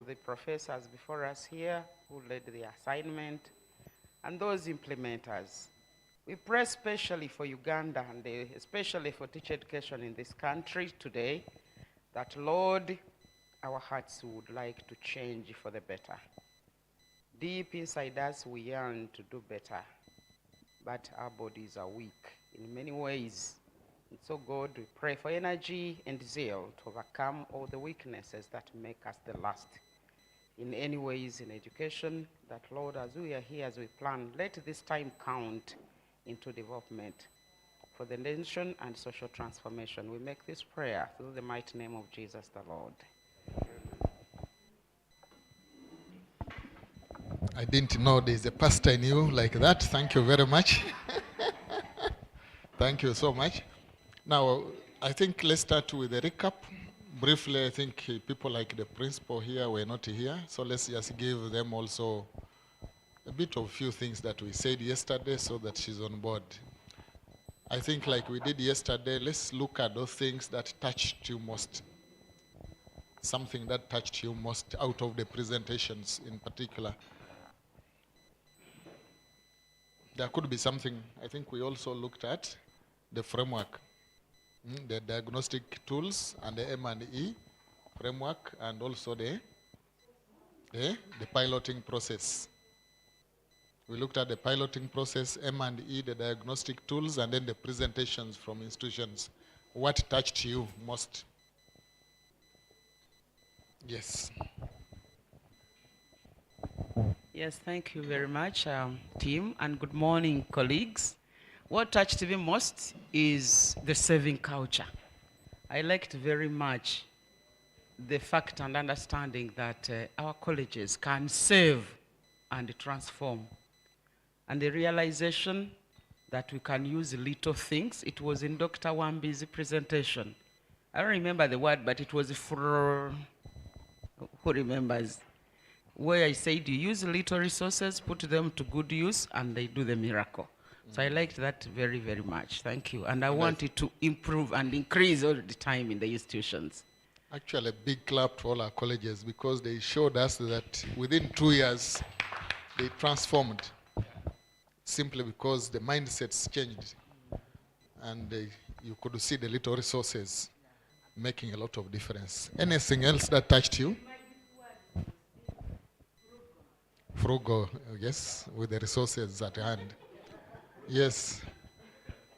the professors before us here who led the assignment, and those implementers. We pray especially for Uganda and especially for teacher education in this country today, that Lord, our hearts would like to change for the better. Deep inside us, we yearn to do better, but our bodies are weak in many ways. And so God, we pray for energy and zeal to overcome all the weaknesses that make us the last in any ways in education, that Lord, as we are here, as we plan, let this time count into development for the nation and social transformation. We make this prayer through the mighty name of Jesus the Lord. I didn't know there's a pastor in you like that. Thank you very much. Thank you so much. Now, I think let's start with a recap. Briefly, I think people like the principal here were not here, so let's just give them also a bit of few things that we said yesterday so that she's on board. I think like we did yesterday, let's look at those things that touched you most. Something that touched you most out of the presentations in particular. There could be something, I think we also looked at the framework, the diagnostic tools and the M&E framework, and also the piloting process. We looked at the piloting process, M&E, the diagnostic tools, and then the presentations from institutions. What touched you most? Yes. Yes, thank you very much, team, and good morning, colleagues. What touched me most is the saving culture. I liked very much the fact and understanding that our colleges can save and transform. And the realization that we can use little things. It was in Dr. Wambi's presentation. I don't remember the word, but it was for, who remembers? Where I said you use little resources, put them to good use, and they do the miracle. So I liked that very, very much. Thank you. And I want it to improve and increase all the time in the institutions. Actually, a big clap to all our colleges, because they showed us that within 2 years, they transformed, simply because the mindsets changed. And you could see the little resources making a lot of difference. Anything else that touched you? Frugal, yes, with the resources at hand. Yes.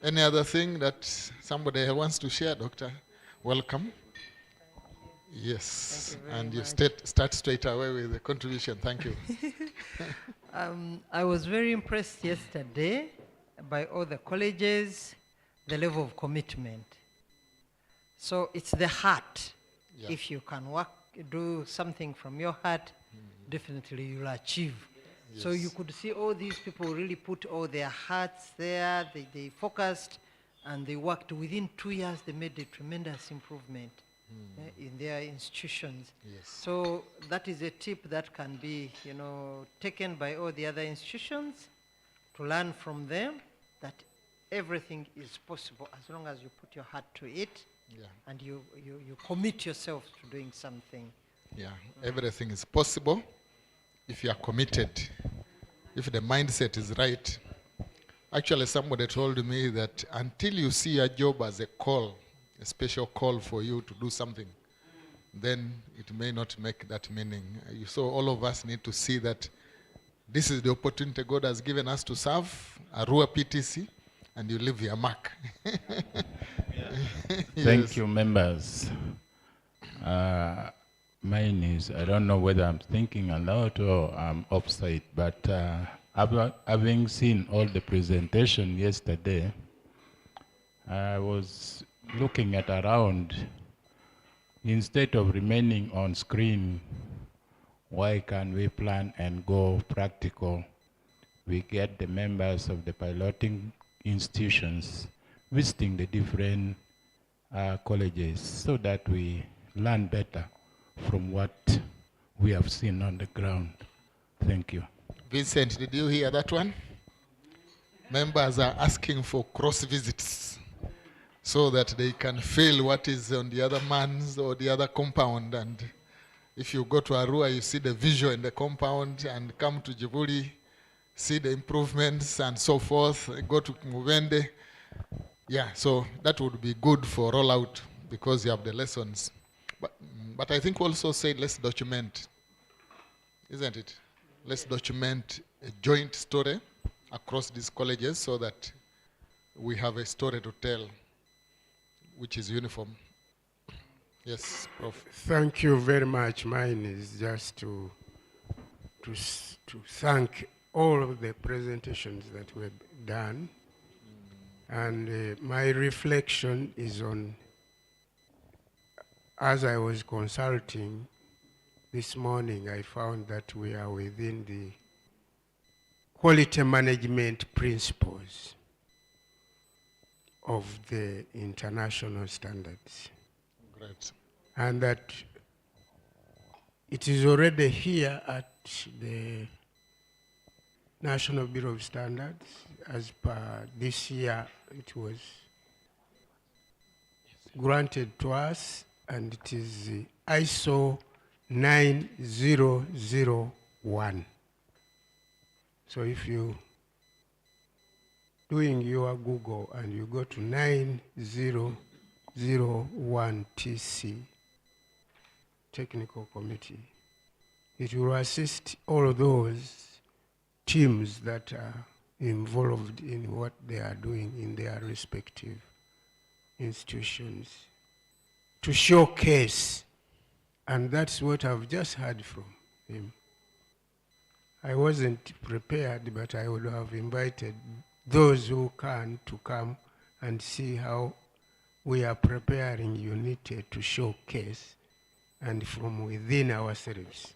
Any other thing that somebody wants to share, Doctor? Welcome. Yes, and you start straight away with the contribution. Thank you. I was very impressed yesterday by all the colleges, the level of commitment. So it's the heart. Yeah. If you can do something from your heart, definitely you'll achieve. Yes. So you could see all these people really put all their hearts there, they focused, and they worked. Within 2 years, they made a tremendous improvement in their institutions. Yes. So that is a tip that can be, taken by all the other institutions to learn from them, that everything is possible as long as you put your heart to it, and you commit yourself to doing something. Yeah, everything is possible if you are committed, if the mindset is right. Actually, somebody told me that until you see a job as a call, a special call for you to do something, then it may not make that meaning. So all of us need to see that this is the opportunity God has given us to serve, Arua PTC, and you leave your mark. Yes. Thank you, members. Mine is, I don't know whether I'm thinking aloud or I'm offside, but having seen all the presentation yesterday, I was looking at around, instead of remaining on screen, why can't we plan and go practical? We get the members of the piloting institutions visiting the different colleges so that we learn better from what we have seen on the ground. Thank you. Vincent, did you hear that one? Members are asking for cross visits so that they can feel what is on the other man's or the other compound, and If you go to Arua, you see the visual in the compound, and come to Djibouti, see the improvements and so forth. Go to Mubende. Yeah, so that would be good for rollout because you have the lessons. But I think also say let's document, isn't it? Let's document a joint story across these colleges so that we have a story to tell which is uniform. Yes, Prof. Thank you very much. Mine is just to thank all of the presentations that were done. And my reflection is on, as I was consulting this morning, I found that we are within the quality management principles of the international standards. Great. And that it is already here at the National Bureau of Standards. As per this year, it was granted to us, and it is ISO 9001. So if you doing your Google and you go to 9001 TC, Technical Committee, it will assist all of those teams that are involved in what they are doing in their respective institutions to showcase. And that's what I've just heard from him. I wasn't prepared, but I would have invited those who can to come and see how we are preparing UNITE to showcase and from within ourselves.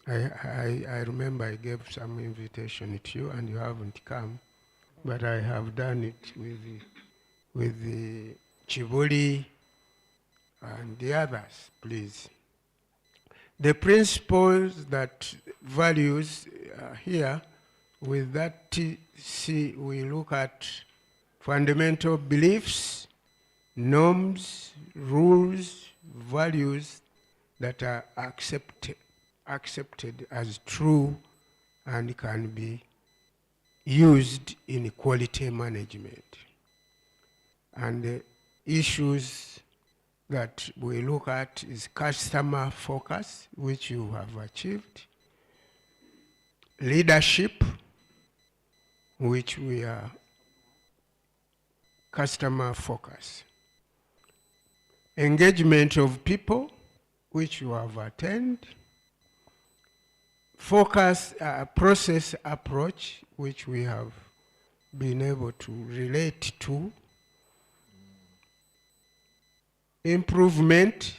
I remember I gave some invitation to you and you haven't come, but I have done it with the Chibuli and the others, please. The principles that values here, with that TC, we look at fundamental beliefs, norms, rules, values that are accepted as true and can be used in quality management. And the issues that we look at is customer focus, which you have achieved, leadership, which we are customer focus, engagement of people, which you have attained, focus process approach, which we have been able to relate to, improvement,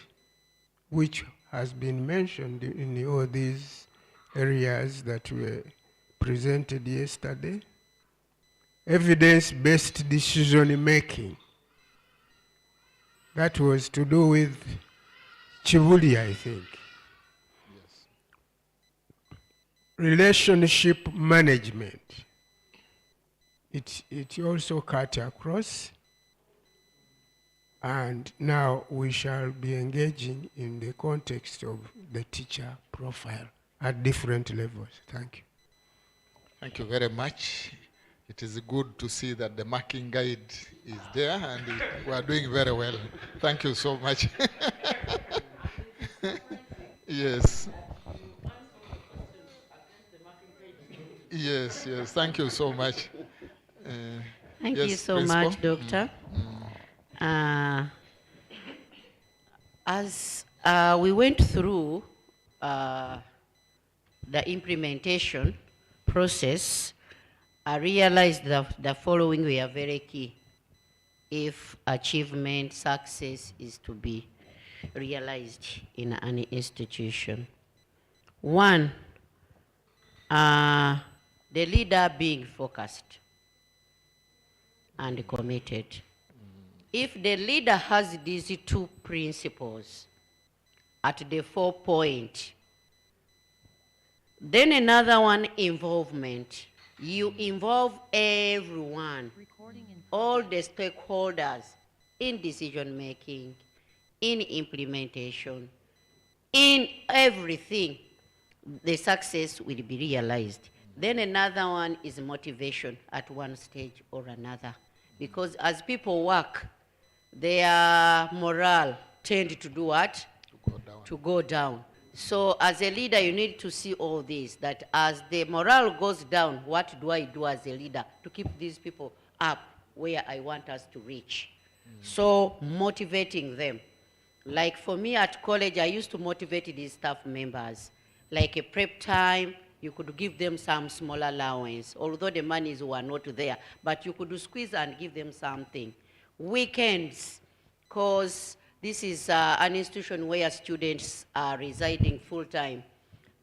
which has been mentioned in all these areas that were presented yesterday, evidence-based decision making. That was to do with Chibuli, I think. Yes. Relationship management. It also cut across. And now we shall be engaging in the context of the teacher profile at different levels. Thank you. Thank you very much. It is good to see that the marking guide is there and we are doing very well. Thank you so much. Yes. Yes, yes. Thank you so much. Thank yes, you so Principal. much, Doctor. As we went through the implementation process, I realized that the following were very key if achievement, success is to be realized in an institution. One, the leader being focused and committed. If the leader has these two principles at the 4 point, then another one, involvement. You involve everyone, all the stakeholders in decision making, in implementation, in everything, the success will be realized. Then another one is motivation at one stage or another. Because as people work, their morale tend to do what? To go down. So as a leader, you need to see all this, that as the morale goes down, what do I do as a leader to keep these people up where I want us to reach? So motivating them. Like for me at college, I used to motivate these staff members. Like a prep time, you could give them some small allowance, although the monies were not there, but you could squeeze and give them something. Weekends, because this is an institution where students are residing full-time.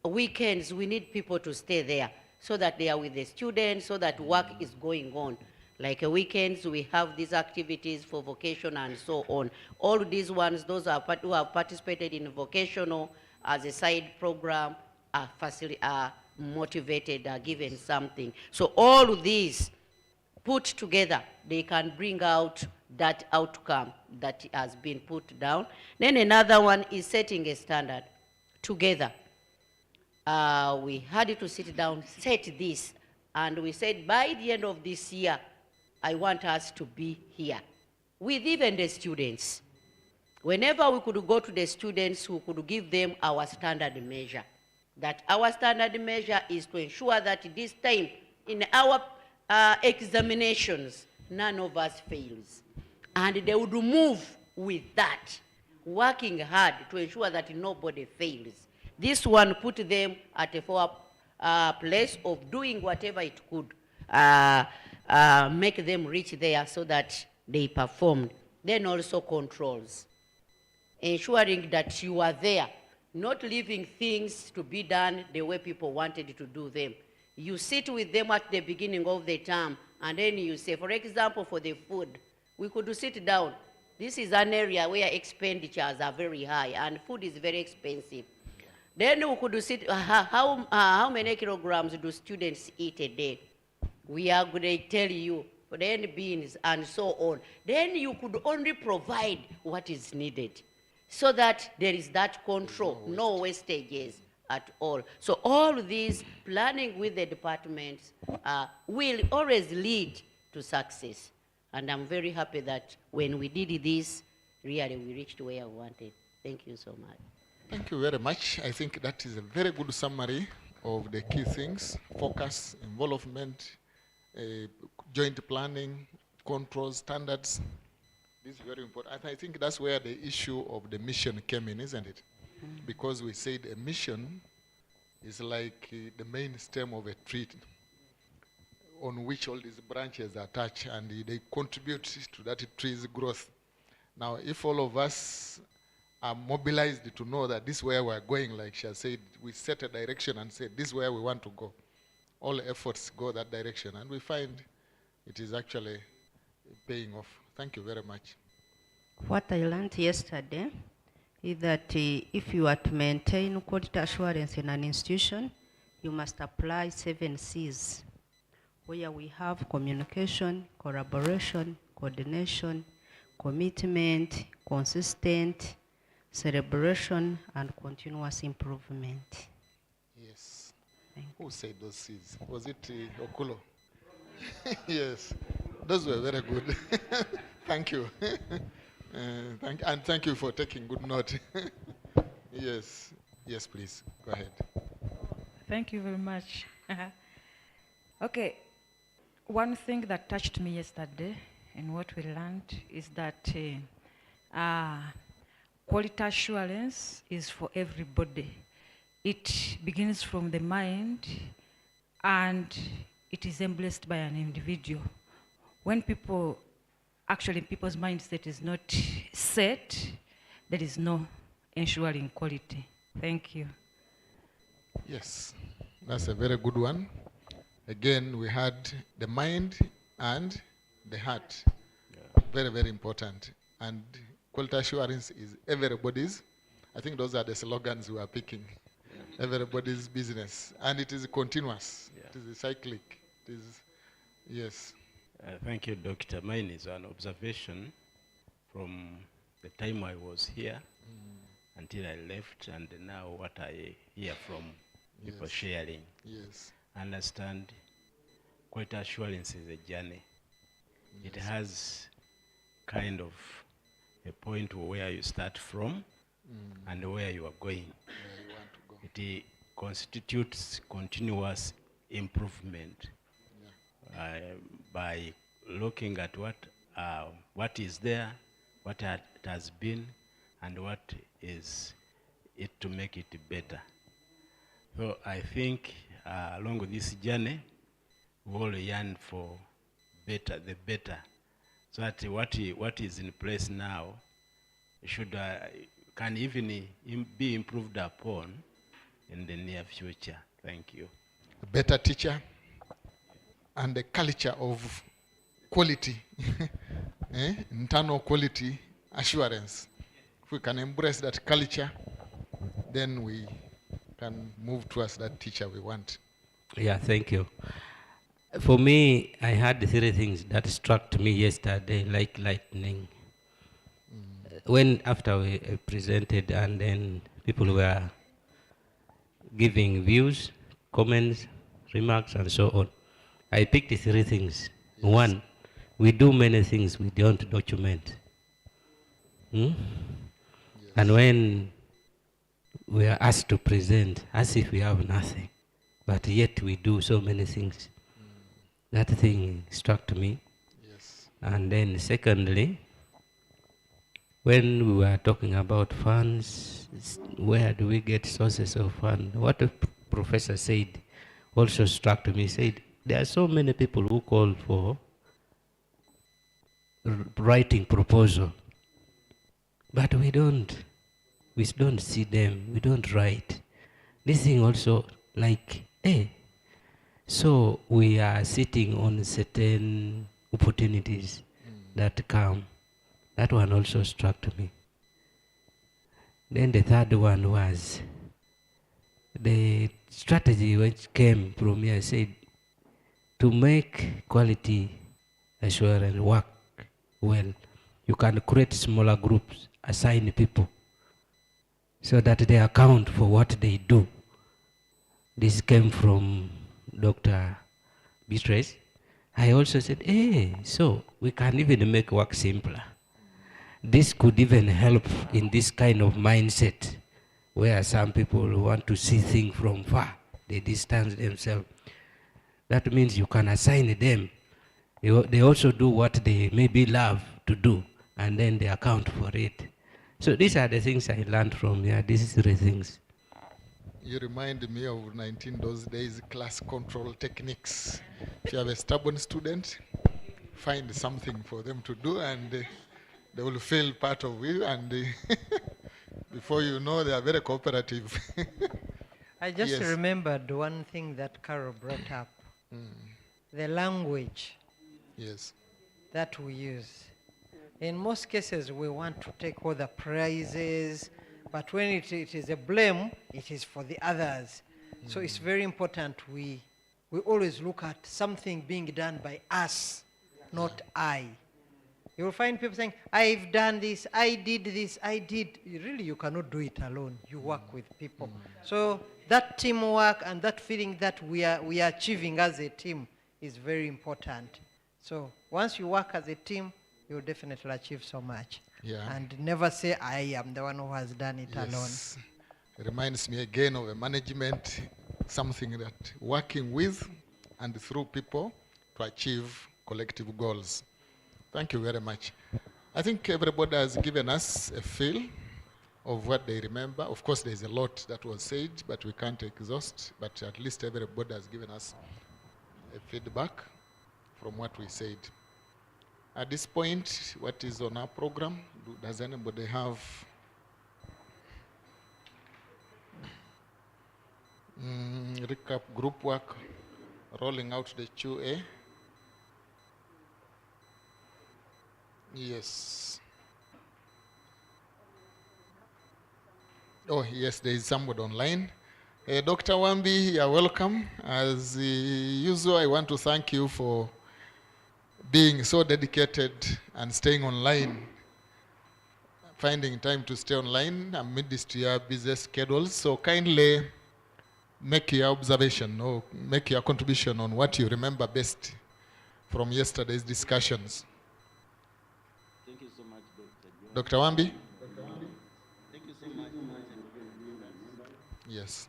Weekends, we need people to stay there so that they are with the students, so that work is going on. Like weekends, we have these activities for vocation and so on. All these ones, those who have participated in vocational as a side program are motivated, are given something. So all of these put together, they can bring out that outcome that has been put down. Then another one is setting a standard together. We had to sit down, set this, and we said by the end of this year, I want us to be here with even the students. Whenever we could go to the students, we could give them our standard measure. That our standard measure is to ensure that this time in our examinations, none of us fails. And they would move with that, working hard to ensure that nobody fails. This one put them at a place of doing whatever it could make them reach there so that they performed. Then also controls, ensuring that you are there, not leaving things to be done the way people wanted to do them. You sit with them at the beginning of the term, and then you say, for example, for the food, we could sit down. This is an area where expenditures are very high, and food is very expensive. Then we could sit, how many kilograms do students eat a day? We are going to tell you, then beans and so on. Then you could only provide what is needed so that there is that control, no wastages at all. So all these planning with the departments will always lead to success. And I'm very happy that when we did this, really we reached where we wanted. Thank you so much. Thank you very much. I think that is a very good summary of the key things: focus, involvement, joint planning, controls, standards. This is very important. And I think that's where the issue of the mission came in, isn't it? Because we said a mission is like the main stem of a tree on which all these branches attach, and they contribute to that tree's growth. Now, if all of us are mobilized to know that this is where we're going, like she has said, we set a direction and say, this is where we want to go. All efforts go that direction, and we find it is actually paying off. Thank you very much. What I learned yesterday is that if you are to maintain quality assurance in an institution, you must apply 7 C's, where we have communication, collaboration, coordination, commitment, consistent, celebration, and continuous improvement. Yes. Who said those C's? Was it Okulo? Yes. Those were very good. Thank you. Thank you for taking good note. Yes. Yes, please. Go ahead. Thank you very much. Okay. One thing that touched me yesterday and what we learned is that quality assurance is for everybody. It begins from the mind and it is embraced by an individual. When people's mindset is not set, there is no ensuring quality. Thank you. Yes, that's a very good one. Again, we had the mind and the heart. Yeah. Very, very important. And quality assurance is everybody's. I think those are the slogans we are picking. Yeah. Everybody's business. And it is continuous. Yeah. It is cyclic. It is, yes. Thank you, Doctor. Mine is an observation from the time I was here. until I left, and now what I hear from people Yes. sharing. Yes. Understand, quality assurance is a journey. It has kind of a point where you start from and where you are going. Where you want to go. It constitutes continuous improvement by looking at what is there, what it has been, and what is it to make it better. So I think along with this journey, we all yearn for better, the better, so that what is in place now should can even be improved upon in the near future. Thank you. A better teacher and a culture of quality, internal quality assurance. If we can embrace that culture, then we can move towards that teacher we want. Yeah, thank you. For me, I had 3 things that struck me yesterday like lightning. When after we presented and then people were giving views, comments, remarks, and so on, I picked 3 things. Yes. 1, we do many things we don't document. Yes. And when we are asked to present, as if we have nothing, but yet we do so many things. That thing struck me. Yes. And then secondly, when we were talking about funds, where do we get sources of funds? What the professor said also struck me. He said, there are so many people who call for writing proposal, but we don't see them, we don't write. This thing also like, so we are sitting on certain opportunities that come. That one also struck me. Then the third one was the strategy which came from me. I said, to make quality assurance work well, you can create smaller groups, assign people, so that they account for what they do. This came from Dr. Beatrice. I also said, so we can even make work simpler. This could even help in this kind of mindset where some people want to see things from far. They distance themselves. That means you can assign them. They also do what they maybe love to do, and then they account for it. So these are the things I learned from here. These 3 things. You remind me of those days class control techniques. If you have a stubborn student, find something for them to do, and they will fail part of it, and before you know, they are very cooperative. I just Yes. remembered one thing that Carol brought up. The language Yes. that we use. In most cases, we want to take all the prizes, but when it is a blame, it is for the others. So it's very important we always look at something being done by us, not I. You will find people saying, I've done this, I did this, I did. Really, you cannot do it alone. You work with people. So that teamwork and that feeling that we are achieving as a team is very important. So once you work as a team, you'll definitely achieve so much. Yeah. And never say, I am the one who has done it alone. Yes. It reminds me again of a management, something that working with and through people to achieve collective goals. Thank you very much. I think everybody has given us a feel of what they remember. Of course, there's a lot that was said, but we can't exhaust, but at least everybody has given us a feedback from what we said. At this point, what is on our program? Does anybody have recap group work, rolling out the QA? Yes. Oh, yes, there is somebody online. Dr. Wambi, you are welcome. As usual, I want to thank you for being so dedicated and staying online finding time to stay online amidst your busy schedules. So kindly make your observation or make your contribution on what you remember best from yesterday's discussions. Thank you so much, Dr. Wambi? Thank you so much. Yes.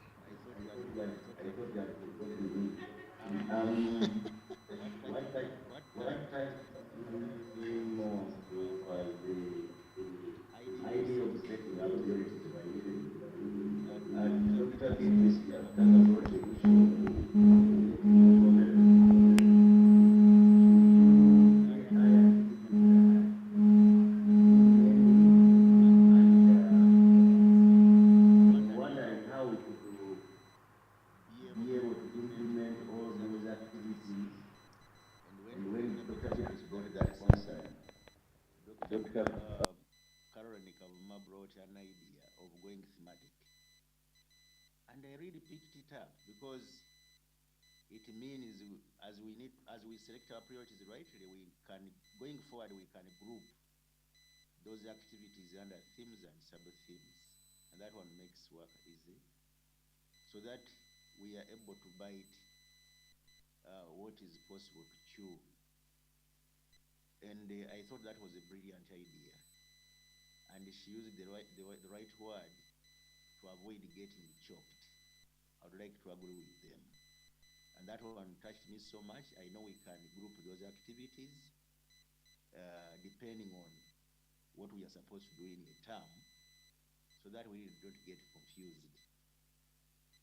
An idea of going thematic. And I really picked it up because it means as we select our priorities rightly, we can, going forward, we can group those activities under themes and sub-themes. And that one makes work easy so that we are able to bite what is possible to chew. And I thought that was a brilliant idea. And she used the right word to avoid getting chopped. I would like to agree with them. And that one touched me so much. I know we can group those activities depending on what we are supposed to do in a term so that we don't get confused.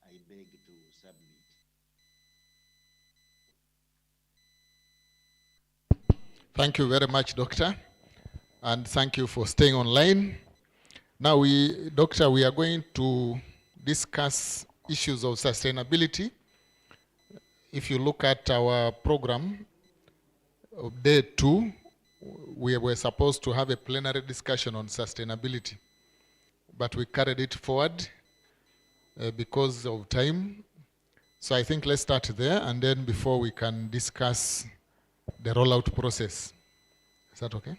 I beg to submit. Thank you very much, Doctor. And thank you for staying online. Now, Doctor, we are going to discuss issues of sustainability. If you look at our program of day 2, we were supposed to have a plenary discussion on sustainability, but we carried it forward because of time. So I think let's start there, and then before we can discuss the rollout process. Is that okay?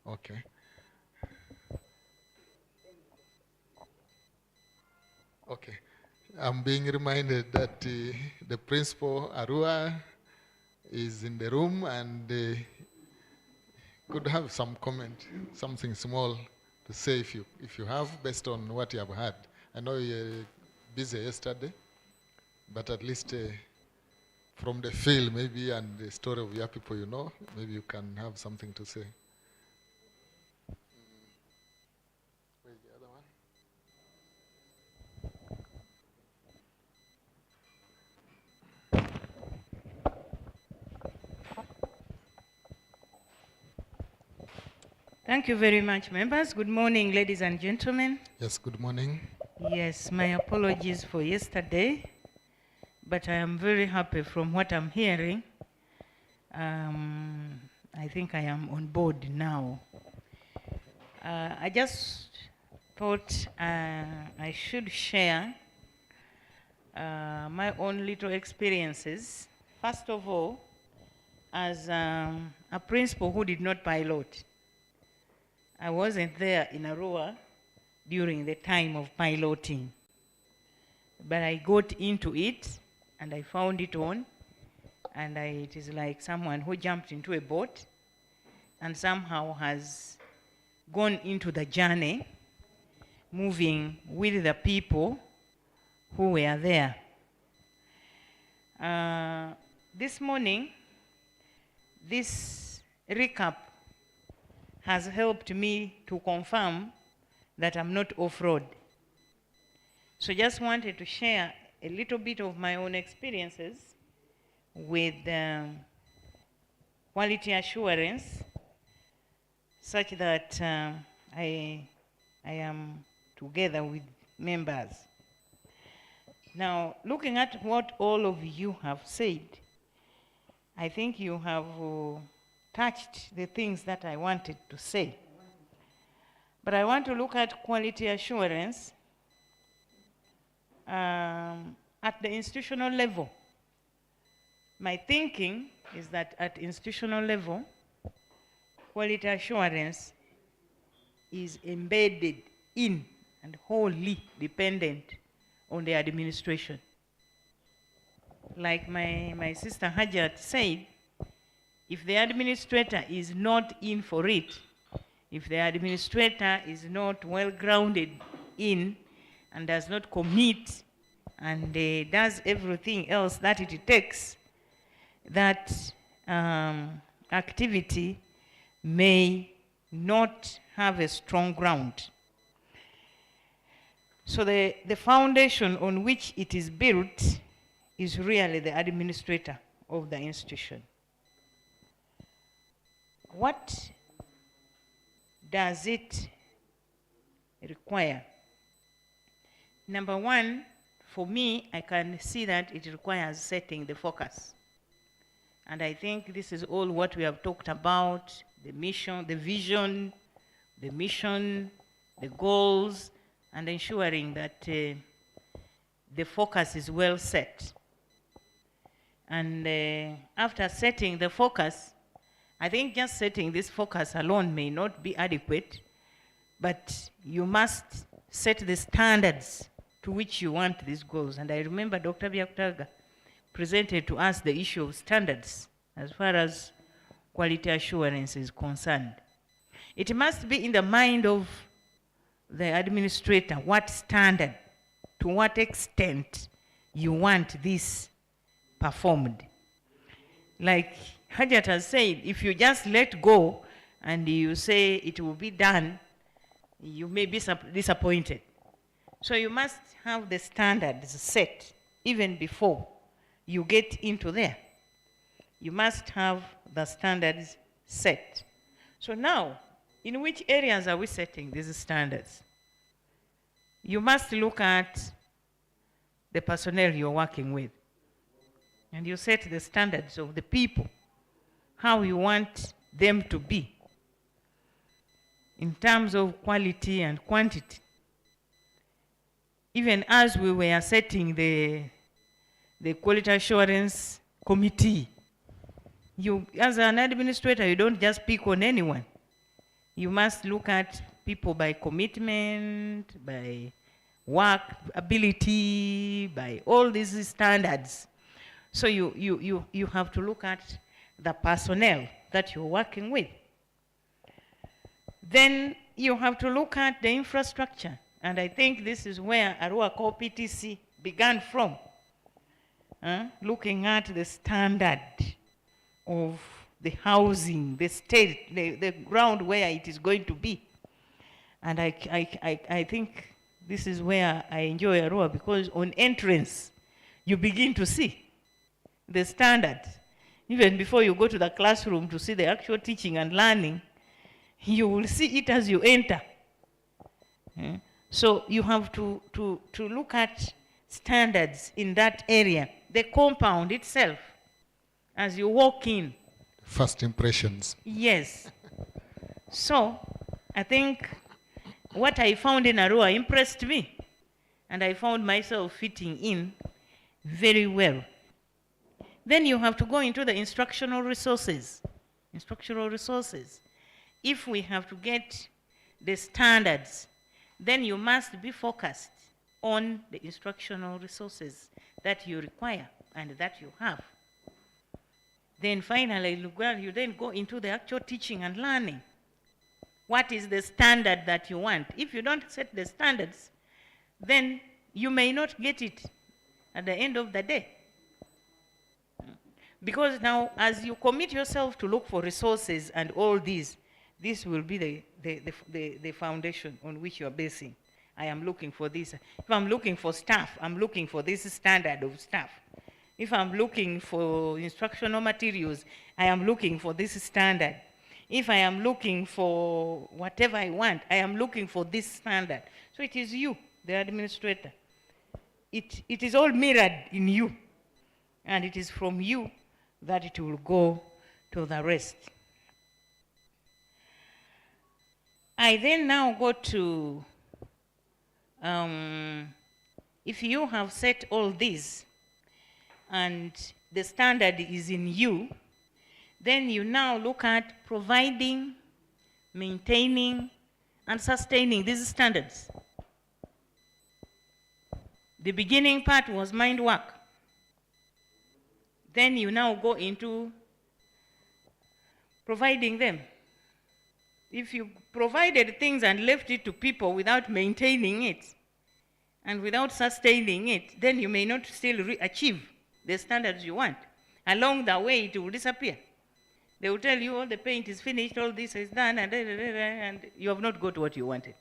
Okay. Okay. I'm being reminded that the principal, Arua, is in the room and could have some comment, something small to say if you have, based on what you have heard. I know you were busy yesterday, but at least from the field maybe and the story of your people you know, maybe you can have something to say. Where's the other one? Thank you very much, members. Good morning, ladies and gentlemen. Yes, good morning. Yes, my apologies for yesterday, but I am very happy from what I'm hearing. I think I am on board now. I just thought I should share my own little experiences. First of all, as a principal who did not pilot. I wasn't there in Arua during the time of piloting, but I got into it and I found it on, and it is like someone who jumped into a boat and somehow has gone into the journey, moving with the people who were there. This morning, this recap has helped me to confirm that I'm not off-road. So just wanted to share a little bit of my own experiences with quality assurance, such that I am together with members. Now, looking at what all of you have said, I think you have touched the things that I wanted to say. But I want to look at quality assurance at the institutional level. My thinking is that at institutional level, quality assurance is embedded in and wholly dependent on the administration. Like my sister Hajat said, if the administrator is not in for it, if the administrator is not well grounded in and does not commit and does everything else that it takes, that activity may not have a strong ground. So the foundation on which it is built is really the administrator of the institution. What does it require? Number one, for me, I can see that it requires setting the focus. And I think this is all what we have talked about, the mission, the vision, the mission, the goals, and ensuring that the focus is well set. And after setting the focus, I think just setting this focus alone may not be adequate, but you must set the standards to which you want these goals. And I remember Dr. Byakutaga presented to us the issue of standards as far as quality assurance is concerned. It must be in the mind of the administrator what standard, to what extent you want this performed. Like Hajat has said, if you just let go and you say it will be done, you may be disappointed. So you must have the standards set even before you get into there. You must have the standards set. So now, in which areas are we setting these standards? You must look at the personnel you're working with. And you set the standards of the people, how you want them to be in terms of quality and quantity. Even as we were setting the quality assurance committee, you, as an administrator, you don't just pick on anyone. You must look at people by commitment, by work ability, by all these standards. So you have to look at the personnel that you're working with. Then you have to look at the infrastructure. And I think this is where Arua Core PTC began from. Looking at the standard of the housing, the state, the ground where it is going to be. And I think this is where I enjoy Arua, because on entrance, you begin to see the standards. Even before you go to the classroom to see the actual teaching and learning, you will see it as you enter. So you have to look at standards in that area. The compound itself, as you walk in. First impressions. Yes. So I think what I found in Arua impressed me, and I found myself fitting in very well. Then you have to go into the instructional resources. Instructional resources. If we have to get the standards, then you must be focused on the instructional resources that you require and that you have. Then finally, you then go into the actual teaching and learning. What is the standard that you want? If you don't set the standards, then you may not get it at the end of the day. Because now, as you commit yourself to look for resources and all these, this will be the foundation on which you are basing. I am looking for this. If I'm looking for staff, I'm looking for this standard of staff. If I'm looking for instructional materials, I am looking for this standard. If I am looking for whatever I want, I am looking for this standard. So it is you, the administrator. It is all mirrored in you. And it is from you that it will go to the rest. I then now go to, if you have set all these and the standard is in you, then you now look at providing maintaining, and sustaining these standards. The beginning part was mind work. Then you now go into providing them. If you provided things and left it to people without maintaining it and without sustaining it, then you may not still achieve the standards you want. Along the way, it will disappear. They will tell you all the paint is finished, all this is done, and you have not got what you wanted.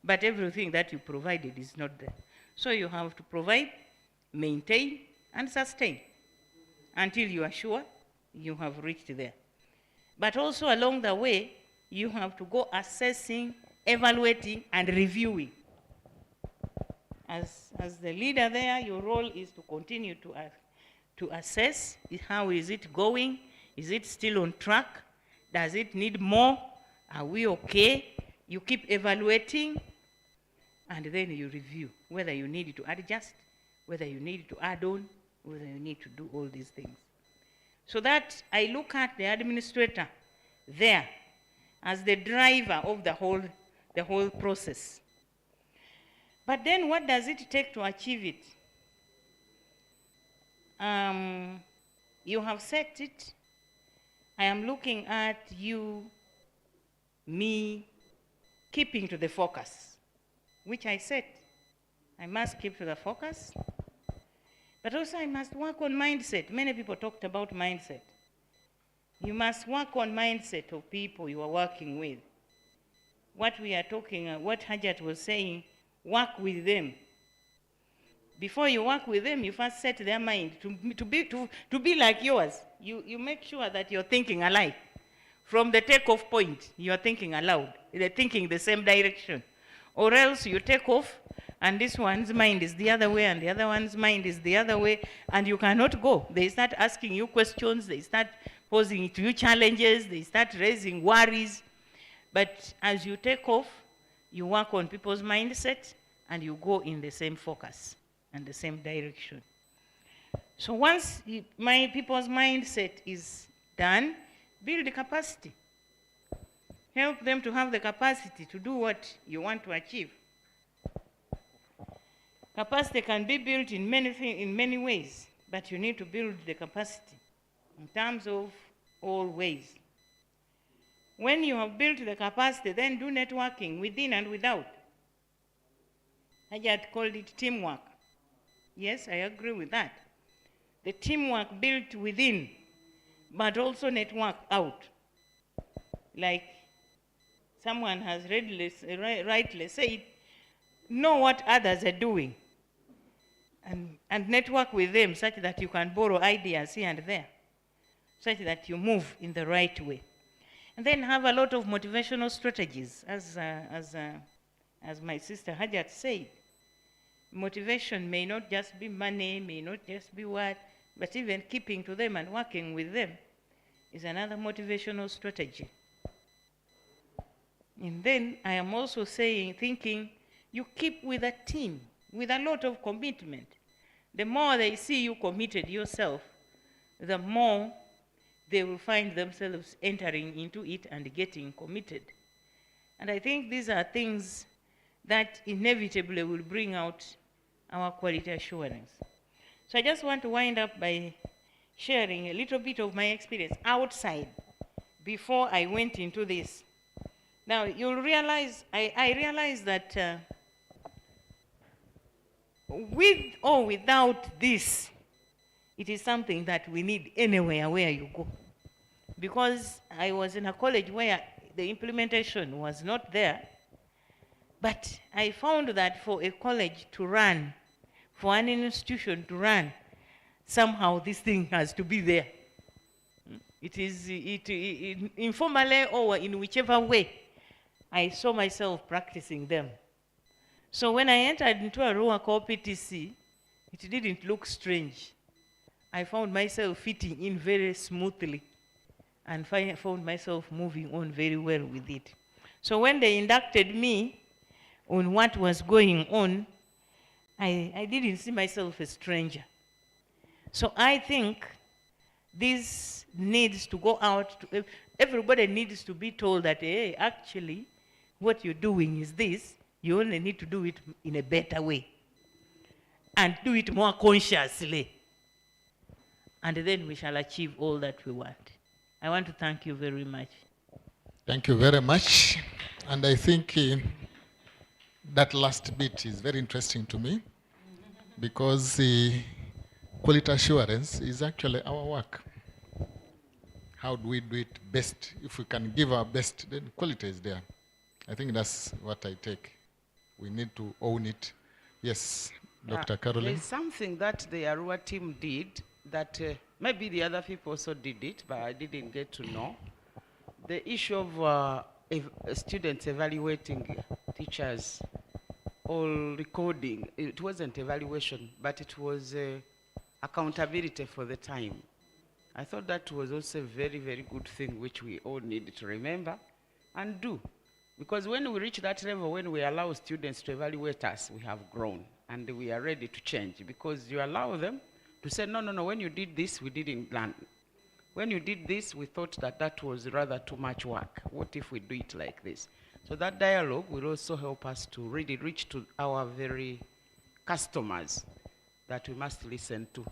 But everything that you provided is not there. So you have to provide, maintain, and sustain until you are sure you have reached there. But also along the way, you have to go assessing, evaluating, and reviewing. As the leader there, your role is to continue to assess how is it going, is it still on track, does it need more, are we okay? You keep evaluating, and then you review whether you need to adjust, whether you need to add on, whether you need to do all these things. So that I look at the administrator there as the driver of the whole process. But then what does it take to achieve it? You have set it. I am looking at you, me, keeping to the focus, which I said. I must keep to the focus. But also I must work on mindset. Many people talked about mindset. You must work on mindset of people you are working with. What we are talking, what Hajat was saying, work with them. Before you work with them, you first set their mind to be like yours. You make sure that you're thinking alike. From the takeoff point, you're thinking aloud. They're thinking the same direction. Or else you take off, and this one's mind is the other way, and the other one's mind is the other way, and you cannot go. They start asking you questions, they start posing to you challenges, they start raising worries. But as you take off, you work on people's mindset, and you go in the same focus and the same direction. So once people's mindset is done, build the capacity. Help them to have the capacity to do what you want to achieve. Capacity can be built in many ways, but you need to build the capacity in terms of all ways. When you have built the capacity, then do networking within and without. Hajat called it teamwork. Yes, I agree with that. The teamwork built within, but also network out. Like someone has rightly said, know what others are doing and network with them such that you can borrow ideas here and there, such that you move in the right way. And then have a lot of motivational strategies, as my sister Hajat said. Motivation may not just be money, may not just be what, but even keeping to them and working with them is another motivational strategy. And then I am also thinking, you keep with a team, with a lot of commitment. The more they see you committed yourself, the more they will find themselves entering into it and getting committed. And I think these are things that inevitably will bring out our quality assurance. So I just want to wind up by sharing a little bit of my experience outside before I went into this. Now, you'll realize, I realized that with or without this, it is something that we need anywhere where you go. Because I was in a college where the implementation was not there, but I found that for a college to run, for an institution to run, somehow this thing has to be there. It is informally or in whichever way, I saw myself practicing them. So when I entered into a Ruwa Co PTC, it didn't look strange. I found myself fitting in very smoothly and found myself moving on very well with it. So when they inducted me on what was going on, I didn't see myself a stranger. So I think this needs to go out. Everybody needs to be told that, hey, actually, what you're doing is this. You only need to do it in a better way and do it more consciously. And then we shall achieve all that we want. I want to thank you very much. Thank you very much. And I think that last bit is very interesting to me because quality assurance is actually our work. How do we do it best? If we can give our best, then quality is there. I think that's what I take. We need to own it. Yes, Dr. Caroline. There's something that the Arua team did that maybe the other people also did it, but I didn't get to know. The issue of students evaluating teachers or recording, it wasn't evaluation, but it was accountability for the time. I thought that was also a very, very good thing which we all need to remember and do. Because when we reach that level, when we allow students to evaluate us, we have grown and we are ready to change, because you allow them to say, no, no, no, when you did this, we didn't learn. When you did this, we thought that that was rather too much work. What if we do it like this? So that dialogue will also help us to really reach to our very customers that we must listen to.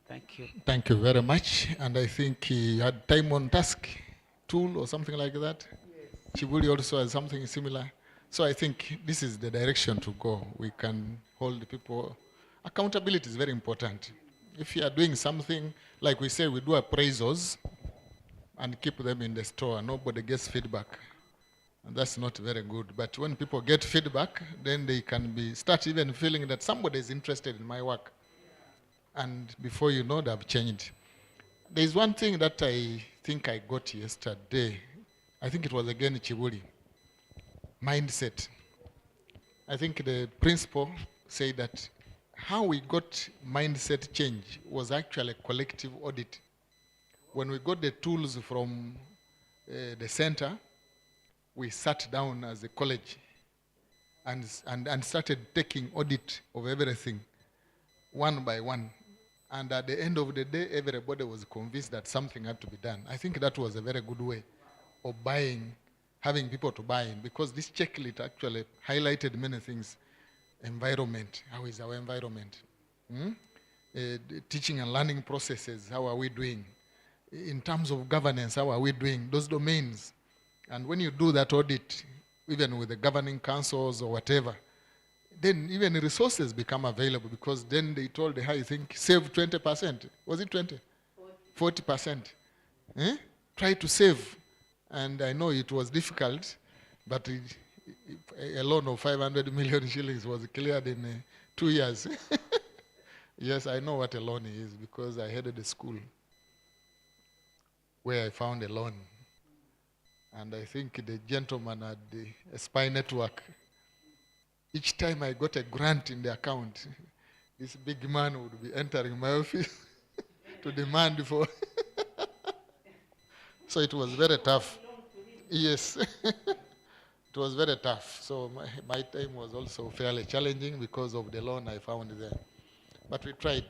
Thank you. Thank you very much. And I think he had time on task tool or something like that. Yes. Chibuli also has something similar. So I think this is the direction to go. We can hold people. Accountability is very important. If you are doing something, like we say, we do appraisals and keep them in the store. Nobody gets feedback. And that's not very good. But when people get feedback, then they can start even feeling that somebody is interested in my work. And before you know, they've changed. There's one thing that I think I got yesterday. I think it was again Chibuli. Mindset. I think the principal said that how we got mindset change was actually a collective audit. When we got the tools from the center, we sat down as a college and started taking audit of everything, one by one. And at the end of the day, everybody was convinced that something had to be done. I think that was a very good way of having people to buy in, because this checklist actually highlighted many things. Environment, how is our environment? Teaching and learning processes, how are we doing? In terms of governance, how are we doing? Those domains. And when you do that audit, even with the governing councils or whatever, then even resources become available, because then they told I think, save 20%. Was it 20? 40%. Try to save. And I know it was difficult, but a loan of 500 million shillings was cleared in 2 years. Yes, I know what a loan is, because I headed a school where I found a loan. And I think the gentleman had a spy network. Each time I got a grant in the account, this big man would be entering my office to demand for. So it was very tough. Yes. It was very tough. So my time was also fairly challenging because of the loan I found there. But we tried.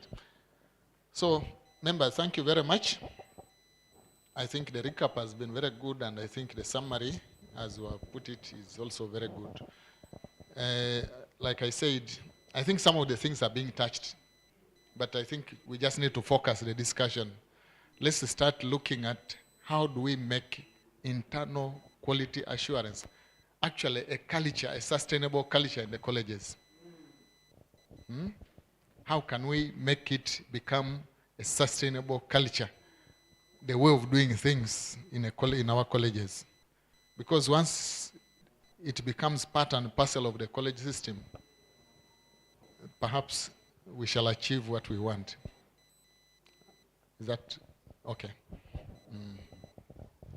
So, members, thank you very much. I think the recap has been very good, and I think the summary, as you have put it, is also very good. Like I said, I think some of the things are being touched, but I think we just need to focus the discussion. Let's start looking at how do we make internal quality assurance actually a culture, a sustainable culture in the colleges. How can we make it become a sustainable culture, the way of doing things in our colleges? Because once it becomes part and parcel of the college system, perhaps we shall achieve what we want. Is that okay?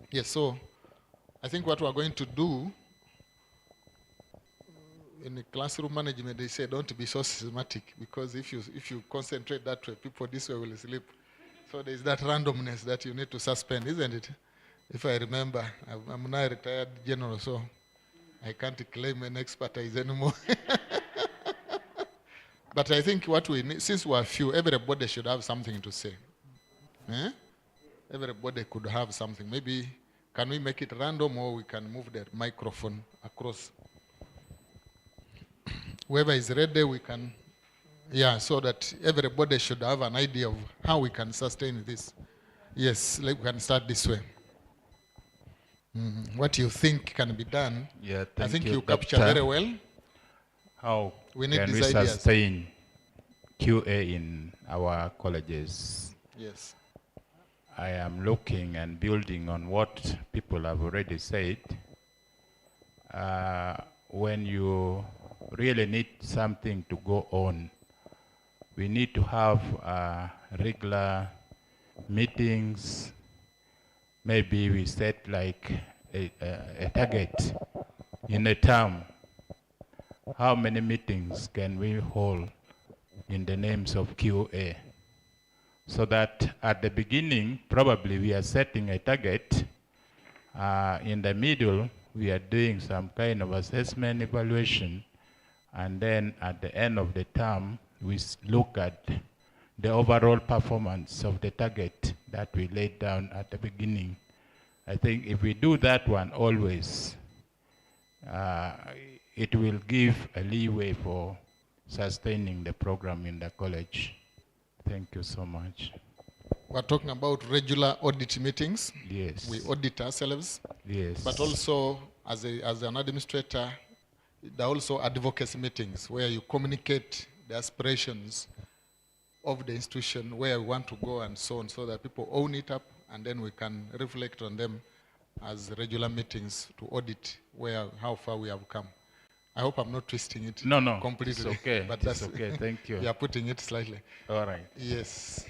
Yes, so I think what we're going to do in the classroom management, they say don't be so systematic, because if you concentrate that way, people this way will sleep. So there's that randomness that you need to suspend, isn't it? If I remember, I'm now a retired general, so I can't claim an expertise anymore. But I think what we need, since we are few, everybody should have something to say. Everybody could have something. Maybe Can we make it random, or we can move the microphone across? Whoever is ready, we can, yeah, so that everybody should have an idea of how we can sustain this. Yes, we can start this way. What you think can be done, Yeah, I think you, you capture Doctor. very well. How We need can we these ideas. sustain QA in our colleges? Yes. I am looking and building on what people have already said. When you really need something to go on, we need to have regular meetings. Maybe we set like a target in a term. How many meetings can we hold in the names of QA? So that at the beginning, probably we are setting a target. In the middle, we are doing some kind of assessment evaluation. And then at the end of the term, we look at the overall performance of the target that we laid down at the beginning. I think if we do that one always, it will give a leeway for sustaining the program in the college. Thank you so much. We're talking about regular audit meetings. Yes. We audit ourselves. Yes. But also, as an administrator, there are also advocacy meetings where you communicate the aspirations of the institution, where we want to go and so on, so that people own it up, and then we can reflect on them as regular meetings to audit how far we have come. I hope I'm not twisting it completely. It's okay. But It's okay. Thank you. We are putting it slightly. All right. Yes.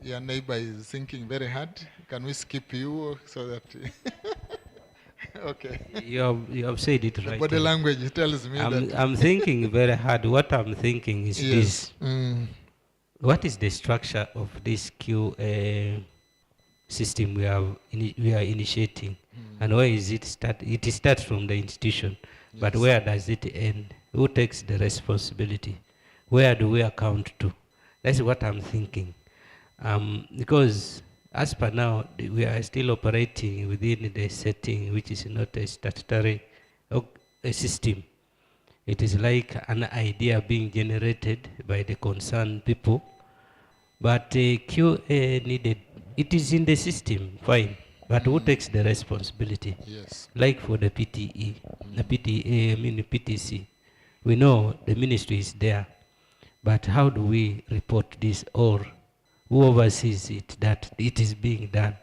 Your neighbor is thinking very hard. Can we skip you so that... Okay. You have said it right. Body language tells me that... I'm thinking very hard. What I'm thinking is this. What is the structure of this QA system we are initiating? And where is it start? It starts from the institution. Yes. But where does it end? Who takes the responsibility? Where do we account to? That's what I'm thinking. Because as per now, we are still operating within the setting, which is not a statutory system. It is like an idea being generated by the concerned people. But QA needed, it is in the system, fine. But who takes the responsibility? Yes. Like for the PTE, the PTC, we know the ministry is there. But how do we report this, or who oversees it, that it is being done?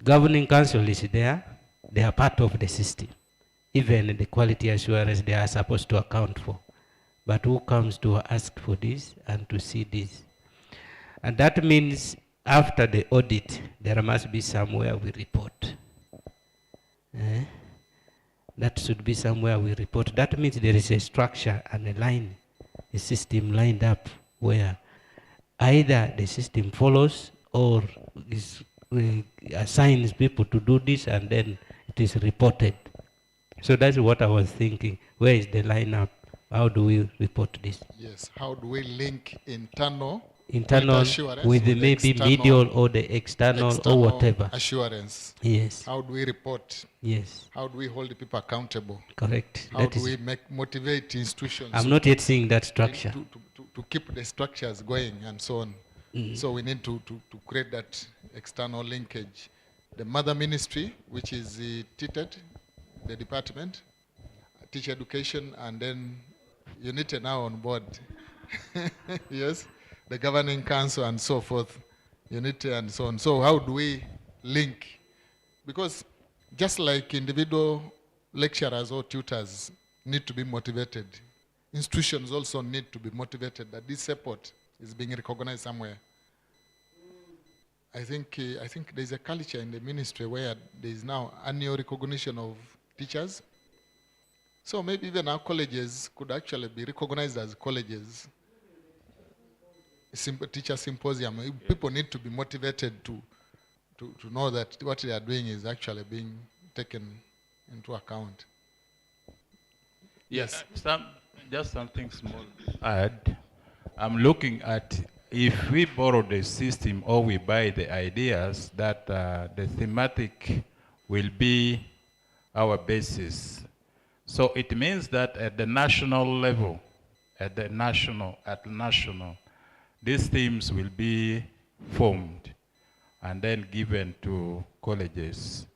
Governing council is there. They are part of the system. Even the quality assurance they are supposed to account for. But who comes to ask for this and to see this? And that means after the audit, there must be somewhere we report. That should be somewhere we report. That means there is a structure and a line, a system lined up where either the system follows or assigns people to do this and then it is reported. So that's what I was thinking. Where is the lineup? How do we report this? Yes. How do we link internal with the maybe medial or the external or whatever assurance? Yes. How do we report? Yes. How do we hold the people accountable? Correct. How do we motivate institutions? I'm not yet seeing that structure. To keep the structures going and so on. So we need to create that external linkage. The mother ministry, which is TTED, the department, teacher education, and then UNITE now on board. Yes, the governing council and so forth, UNITE and so on. So how do we link? Because just like individual lecturers or tutors need to be motivated, institutions also need to be motivated that this support is being recognized somewhere. I think there's a culture in the ministry where there is now annual recognition of teachers. So maybe even our colleges could actually be recognized as colleges. Teacher symposium. People need to be motivated to know that what they are doing is actually being taken into account. Yes. Just something small to add. I'm looking at if we borrow the system or we buy the ideas that the thematic will be our basis. So it means that at the national level, these themes will be formed and then given to colleges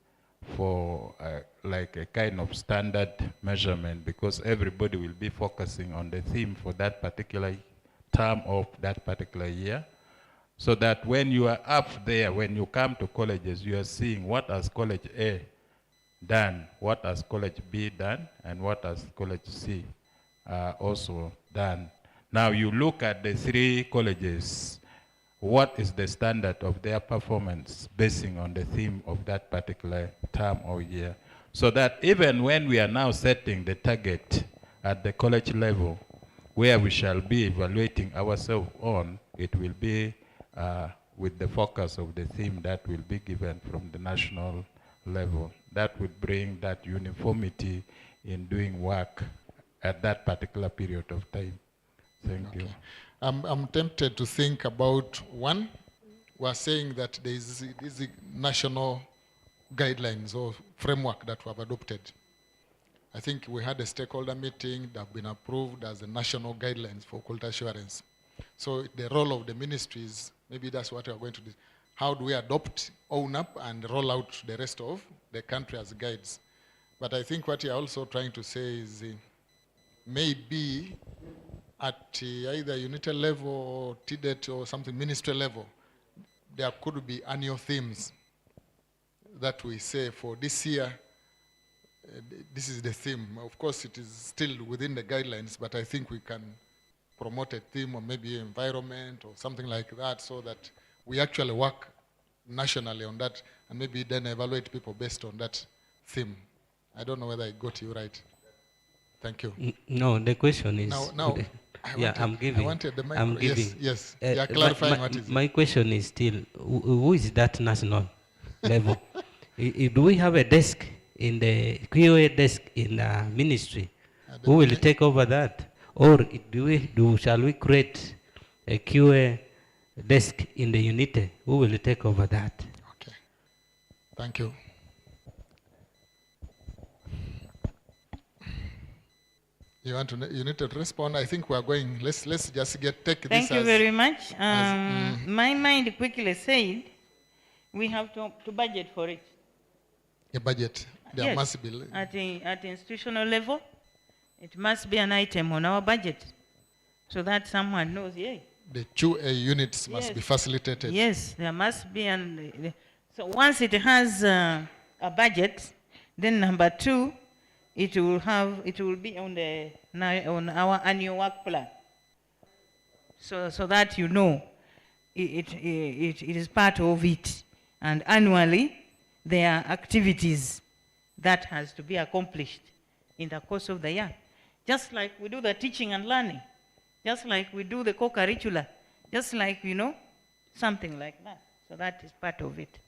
for like a kind of standard measurement, because everybody will be focusing on the theme for that particular term of that particular year. So that when you are up there, when you come to colleges, you are seeing what has college A done, what has college B done, and what has college C also done. Now you look at the three colleges, what is the standard of their performance basing on the theme of that particular term or year? So that even when we are now setting the target at the college level, where we shall be evaluating ourselves on, it will be with the focus of the theme that will be given from the national level. That would bring that uniformity in doing work at that particular period of time. Thank you. I'm tempted to think about one. We're saying that there is these national guidelines or framework that we have adopted. I think we had a stakeholder meeting that have been approved as the national guidelines for quality assurance. So the role of the ministries, maybe that's what we're going to do. How do we adopt, own up, and roll out to the rest of the country as guides? But I think what you're also trying to say is maybe at either unity level or TDET or something ministry level, there could be annual themes that we say for this year, this is the theme. Of course, it is still within the guidelines, but I think we can promote a theme or maybe environment or something like that so that we actually work nationally on that and maybe then evaluate people based on that theme. I don't know whether I got you right. Thank you. No, the question is... Now I'm giving. I wanted the I'm micro. giving. Yes. You are clarifying what is it. My question is still, who is that national level? Do we have a desk in the QA desk in the ministry? Who will take over that? Or shall we create a QA desk in the unity? Who will take over that? Okay. Thank you. You need to respond. I think we are going. Let's just take this. Thank you very much. My mind quickly said we have to budget for it. A budget. There must be at institutional level. It must be an item on our budget, so that someone knows. Yeah. The QA units must be facilitated. Yes, there must be so once it has a budget, then number two. It will be on our annual work plan. So that you know it is part of it. And annually there are activities that has to be accomplished in the course of the year. Just like we do the teaching and learning, just like we do the co-curricular, just like something like that. So that is part of it.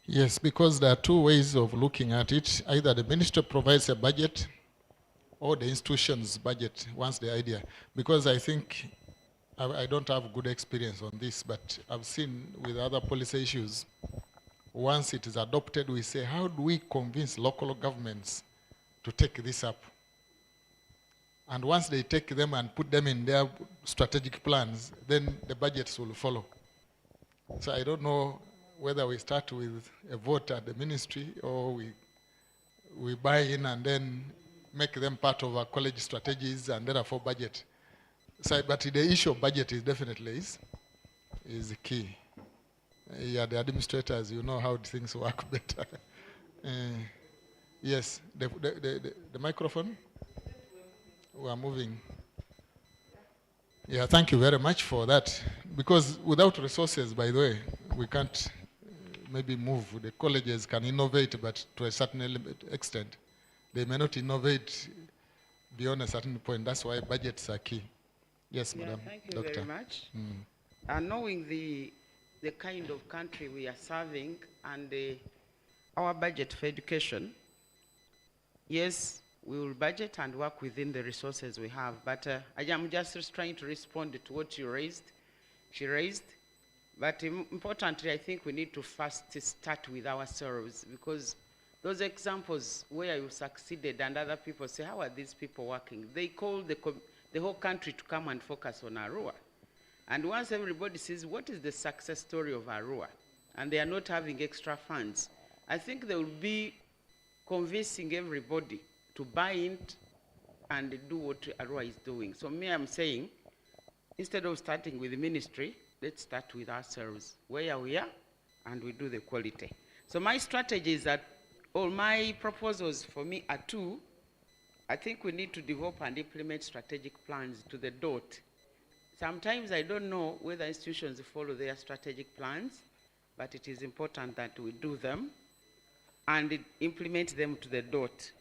Yes, because there are two ways of looking at it. Either the ministry provides a budget or the institution's budget once the idea. Because I think, I don't have good experience on this, but I've seen with other policy issues, once it is adopted, we say, how do we convince local governments to take this up? And once they take them and put them in their strategic plans, then the budgets will follow. So I don't know whether we start with a vote at the ministry or we buy in and then make them part of our college strategies and therefore budget. So, but the issue of budget is definitely is key. Yeah, the administrators, you know how things work better. Yes, the microphone. We are moving. Yeah, thank you very much for that. Because without resources, by the way, we can't maybe move. The colleges can innovate, but to a certain extent. They may not innovate beyond a certain point. That's why budgets are key. Yes, Madam Thank you Doctor. very much. Knowing the kind of country we are serving and our budget for education, yes, we will budget and work within the resources we have. But I am just trying to respond to what she raised. But importantly, I think we need to first start with ourselves, because those examples where you succeeded and other people say, how are these people working? They call the whole country to come and focus on Arua. And once everybody sees what is the success story of Arua, and they are not having extra funds, I think they will be convincing everybody to buy in and do what Arua is doing. So me, I'm saying, instead of starting with the ministry, let's start with ourselves, where we are, and we do the quality. So my strategy is that all my proposals for me are two. I think we need to develop and implement strategic plans to the dot. Sometimes I don't know whether institutions follow their strategic plans, but it is important that we do them and implement them to the dot.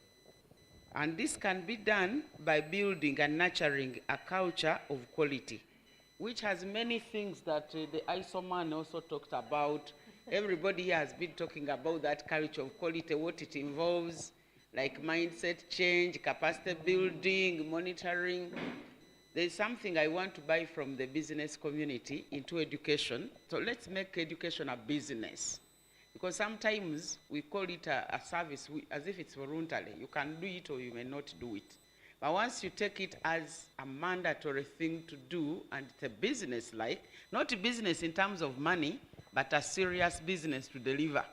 And this can be done by building and nurturing a culture of quality, which has many things that the ISO man also talked about. Everybody here has been talking about that culture of quality, what it involves, like mindset change, capacity building, monitoring. There's something I want to buy from the business community into education. So let's make education a business. Because sometimes we call it a service as if it's voluntary. You can do it or you may not do it. But once you take it as a mandatory thing to do, and it's a business like, not a business in terms of money, but a serious business to deliver,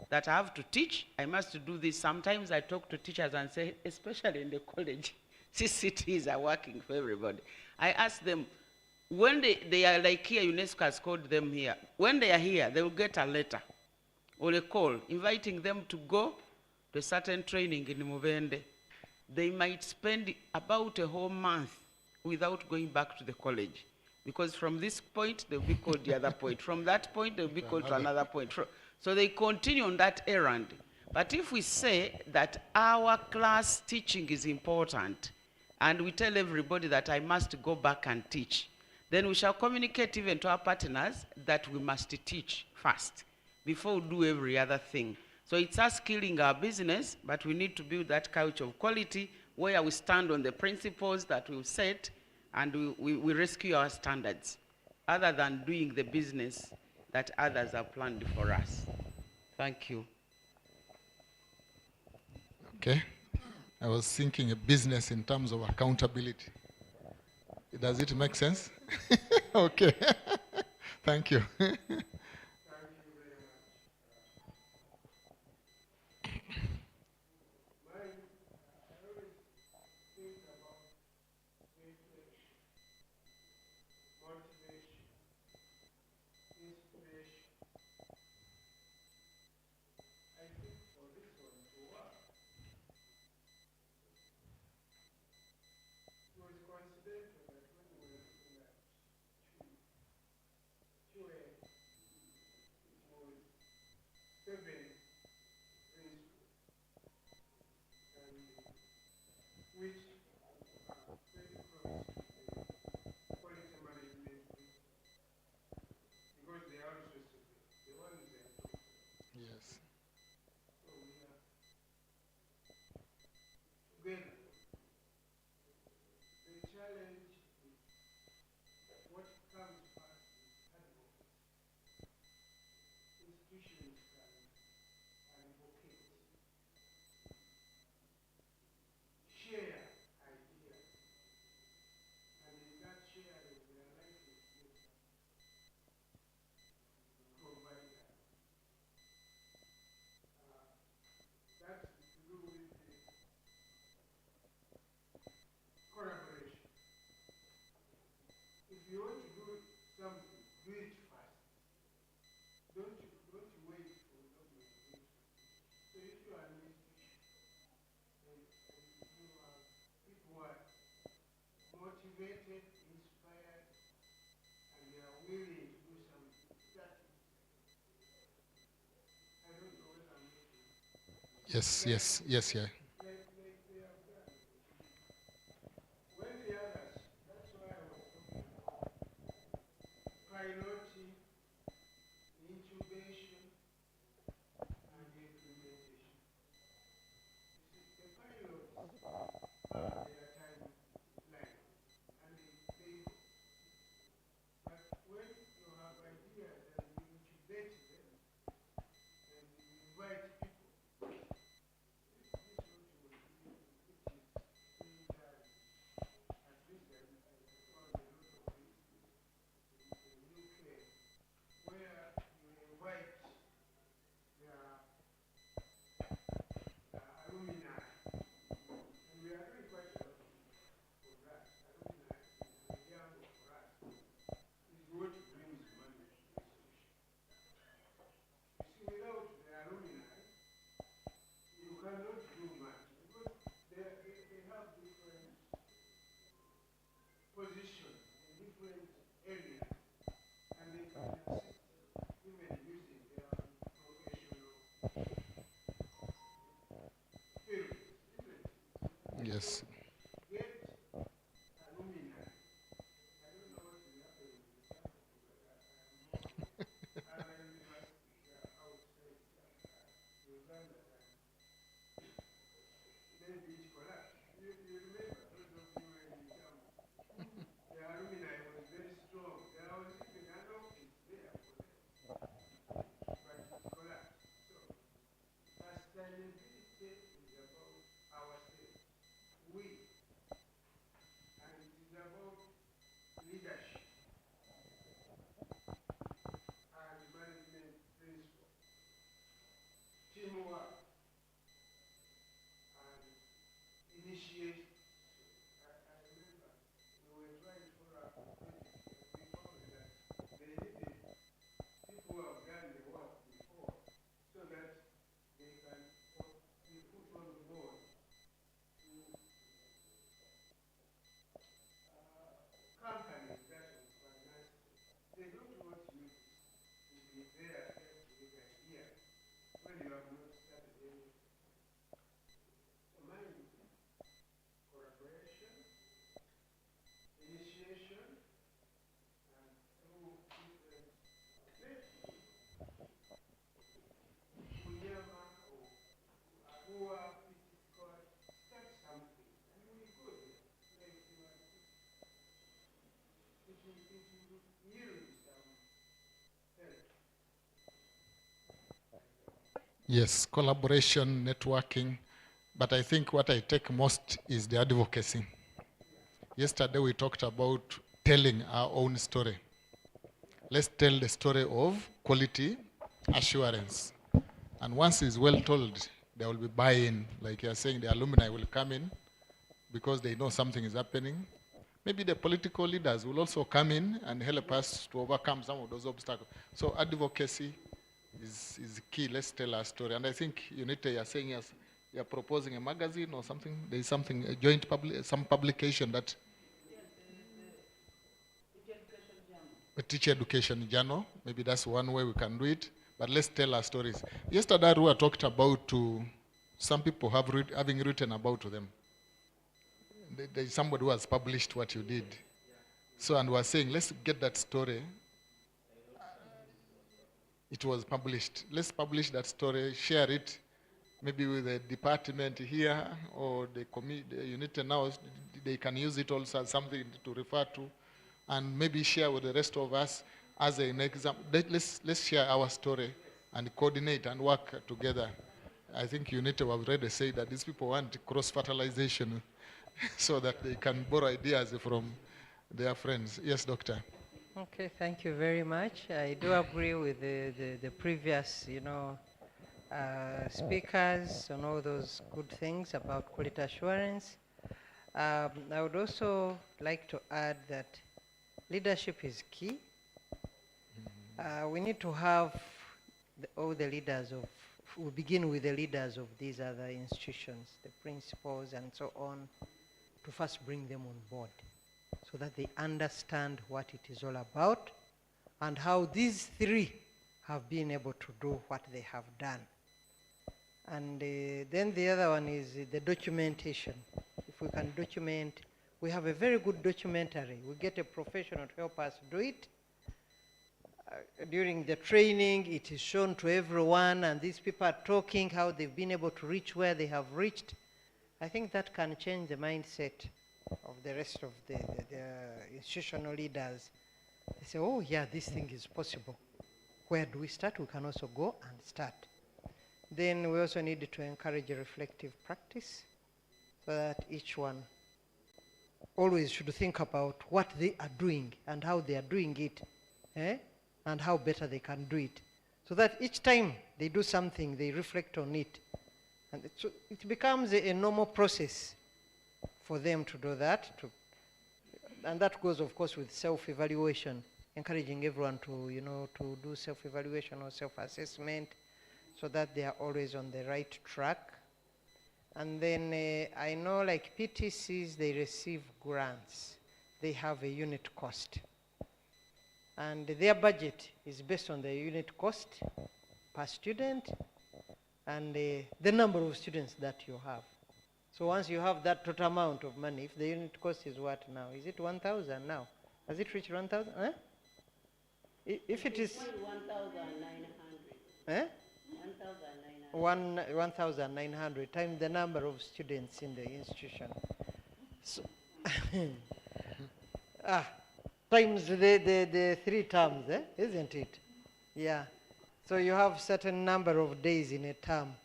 that I have to teach, I must do this. Sometimes I talk to teachers and say, especially in the college, CCTs are working for everybody. I ask them, when they are like here, UNESCO has called them here. When they are here, they will get a letter or a call inviting them to go to a certain training in Mubende. They might spend about a whole month without going back to the college, because from this point they'll be called the other point. From that point they'll be called to another point. So they continue on that errand. But if we say that our class teaching is important, and we tell everybody that I must go back and teach, then we shall communicate even to our partners that we must teach first before we do every other thing. So it's us killing our business, but we need to build that culture of quality where we stand on the principles that we've set, and we rescue our standards, other than doing the business that others have planned for us. Thank you. Okay. I was thinking a business in terms of accountability. Does it make sense? Okay. Thank you. Yes. Yes, yes, yes, yeah. different areas, and they can assist even using their professional fields, isn't it? Yes. Get alumni. I don't know what will happen with the chapel, but I am other universities outside Uganda, and maybe it collapsed. You remember, those of you were in town, the alumni was very strong. There was even an office there for them, but it collapsed. So, sustainability is about ourselves, we, and it is about leadership and management principles, teamwork, and initiate. I remember we were trying to follow up on projects, and we found that they needed people who have done the work before so that they can be put on board to companies that will finance them. They don't want you to be there every year when you have not started anything. So mine, collaboration, initiation, and through different networks. Unyama or Akua, it is called, start something, and we go there. Like you are, it will yield some help. Yes, collaboration, networking. But I think what I take most is the advocacy. Yesterday we talked about telling our own story. Let's tell the story of quality assurance. And once it's well told, there will be buy-in. Like you're saying, the alumni will come in because they know something is happening. Maybe the political leaders will also come in and help us to overcome some of those obstacles. So advocacy is key. Let's tell our story. And I think Unite, you're saying yes, you're proposing a magazine or something. There is something, a joint some publication that a teacher education journal. Maybe that's one way we can do it. But let's tell our stories. Yesterday, we talked about some people having written about them. There's somebody who has published what you did. So, and we are saying, let's get that story. It was published. Let's publish that story, share it, maybe with the department here or the unit now. They can use it also as something to refer to, and maybe share with the rest of us as an example. Let's share our story and coordinate and work together. I think UNITA have already said that these people want cross-fertilization so that they can borrow ideas from their friends. Yes, Doctor. Okay, thank you very much. I do agree with the previous, speakers on all those good things about quality assurance. I would also like to add that leadership is key. We need to have all the leaders of, we begin with the leaders of these other institutions, the principals and so on, to first bring them on board so that they understand what it is all about and how these three have been able to do what they have done. And then the other one is the documentation. If we can document, we have a very good documentary. We get a professional to help us do it. During the training, it is shown to everyone, and these people are talking how they've been able to reach where they have reached. I think that can change the mindset of the rest of the institutional leaders. They say, oh yeah, this thing is possible. Where do we start? We can also go and start. Then we also need to encourage a reflective practice so that each one always should think about what they are doing and how they are doing it, and how better they can do it. So that each time they do something, they reflect on it. And it becomes a normal process for them to do that. And that goes, of course, with self-evaluation, encouraging everyone to, to do self-evaluation or self-assessment so that they are always on the right track. And then I know like PTCs, they receive grants they have a unit cost. And their budget is based on the unit cost per student and the number of students that you have. So once you have that total amount of money, if the unit cost is what now? Is it 1,000 now? Has it reached 1,000? Huh? If it is 1,900. 1,900 times the number of students in the institution. So times the 3 terms, isn't it? Yeah. So you have certain number of days in a term.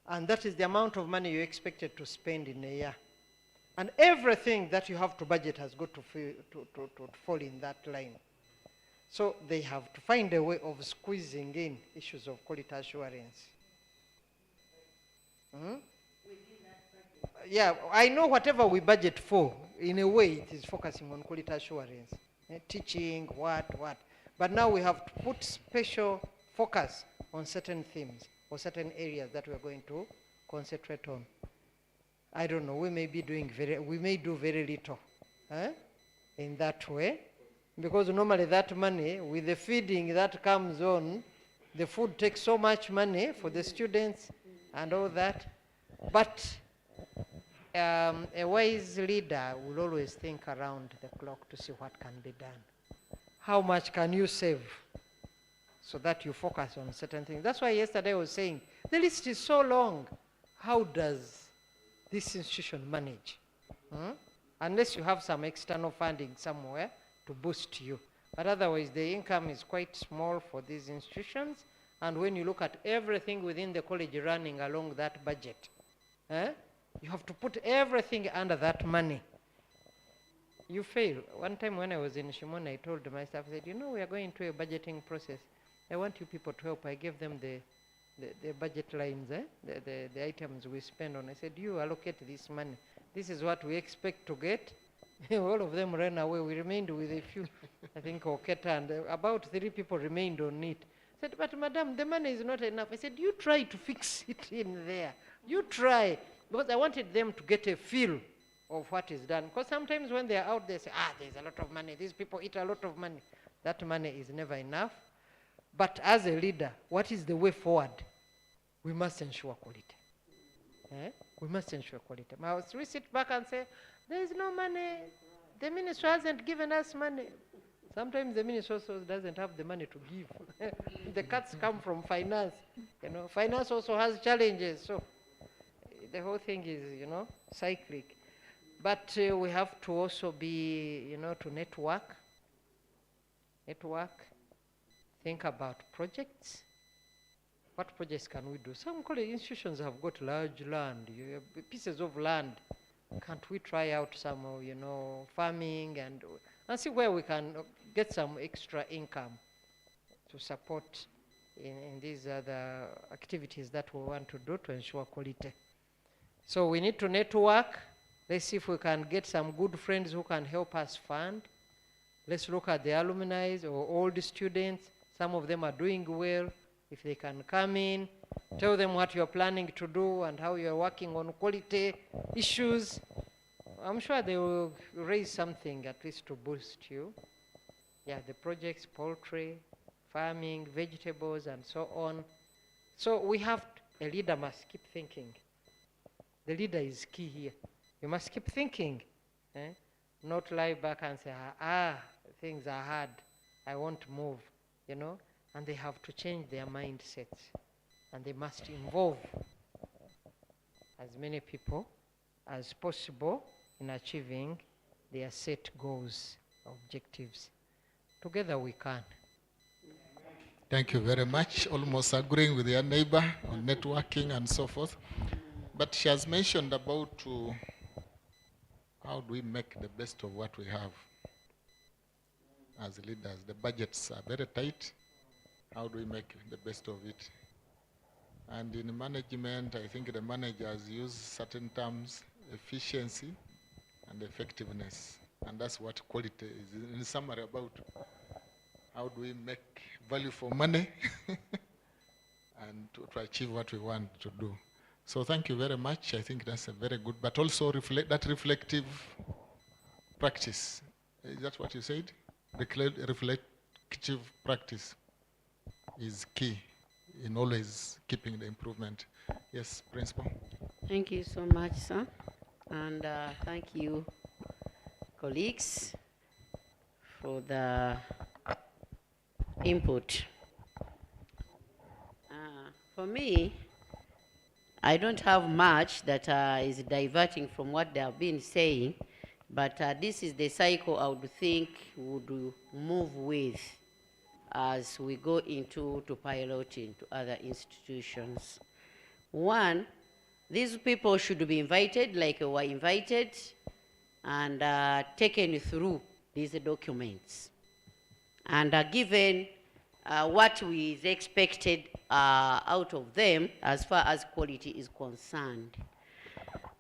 And that is the amount of money you're expected to spend in a year. And everything that you have to budget has got to fall in that line. So they have to find a way of squeezing in issues of quality assurance. Yeah, I know whatever we budget for, in a way, it is focusing on quality assurance. Teaching, what. But now we have to put special focus on certain themes or certain areas that we're going to concentrate on. I don't know, we may do very little in that way, because normally that money, with the feeding that comes on, the food takes so much money for the students and all that. But a wise leader will always think around the clock to see what can be done. How much can you save so that you focus on certain things? That's why yesterday I was saying, the list is so long. How does this institution manage? Unless you have some external funding somewhere to boost you. But otherwise, the income is quite small for these institutions. And when you look at everything within the college running along that budget, you have to put everything under that money. You fail. One time when I was in Shimona, I told my staff, I said, we are going through a budgeting process. I want you people to help. I gave them the budget lines, the items we spend on. I said, you allocate this money. This is what we expect to get. All of them ran away. We remained with a few, I think, Oketa, and about 3 people remained on it. I said, but madam, the money is not enough. I said, you try to fix it in there. You try. Because I wanted them to get a feel of what is done. Because sometimes when they're out, they say, there's a lot of money. These people eat a lot of money. That money is never enough. But as a leader, what is the way forward? We must ensure quality. We must ensure quality. Now, we sit back and say, there is no money. The minister hasn't given us money. Sometimes the minister also doesn't have the money to give. The cuts come from finance. Finance also has challenges. So the whole thing is, cyclic. But we have to also be, to network, think about projects. What projects can we do? Some college institutions have got large land, pieces of land. Can't we try out some, farming and see where we can get some extra income to support in these other activities that we want to do to ensure quality. So we need to network. Let's see if we can get some good friends who can help us fund. Let's look at the alumni or old students. Some of them are doing well. If they can come in, tell them what you're planning to do and how you're working on quality issues. I'm sure they will raise something at least to boost you. Yeah, the projects, poultry, farming, vegetables, and so on. So we have, a leader must keep thinking. The leader is key here. You must keep thinking. Not lie back and say, things are hard. I won't move, And they have to change their mindsets. And they must involve as many people as possible in achieving their set goals, objectives. Together we can. Thank you very much. Almost agreeing with your neighbor on networking and so forth. But she has mentioned about how do we make the best of what we have as leaders. The budgets are very tight. How do we make the best of it? And in management, I think the managers use certain terms, efficiency and effectiveness. And that's what quality is in summary about. How do we make value for money and to achieve what we want to do? So thank you very much. I think that's a very good, but also that reflective practice. Is that what you said? Reflective practice is key in always keeping the improvement. Yes, Principal. Thank you so much, sir. And thank you, colleagues, for the input. For me, I don't have much that is diverting from what they have been saying, but this is the cycle I would think would move with as we go into piloting to other institutions. One, these people should be invited like were invited and taken through these documents and given what is expected out of them as far as quality is concerned.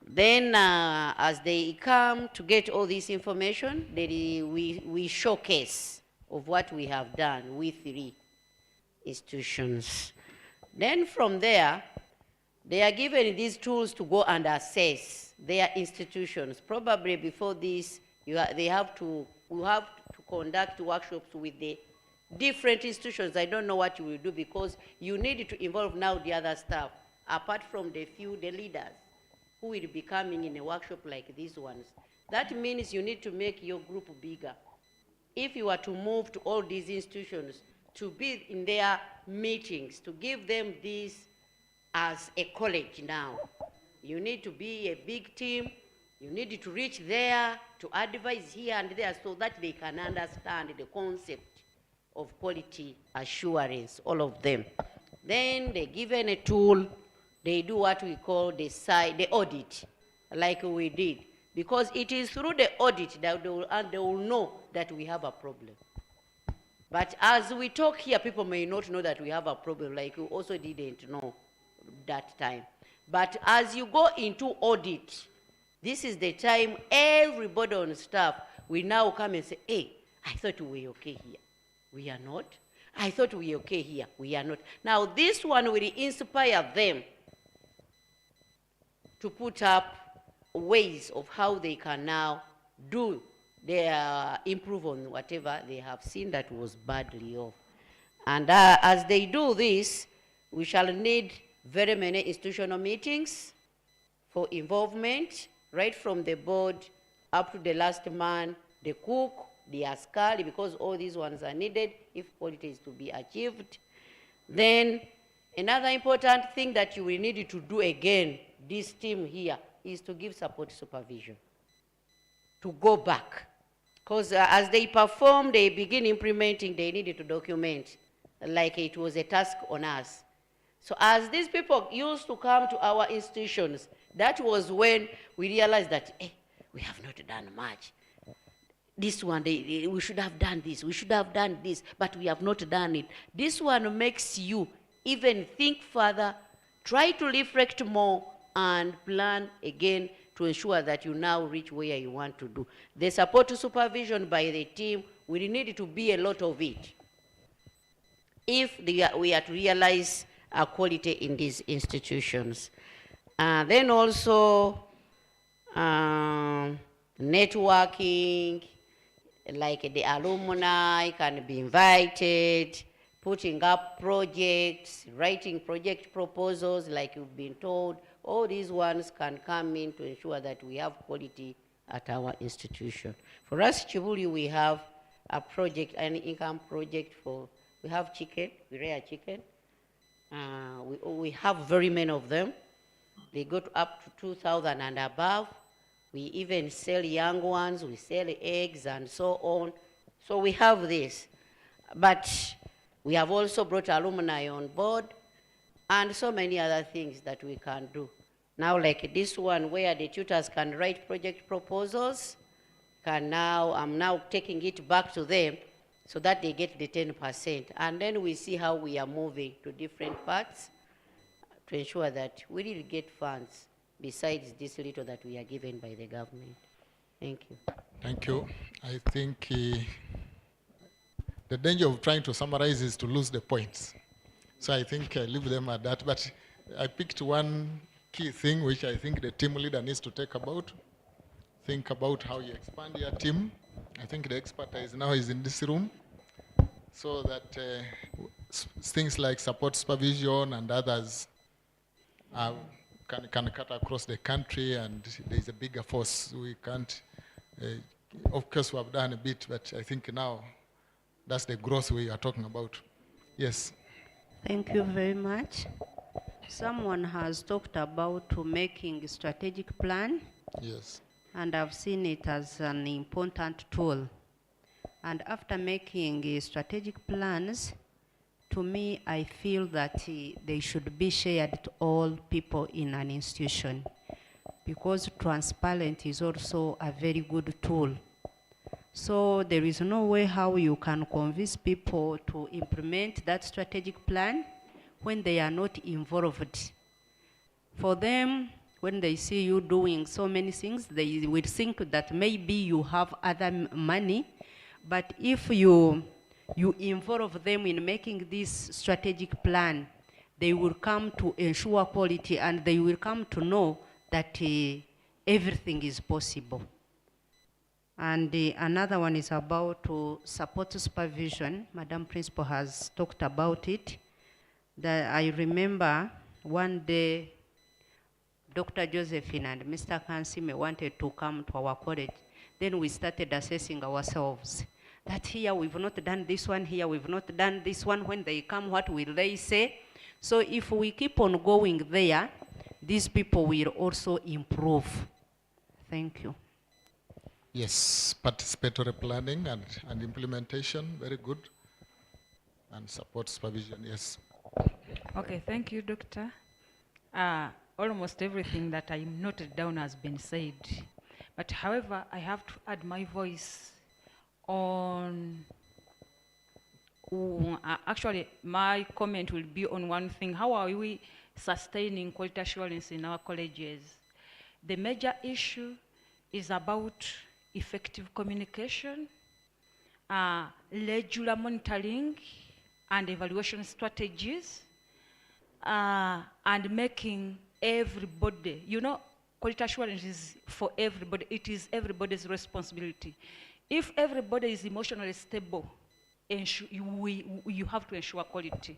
Then as they come to get all this information, we showcase of what we have done with 3 institutions. Then from there, they are given these tools to go and assess their institutions. Probably before this, we have to conduct workshops with the different institutions. I don't know what you will do because you need to involve now the other staff, apart from the leaders who will be coming in a workshop like these ones. That means you need to make your group bigger. If you are to move to all these institutions, to be in their meetings, to give them this as a college now, you need to be a big team. You need to reach there to advise here and there so that they can understand the concept of quality assurance, all of them. Then they're given a tool, they do what we call the audit, like we did. Because it is through the audit that they will know that we have a problem. But as we talk here, people may not know that we have a problem, like we also didn't know that time. But as you go into audit, this is the time everybody on staff will now come and say, hey, I thought we were okay here. We are not. I thought we were okay here. We are not. Now, this one will inspire them to put up ways of how they can now do their improve on whatever they have seen that was badly off. And as they do this, we shall need very many institutional meetings for involvement, right from the board up to the last man, the cook, the askari, because all these ones are needed if quality is to be achieved. Then another important thing that you will need to do again, this team here, is to give support supervision, to go back. Because as they perform, they begin implementing, they needed to document, like it was a task on us. So as these people used to come to our institutions, that was when we realized that, hey, we have not done much. This one, we should have done this, we should have done this, but we have not done it. This one makes you even think further, try to reflect more, and plan again to ensure that you now reach where you want to do. The support to supervision by the team will need to be a lot of it if we are to realize quality in these institutions. Then also networking, like the alumni can be invited, putting up projects, writing project proposals like you've been told. All these ones can come in to ensure that we have quality at our institution. For us, Chibuli, we have a project, an income project we have chicken, we rear chicken. We have very many of them. They go up to 2,000 and above. We even sell young ones, we sell eggs and so on. So we have this. But we have also brought alumni on board and so many other things that we can do. Now, like this one where the tutors can write project proposals, I'm now taking it back to them so that they get the 10%. And then we see how we are moving to different parts to ensure that we really get funds besides this little that we are given by the government. Thank you. Thank you. I think the danger of trying to summarize is to lose the points. So I think I leave them at that. But I picked one key thing which I think the team leader needs to take about. think about how you expand your team. I think the expertise now is in this room, so that things like support supervision and others can cut across the country, and there's a bigger force. We can't, of course we have done a bit, but I think now that's the growth we are talking about. Yes. Thank you very much. Someone has talked about making a strategic plan. Yes. And I've seen it as an important tool. And after making strategic plans, to me, I feel that they should be shared to all people in an institution, because transparency is also a very good tool. So there is no way how you can convince people to implement that strategic plan when they are not involved. For them, when they see you doing so many things, they will think that maybe you have other money, but if you involve them in making this strategic plan, they will come to ensure quality, and they will come to know that everything is possible. And another one is about support supervision. Madam Principal has talked about it. That I remember one day, Dr. Josephine and Mr. Kansime wanted to come to our college. Then we started assessing ourselves. That here we've not done this one, here we've not done this one. When they come, what will they say? So if we keep on going there, these people will also improve. Thank you. Yes, participatory planning and implementation, very good. And support supervision, yes. Okay, thank you, Doctor. Almost everything that I noted down has been said. But however, I have to add my voice on, actually, my comment will be on one thing. How are we sustaining quality assurance in our colleges? The major issue is about effective communication, regular monitoring and evaluation strategies, and making everybody, you know, quality assurance is for everybody. It is everybody's responsibility. If everybody is emotionally stable, you have to ensure quality.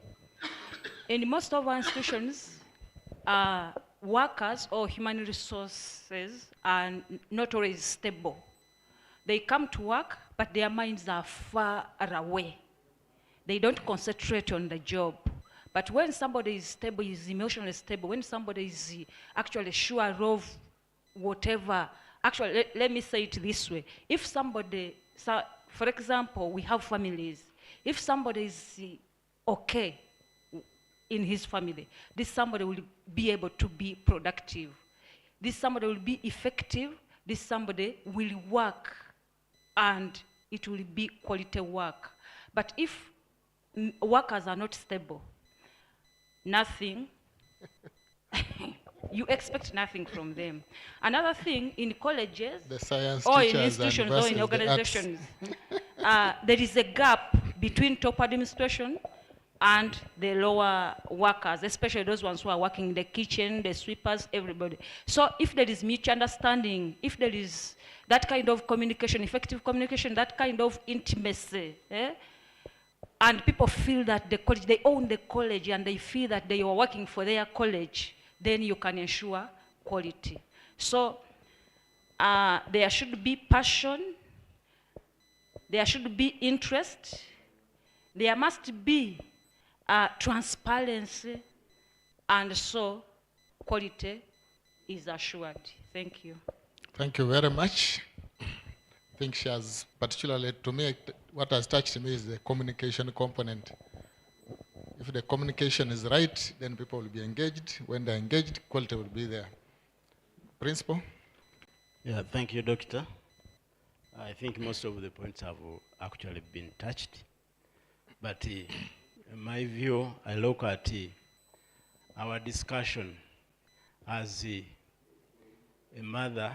In most of our institutions, workers or human resources are not always stable. They come to work, but their minds are far away. They don't concentrate on the job. But when somebody is stable, is emotionally stable, when somebody is actually sure of whatever, actually, let me say it this way. If somebody, so for example, we have families. If somebody is okay in his family, this somebody will be able to be productive. This somebody will be effective. This somebody will work, and it will be quality work. But if workers are not stable, nothing, you expect nothing from them. Another thing, in colleges, the science or in teachers institutions, or in organizations, there is a gap between top administration and the lower workers, especially those ones who are working in the kitchen, the sweepers, everybody. So if there is mutual understanding, if there is that kind of communication, effective communication, that kind of intimacy, and people feel that the college, they own the college, and they feel that they are working for their college, then you can ensure quality. So there should be passion, there should be interest, there must be transparency, and so quality is assured. Thank you. Thank you very much. I think she has, particularly to me, what has touched me is the communication component. If the communication is right, then people will be engaged. When they're engaged, quality will be there. Principal? Yeah, thank you, Doctor. I think most of the points have actually been touched. But in my view, I look at our discussion as a mother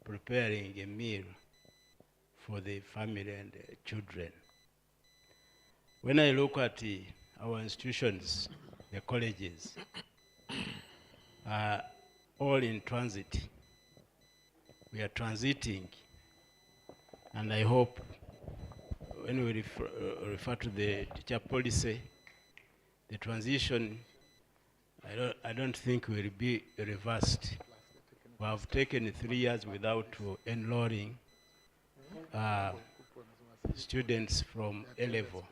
preparing a meal for the family and the children. When I look at our institutions, the colleges, all in transit, we are transiting, and I hope when we refer to the teacher policy, the transition, I don't think will be reversed. We have taken 3 years without enrolling students from A level.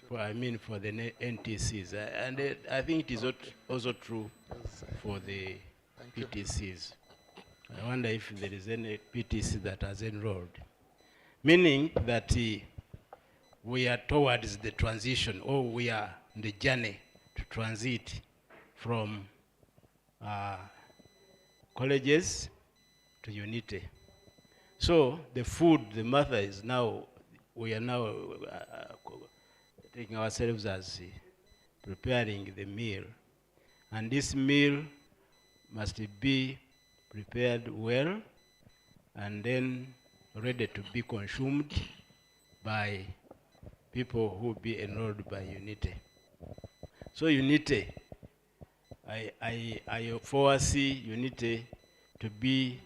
For the NTCs. And I think it is also true for the PTCs. I wonder if there is any PTC that has enrolled. Meaning that we are towards the transition, or we are on the journey to transit from colleges to Unity. So the food, the matter is now, we are now taking ourselves as preparing the meal. And this meal must be prepared well and then ready to be consumed by people who will be enrolled by Unity. So Unity, I foresee Unity to be,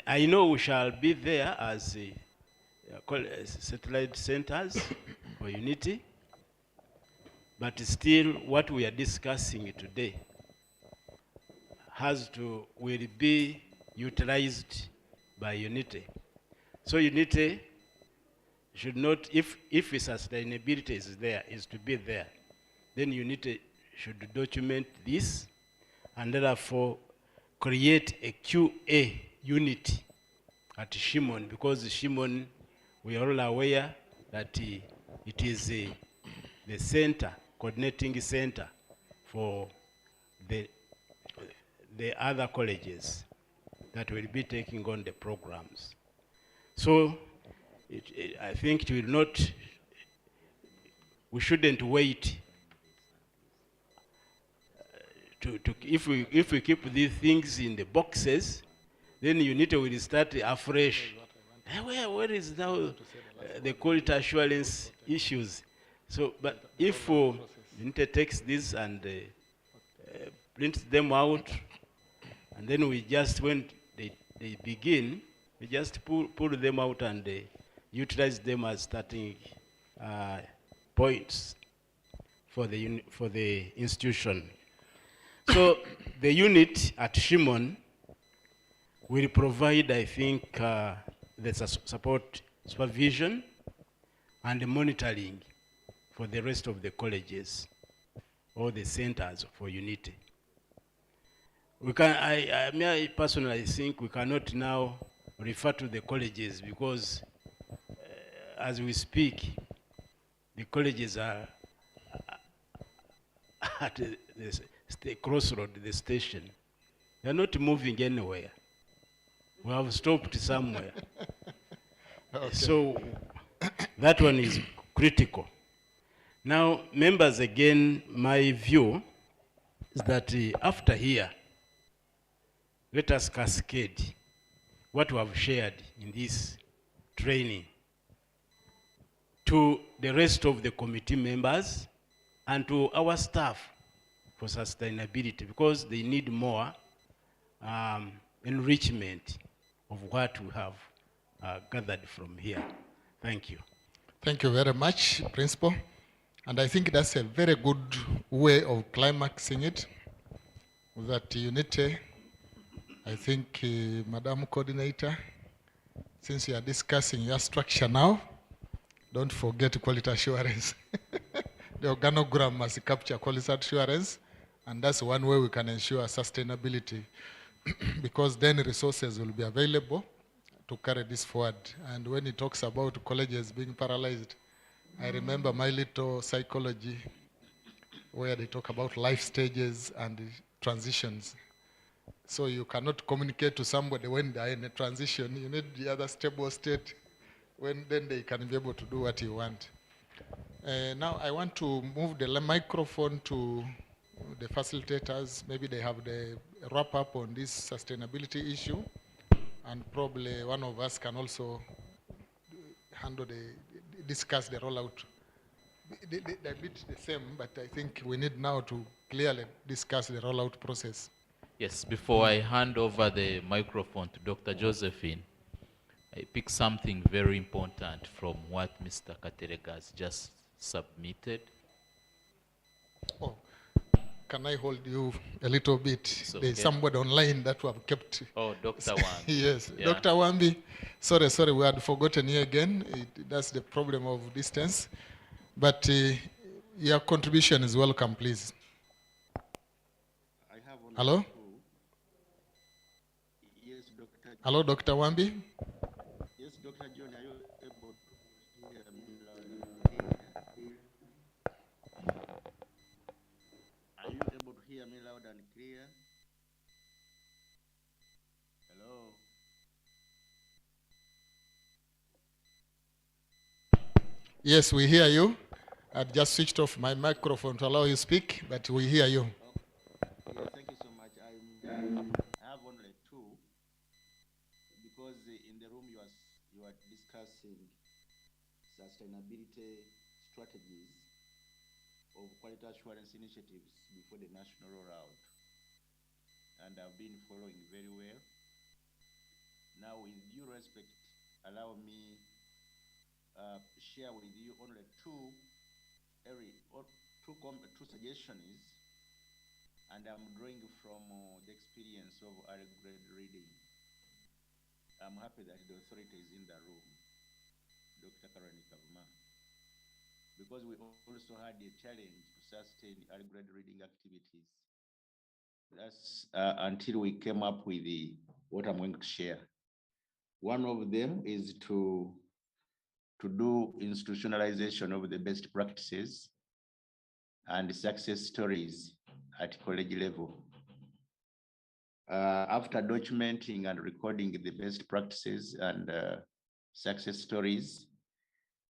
I know we shall be there as satellite centers for Unity, but still what we are discussing today will be utilized by Unity. So Unity should not, if sustainability is to be there, then Unity should document this and therefore create a QA unit at Shimon, because Shimon, we are all aware that it is the center, coordinating center for the other colleges that will be taking on the programs. So I think it will not, we shouldn't wait if we keep these things in the boxes, then Unity will start afresh. Where is now the quality assurance issues? So, but if Unity takes this and prints them out, and then we just, when they begin, we just pull them out and utilize them as starting points for the institution. So the unit at Shimon will provide, I think, the support, supervision, and the monitoring for the rest of the colleges or the centers for Unity. We can, I personally think we cannot now refer to the colleges because as we speak, the colleges are at the crossroad, the station. They're not moving anywhere. We have stopped somewhere. Okay. So that one is critical. Now, members, again, my view is that after here, let us cascade what we have shared in this training to the rest of the committee members and to our staff for sustainability, because they need more enrichment of what we have gathered from here. Thank you. Thank you very much, Principal. And I think that's a very good way of climaxing it, that Unity, I think, Madam Coordinator, since you are discussing your structure now, don't forget quality assurance. The organogram must capture quality assurance, and that's one way we can ensure sustainability, because then resources will be available to carry this forward. And when he talks about colleges being paralyzed, I remember my little psychology where they talk about life stages and transitions. So you cannot communicate to somebody when they are in a transition. You need the other stable state when then they can be able to do what you want. Now I want to move the microphone to the facilitators. Maybe they have the wrap up on this sustainability issue, and probably one of us can also discuss the rollout. They're a bit the same, but I think we need now to clearly discuss the rollout process. Yes, before I hand over the microphone to Dr. Josephine, I pick something very important from what Mr. Katerega has just submitted. Oh, can I hold you a little bit? It's There's okay. somebody online that we have kept. Oh, Dr. Wambi. Yes, Yeah. Dr. Wambi. Sorry, we had forgotten you again. That's the problem of distance. But your contribution is welcome, please. I have only Hello? two. Yes, Dr. Hello, Dr. Wambi? Yes, Dr. John, are you able to hear me loud and clear? Are you able to hear me loud and clear? Hello? Yes, we hear you. I just switched off my microphone to allow you to speak, but we hear you. Yeah, thank you so much. I have only two, because in the room you are discussing sustainability strategies of quality assurance initiatives before the national rollout, and I've been following very well. Now, with due respect, allow me share with you only two suggestions, and I'm drawing from the experience of early grade reading. I'm happy that the authority is in the room, Dr. Karen Kavuma, because we also had a challenge to sustain early grade reading activities. That's until we came up with what I'm going to share. One of them is to do institutionalization of the best practices and success stories at college level. After documenting and recording the best practices and success stories,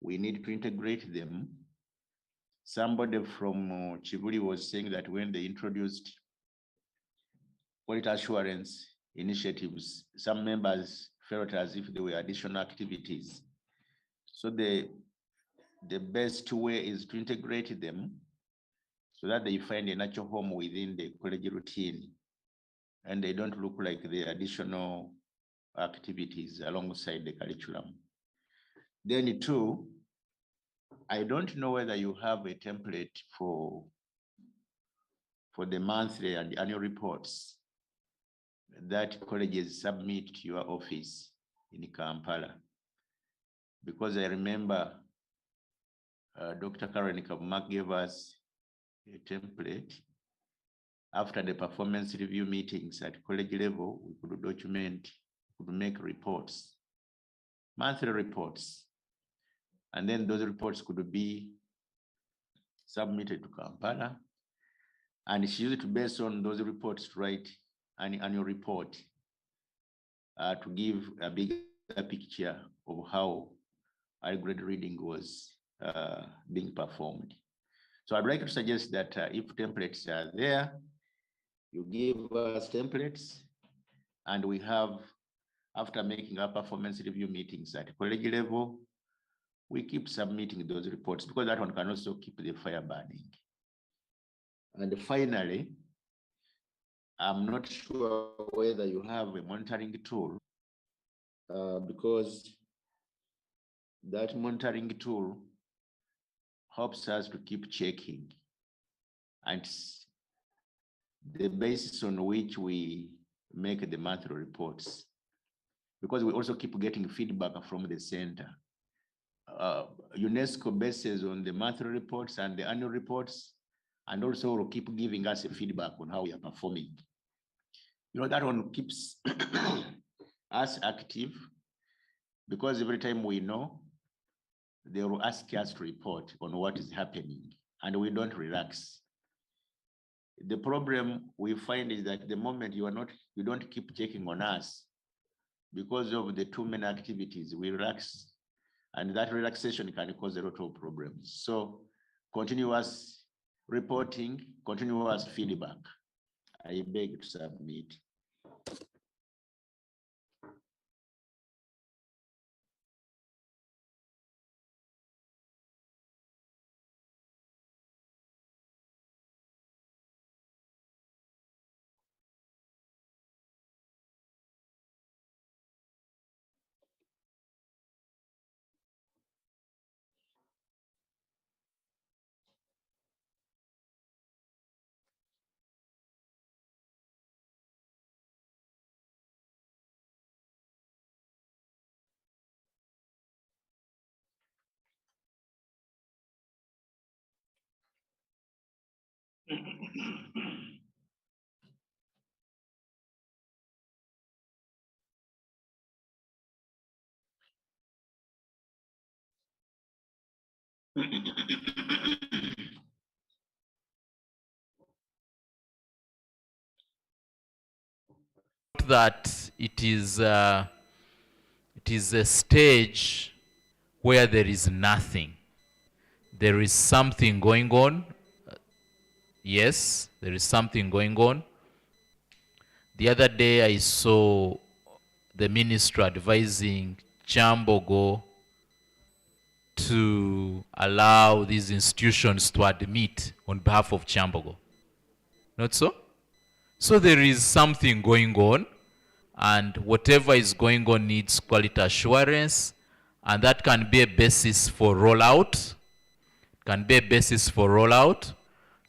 we need to integrate them. Somebody from Chivuli was saying that when they introduced quality assurance initiatives, some members felt as if there were additional activities. So the best way is to integrate them so that they find a natural home within the college routine and they don't look like the additional activities alongside the curriculum. Then two, I don't know whether you have a template for the monthly and annual reports that colleges submit to your office in Kampala. Because I remember Dr. Karen Kavuma gave us a template. After the performance review meetings at college level, we could document, we could make reports, monthly reports. And then those reports could be submitted to Kampala. And she used to base on those reports to write an annual report to give a bigger picture of how high grade reading was being performed. So I'd like to suggest that if templates are there, you give us templates, and we have, after making our performance review meetings at college level, we keep submitting those reports, because that one can also keep the fire burning. And finally, I'm not sure whether you have a monitoring tool, because that monitoring tool helps us to keep checking, and the basis on which we make the monthly reports, because we also keep getting feedback from the center. UNESCO bases on the monthly reports and the annual reports, and also will keep giving us a feedback on how we are performing. You know, that one keeps us active, because every time we know, they will ask us to report on what is happening, and we don't relax. The problem we find is that the moment you don't keep checking on us, because of the too many activities, we relax, and that relaxation can cause a lot of problems. So continuous reporting, continuous feedback. I beg to submit. That it is a stage where there is nothing. There is something going on. Yes, there is something going on. The other day I saw the minister advising Chambogo to allow these institutions to admit on behalf of Chambogo. Not so? So there is something going on, and whatever is going on needs quality assurance, and that can be a basis for rollout,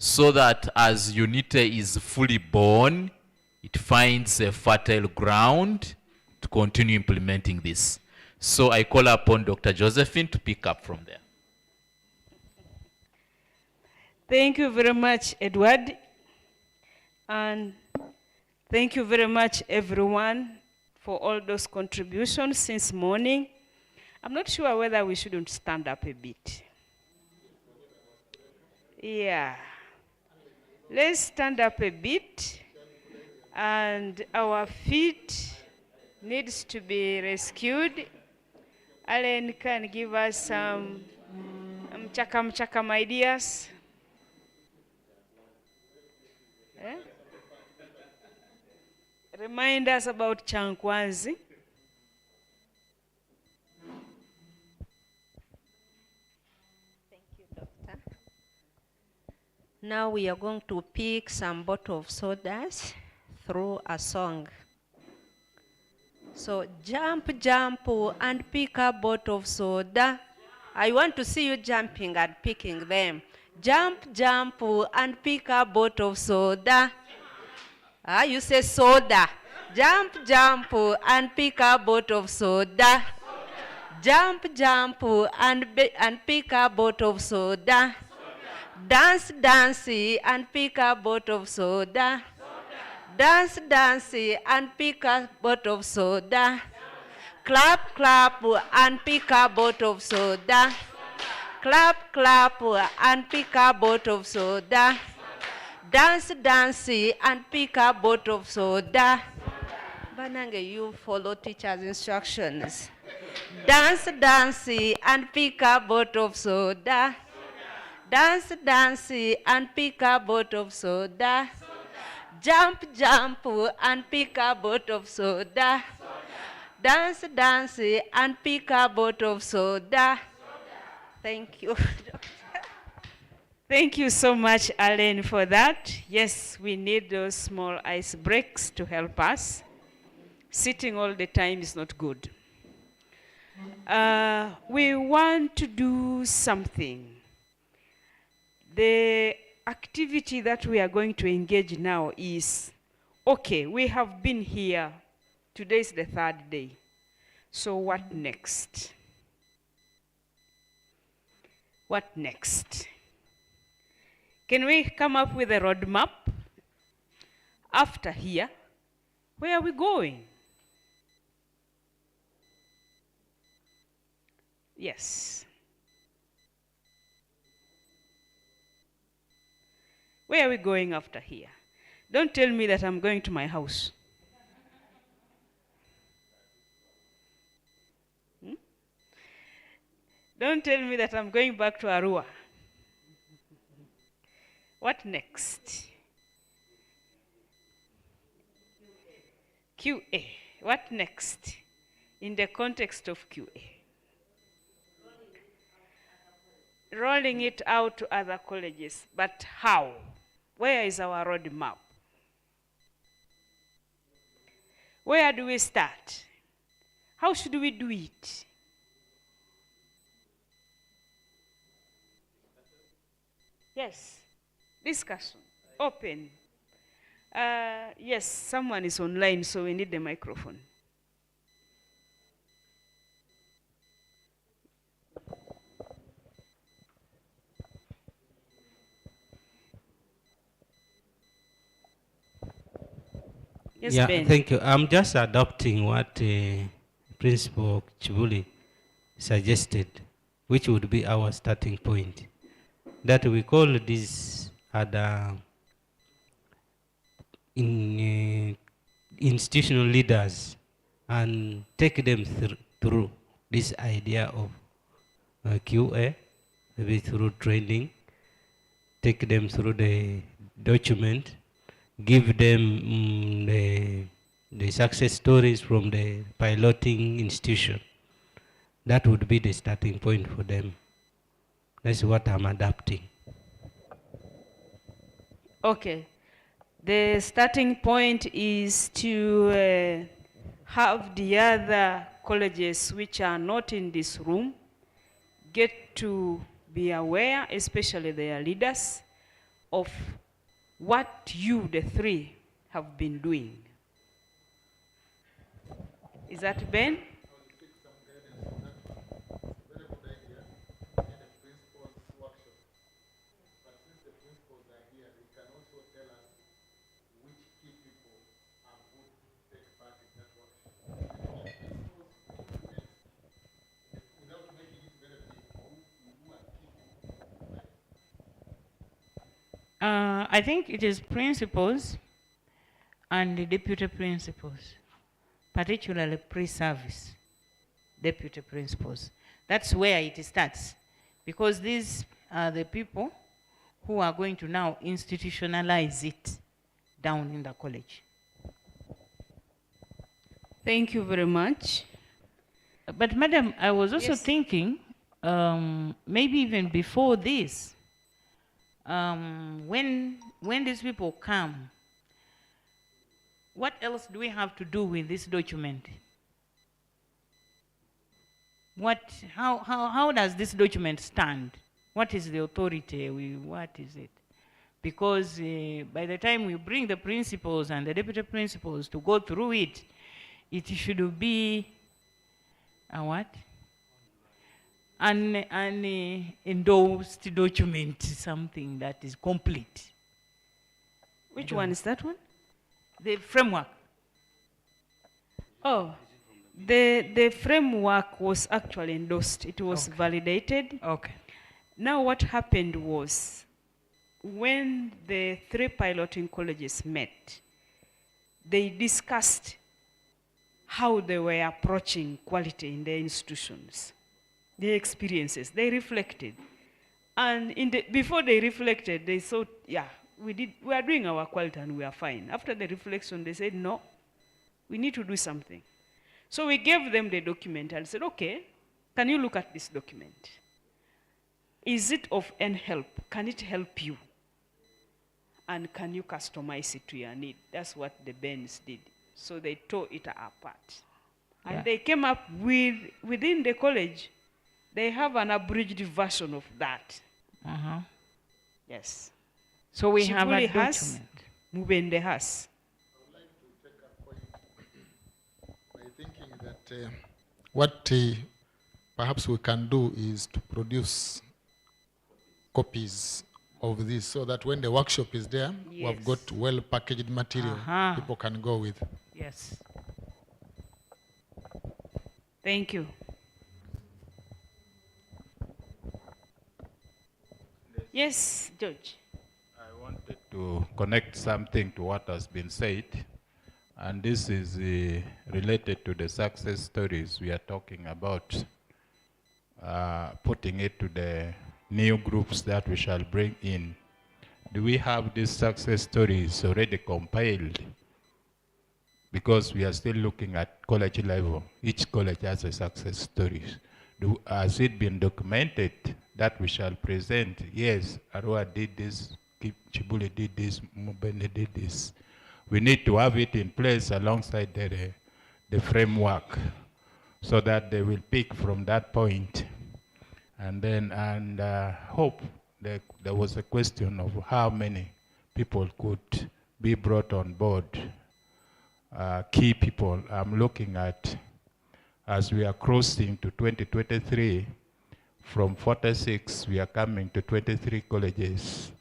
so that as UNITE is fully born, it finds a fertile ground to continue implementing this. So I call upon Dr. Josephine to pick up from there. Thank you very much, Edward. And thank you very much, everyone, for all those contributions since morning. I'm not sure whether we shouldn't stand up a bit. Yeah. Let's stand up a bit. And our feet needs to be rescued. Alan can give us some mchakam ideas. Eh? Remind us about Chankwanzi. Thank you, Doctor. Now we are going to pick some bottle of sodas through a song. So jump, jump, and pick a bottle of soda. I want to see you jumping and picking them. Jump, jump, and pick a bottle of soda. You say soda. Jump, jump, and pick a bottle of soda. Jump, jump, and pick a bottle of soda. Dance, dance, and pick a bottle of soda. Dance, dance, and pick a bottle of soda. Clap, clap, and pick a bottle of soda. Clap, clap, and pick a bottle of soda. Dance, dance, and pick a bottle of soda. Banange, you follow teacher's instructions. Dance, dance, and pick a bottle of soda. Dance, dance, and pick a bottle of soda. Jump, jump, and pick a bottle of soda. Dance, dance, and pick a bottle of soda. Thank you. Thank you so much, Alan, for that. Yes, we need those small ice breaks to help us. Sitting all the time is not good. We want to do something. The activity that we are going to engage now is, okay, we have been here. Today is the third day. So what next? What next? Can we come up with a roadmap? After here, where are we going? Yes. Where are we going after here? Don't tell me that I'm going to my house. Don't tell me that I'm going back to Arua. What next? QA. What next in the context of QA? Rolling it out to other colleges. But how? Where is our roadmap? Where do we start? How should we do it? Yes. Discussion. Open. Yes, someone is online, so we need the microphone. Yes, Yeah, Ben. thank you. I'm just adopting what Principal Chibuli suggested, which would be our starting point. That we call these other institutional leaders and take them through this idea of QA, maybe through training, take them through the document, give them the success stories from the piloting institution. That would be the starting point for them. That's what I'm adapting. Okay. The starting point is to have the other colleges which are not in this room get to be aware, especially their leaders, of what you, the three, have been doing. Is that Ben? I think it is principals and the deputy principals, particularly pre-service deputy principals. That's where it starts, because these are the people who are going to now institutionalize it down in the college. Thank you very much. But madam, I was also Yes. thinking, maybe even before this, when these people come, what else do we have to do with this document? How does this document stand? What is the authority? What is it? Because by the time we bring the principals and the deputy principals to go through it, it should be a what? An endorsed document, something that is complete. Which one is that one? The framework. Oh, the framework was actually endorsed. It was validated. Okay. Now what happened was, when the three piloting colleges met, they discussed how they were approaching quality in their institutions, their experiences. They reflected. And before they reflected, they thought, yeah, we are doing our quality and we are fine. After the reflection, they said, no, we need to do something. So we gave them the document and said, okay, can you look at this document? Is it of any help? Can it help you? And can you customize it to your need? That's what the Bens did. So they tore it apart. And Yeah. they came up with, within the college, they have an abridged version of that. Yes. So we have a Chibuli has, document. Mubende has. By thinking that what perhaps we can do is to produce copies of this so that when the workshop is there, we have got well packaged material people can go with. Yes. Thank you. Yes, George. I wanted to connect something to what has been said, and this is related to the success stories we are talking about, putting it to the new groups that we shall bring in. Do we have these success stories already compiled? Because we are still looking at college level. Each college has a success story. Has it been documented that we shall present? Yes, Arua did this, Chibuli did this, Mubende did this. We need to have it in place alongside the framework so that they will pick from that point. And then, hope there was a question of how many people could be brought on board. Key people I'm looking at as we are crossing to 2023, from 46 we are coming to 23 colleges.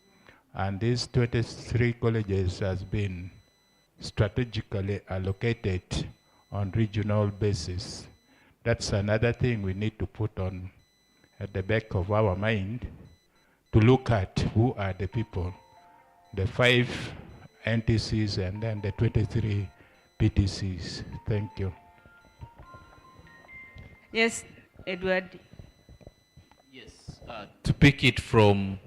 And these 23 colleges has been strategically allocated on regional basis. That's another thing we need to put on at the back of our mind, to look at who are the people, the 5 NTCs and then the 23 PTCs. Thank you. Yes, Edward. Yes, to pick it from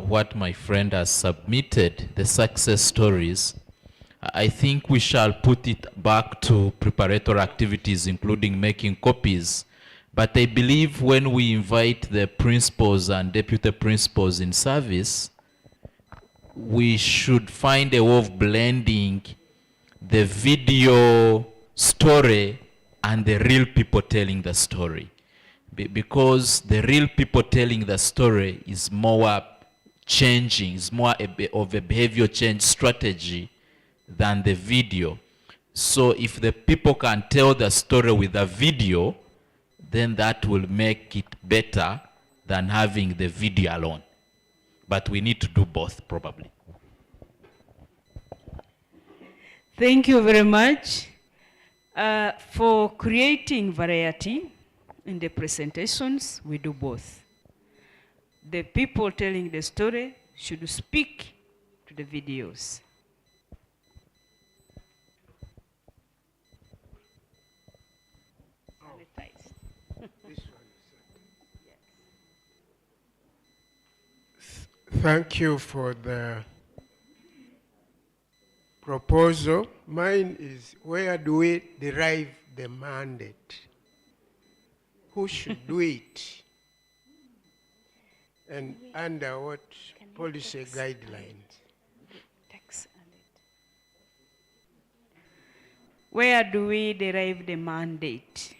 what my friend has submitted, the success stories, I think we shall put it back to preparatory activities, including making copies. But I believe when we invite the principals and deputy principals in service, we should find a way of blending the video story and the real people telling the story. Because the real people telling the story is more changing, is more of a behavior change strategy than the video. So if the people can tell the story with a video, then that will make it better than having the video alone. But we need to do both, probably. Thank you very much for creating variety in the presentations. We do both. The people telling the story should speak to the videos. Thank you for the proposal. Mine is, where do we derive the mandate? Who should do it? And under what policy guidelines? Where do we derive the mandate?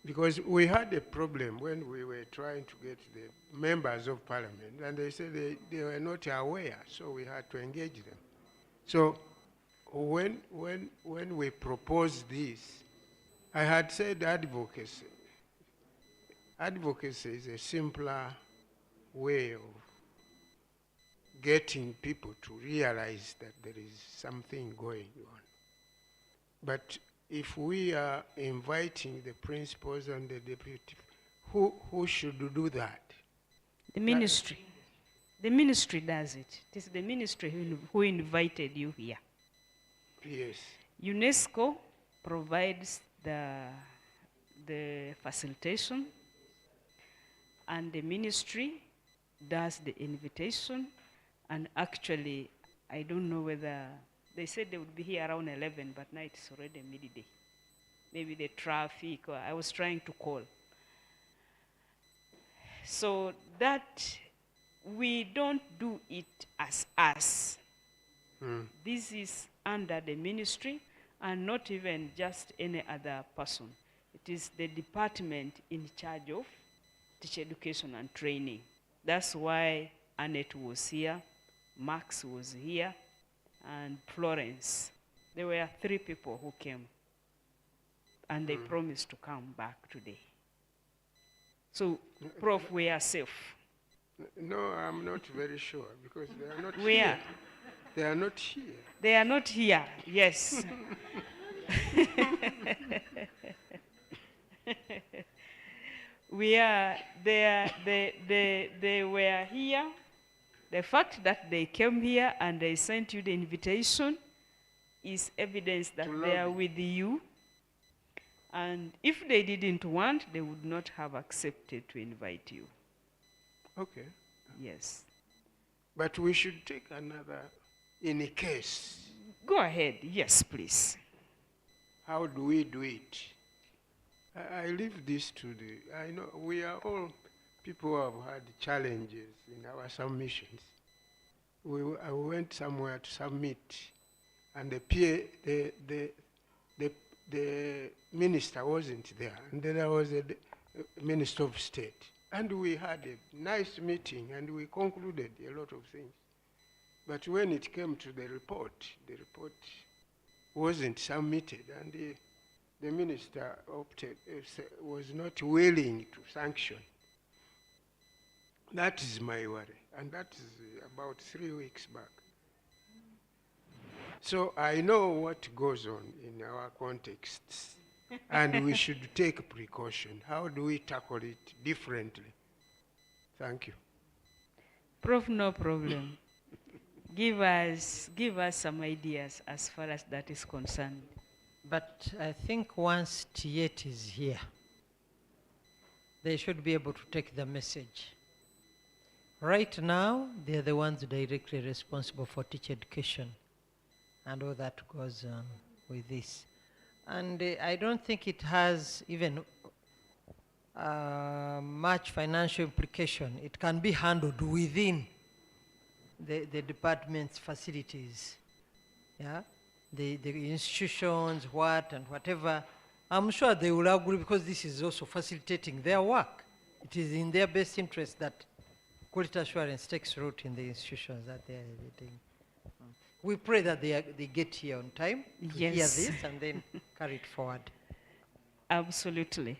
Because we had a problem when we were trying to get the members of parliament, and they said they were not aware, so we had to engage them. So when we proposed this, I had said advocacy. Advocacy is a simpler way of getting people to realize that there is something going on. But if we are inviting the principals and the deputy, who should do that? The ministry. The ministry does it. It is the ministry who invited you here. Yes. UNESCO provides the facilitation, and the ministry does the invitation. And actually, I don't know whether, they said they would be here around 11, but now it's already midday. Maybe the traffic, or I was trying to call. So that we don't do it as us. This is under the ministry, and not even just any other person. It is the department in charge of teacher education and training. That's why Annette was here, Max was here, and Florence. There were 3 people who came, and they promised to come back today. So, Prof, we are safe. No, I'm not very sure, because they are not Where? here. They are not here. They are not here, yes. They were here. The fact that they came here and they sent you the invitation is evidence that they are with you. And if they didn't want, they would not have accepted to invite you. Okay. Yes. But we should take another, in a case. Go ahead, yes, please. How do we do it? I leave this to I know we are all people who have had challenges in our submissions. I went somewhere to submit, and the minister wasn't there, and then there was a minister of state. And we had a nice meeting, and we concluded a lot of things. But when it came to the report wasn't submitted, and the minister was not willing to sanction. That is my worry, and that is about 3 weeks back. So I know what goes on in our contexts, and we should take precaution. How do we tackle it differently? Thank you. Prof, no problem. Give us some ideas as far as that is concerned. But I think once T8 is here, they should be able to take the message. Right now, they're the ones directly responsible for teacher education and all that goes on with this. And I don't think it has even much financial implication. It can be handled within the department's facilities. Yeah, the institutions, what and whatever. I'm sure they will agree because this is also facilitating their work. It is in their best interest that quality assurance takes root in the institutions that they are editing. We pray that they get here on time to hear Yes. this and then carry it forward. Absolutely.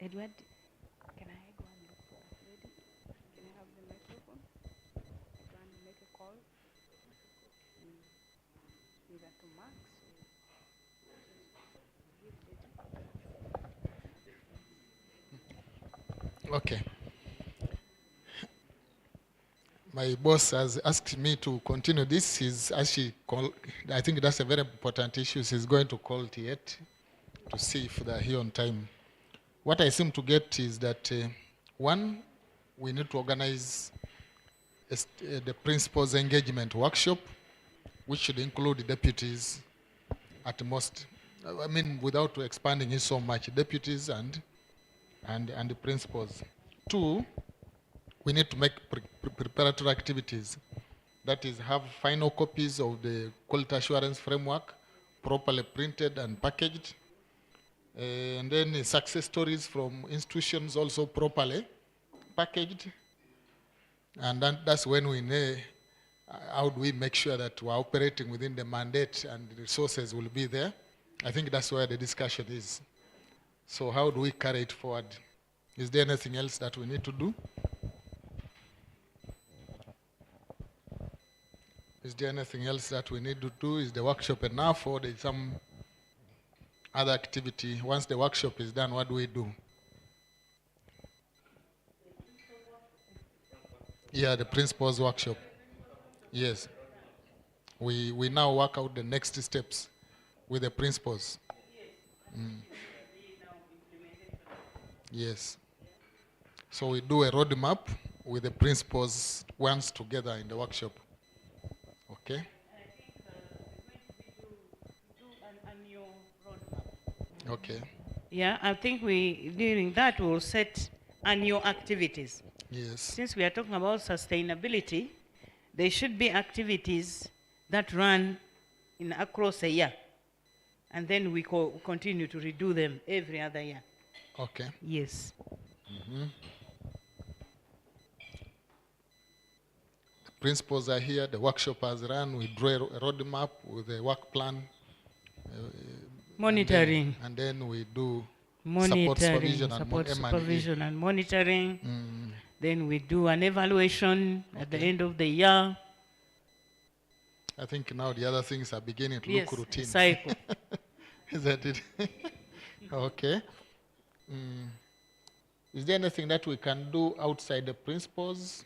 Edward, can I go and look for that lady? Can I have the microphone? Go and make a call? Either to Max or Okay. My boss has asked me to continue this. He's actually I think that's a very important issue. He's going to call T8 to see if they're here on time. What I seem to get is that, one, we need to organize the principal's engagement workshop, which should include deputies at most. I mean, without expanding it so much, deputies and the principals. Two, we need to make preparatory activities. That is, have final copies of the quality assurance framework properly printed and packaged. And then success stories from institutions also properly packaged. And then that's when we know how do we make sure that we're operating within the mandate and the resources will be there. I think that's where the discussion is. So how do we carry it forward? Is there anything else that we need to do? Is there anything else that we need to do? Is the workshop enough, or there's some other activity? Once the workshop is done, what do we do? Yeah, the principal's workshop. Yes. We now work out the next steps with the principals. Yes. So we do a roadmap with the principals once together in the workshop. Okay? Okay. Yeah, I think during that we'll set annual activities. Yes. Since we are talking about sustainability, there should be activities that run across a year. And then we continue to redo them every other year. Okay. Yes. The principals are here, the workshop has run, we draw a roadmap with a work plan. Monitoring. And then we do Monitoring, support supervision and monitoring. Then we do an evaluation at the end of the year. I think now the other things are beginning to Yes, look routine. cycle. Is that it? Okay. Is there anything that we can do outside the principles?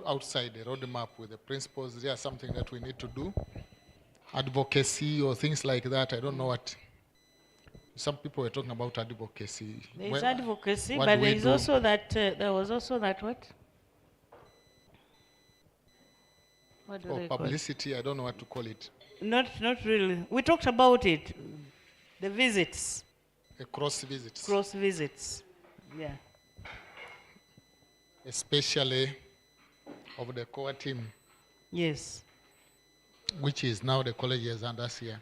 Outside the roadmap with the principles, is there something that we need to do? Advocacy or things like that, I don't know what. Some people were talking about advocacy. There is advocacy, what but do we there is do? also that, there was also that what? What do Oh, they call it? publicity, I don't know what to call it. Not really. We talked about it. The visits. Cross visits. Cross visits. Yeah. Especially of the core team. Yes. Which is now the colleges and us here.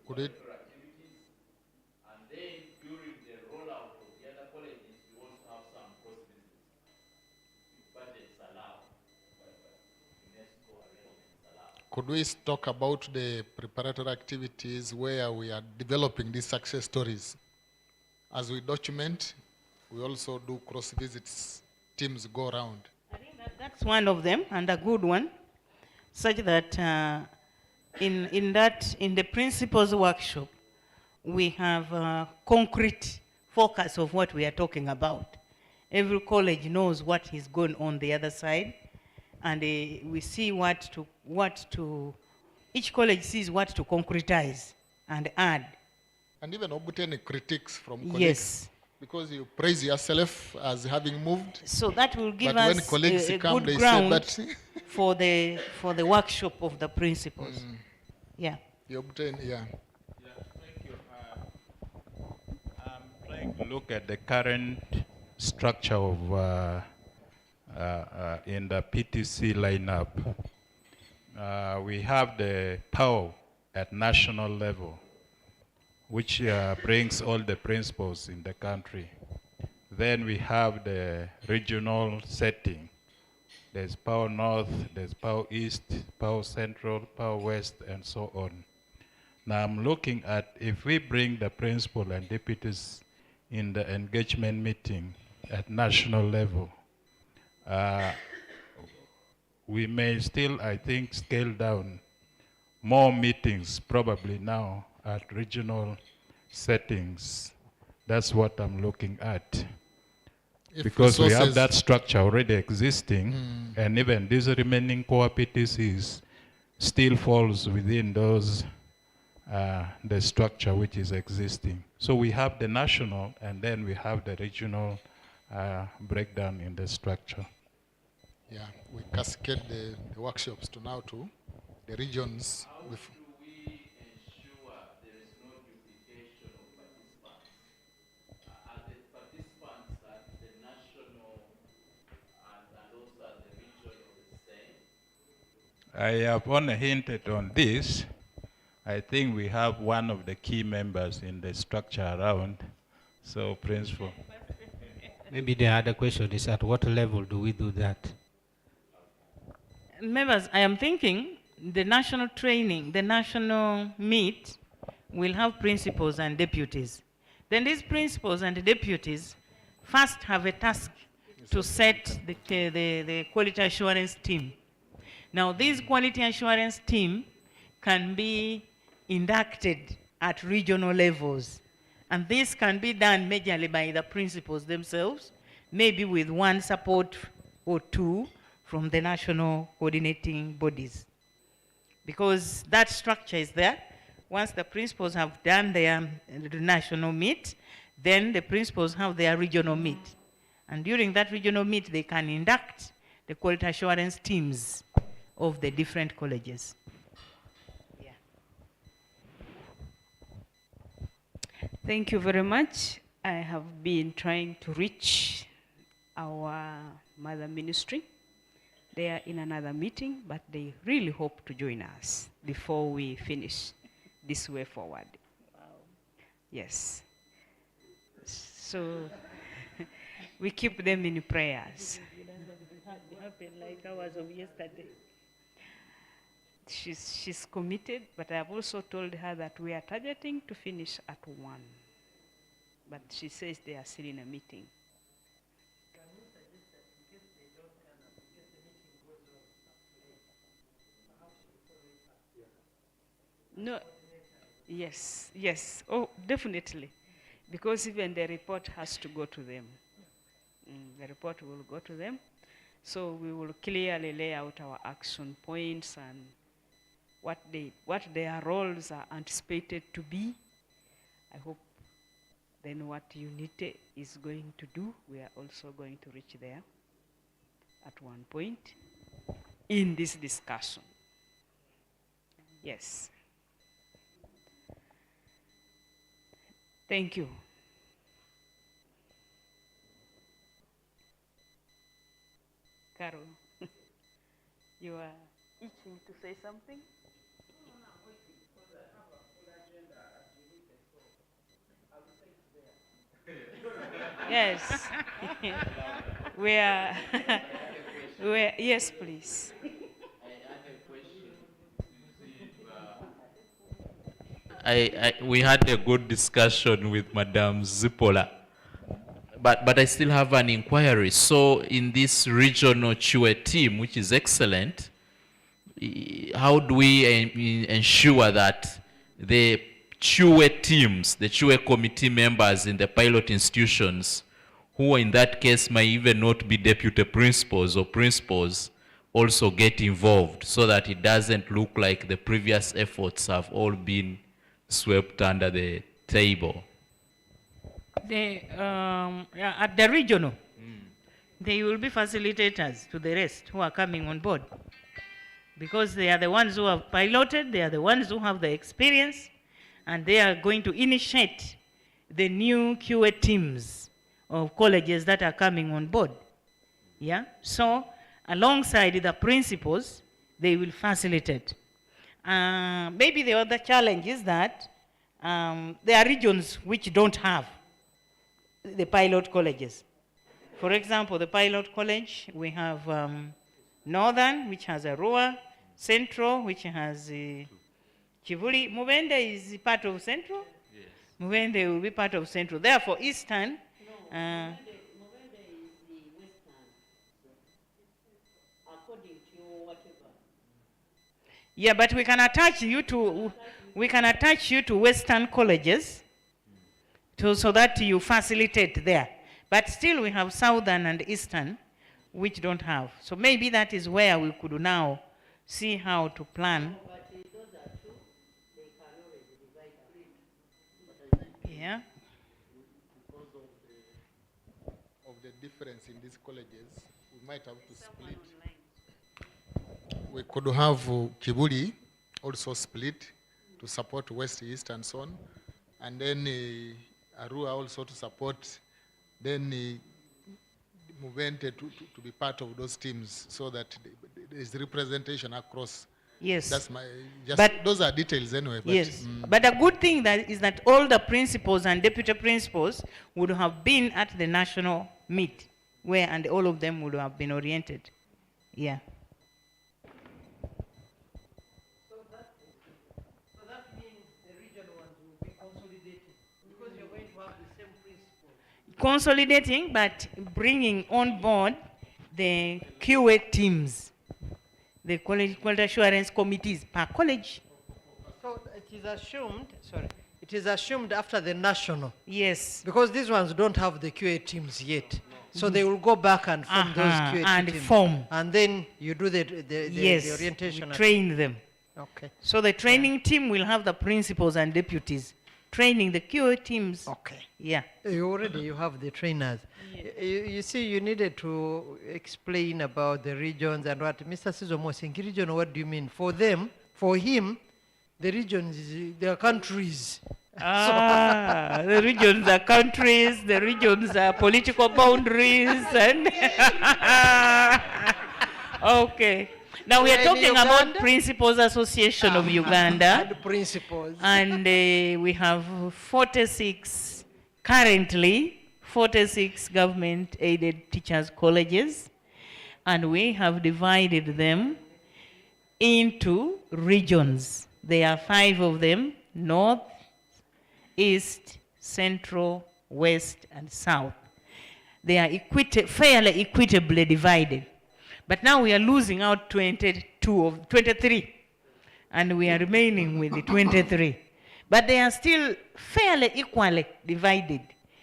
Could it? And then during the rollout of the other colleges, we also have some course visits. If budgets allow, UNESCO arrangements allow. Could we talk about the preparatory activities where we are developing these success stories? As we document, we also do cross visits. Teams go around. I think that's one of them, and a good one, such that in the principles workshop, we have a concrete focus of what we are talking about. Every college knows what is going on the other side, and we see each college sees what to concretize and add. And even obtain critiques from colleagues. Yes. Because you praise yourself as having moved. So that will give but when us colleagues a come, good they ground say that for the workshop of the principles. Yeah. you obtain, yeah. Yeah, thank you. I'm trying to look at the current structure of in the PTC lineup. We have the POW at national level, which brings all the principals in the country. Then we have the regional setting. There's POW North, there's POW East, POW Central, POW West, and so on. Now I'm looking at if we bring the principal and deputies in the engagement meeting at national level, we may still, I think, scale down more meetings probably now at regional settings. That's what I'm looking at. Because we have that structure already existing, and even these remaining core PTCs still falls within those, the structure which is existing. So we have the national, and then we have the regional breakdown in the structure. Yeah, we cascade the workshops to now to the regions. How do we ensure there is no duplication of participants? Are the participants at the national and also at the regional the same? I have only hinted on this. I think we have one of the key members in the structure around. So, Principal. Maybe the other question is, at what level do we do that? Members, I am thinking the national training, the national meet will have principals and deputies. Then these principals and deputies first have a task to set the quality assurance team. Now this quality assurance team can be inducted at regional levels. And this can be done majorly by the principals themselves, maybe with one support or two from the national coordinating bodies. Because that structure is there. Once the principals have done their national meet, then the principals have their regional meet. And during that regional meet, they can induct the quality assurance teams of the different colleges. Yeah. Thank you very much. I have been trying to reach our mother ministry. They are in another meeting, but they really hope to join us before we finish this way forward. Wow. Yes. So we keep them in prayers. It happened like hours of yesterday. She's committed, but I have also told her that we are targeting to finish at 1. But she says they are still in a meeting. No, yes, yes, oh, definitely, because even the report has to go to them. The report will go to them, so we will clearly lay out our action points and what their roles are anticipated to be. I hope then what UNITE is going to do, we are also going to reach there at one point in this discussion. Yes. Thank you. Carol, you are itching to say something? Yes. Yes, please. We had a good discussion with Madame Zipola, but I still have an inquiry. So in this regional CHUE team, which is excellent, how do we ensure that the CHUE teams, the CHUE committee members in the pilot institutions, who in that case might even not be deputy principals or principals, also get involved so that it doesn't look like the previous efforts have all been swept under the table? At the regional, they will be facilitators to the rest who are coming on board, because they are the ones who have piloted, they are the ones who have the experience, and they are going to initiate the new QA teams of colleges that are coming on board. Yeah, so alongside the principals, they will facilitate. Maybe the other challenge is that there are regions which don't have the pilot colleges. For example, the pilot college, we have Northern, which has Arua, Central, which has Chivuli. Mubende is part of Central? Yes. Mubende will be part of Central. Therefore, Eastern. Mubende is the Western, according to whatever. Yeah, but we can attach you to Western colleges so that you facilitate there. But still we have Southern and Eastern, which don't have. So maybe that is where we could now see how to plan. Yeah. Because of the difference in these colleges, we might have to split. We could have Kibuli also split to support West, East, and so on. And then Arua also to support, then Mubente to be part of those teams so that there is representation across. Yes. That's but those are details anyway. But, yes. But the good thing is that all the principals and deputy principals would have been at the national meet, and all of them would have been oriented. Yeah. So that means the regional ones will be consolidated because you're going to have the same principles. Consolidating, but bringing on board the QA teams, the college quality assurance committees per college. So it is assumed after the national. Yes. Because these ones don't have the QA teams yet. So they will go back and form those QA teams. And then you do the orientation. We train them. Okay. So the training team will have the principals and deputies training the QA teams. Okay. Yeah. You have the trainers. Yes. You see, you needed to explain about the regions and what Mr. Sizomo was saying. Region, what do you mean? For them, for him, the regions, they are countries. The regions are countries, the regions are political boundaries. And okay. Now we are talking about Principals Association of Uganda. And principals. And we have 46, currently, 46 government-aided teachers' colleges. And we have divided them into regions. There are 5 of them: North, East, Central, West, and South. They are fairly equitably divided. But now we are losing out 23, and we are remaining with the 23. But they are still fairly equally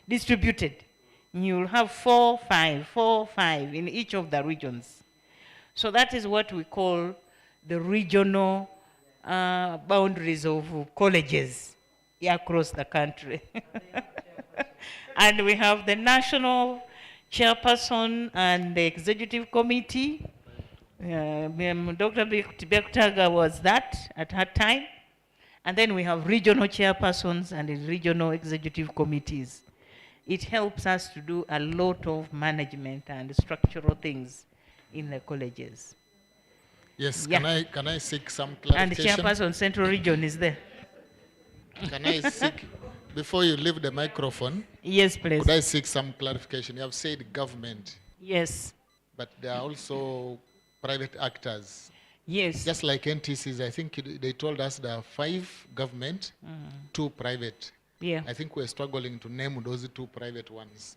distributed. You will have 4, 5, 4, 5 in each of the regions. So that is what we call the regional boundaries of colleges across the country. And we have the national chairperson and the executive committee. Dr. Bektaga was that at her time. And then we have regional chairpersons and regional executive committees. It helps us to do a lot of management and structural things in the colleges. Yes, Yeah. can I seek some And clarification? chairperson Central Region is there. Can I seek before you leave the microphone, Yes, please. could I seek some clarification? You have said government, Yes. but there are also private actors. Yes. Just like NTCs, I think they told us there are 5 government, 2 private. Yeah. I think we're struggling to name those 2 private ones.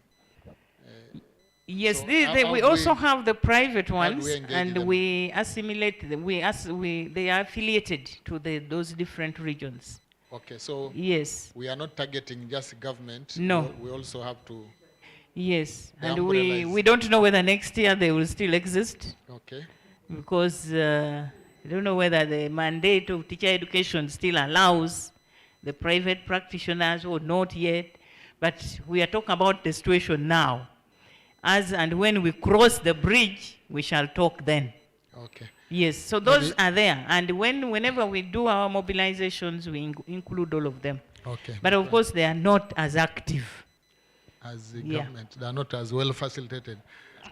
Yes, So we also have the private ones, engage and them? we assimilate them. They are affiliated to those different regions. Okay, so yes, we are not targeting just government. No. We also have to. Yes, The and umbrella we don't know whether next year they will still exist. Okay. Because I don't know whether the mandate of teacher education still allows the private practitioners or not yet. But we are talking about the situation now. As and when we cross the bridge, we shall talk then. Okay. Yes, so those are there. And whenever we do our mobilizations, we include all of them. Okay. But of course, they are not as active. As the government, they are not as well facilitated.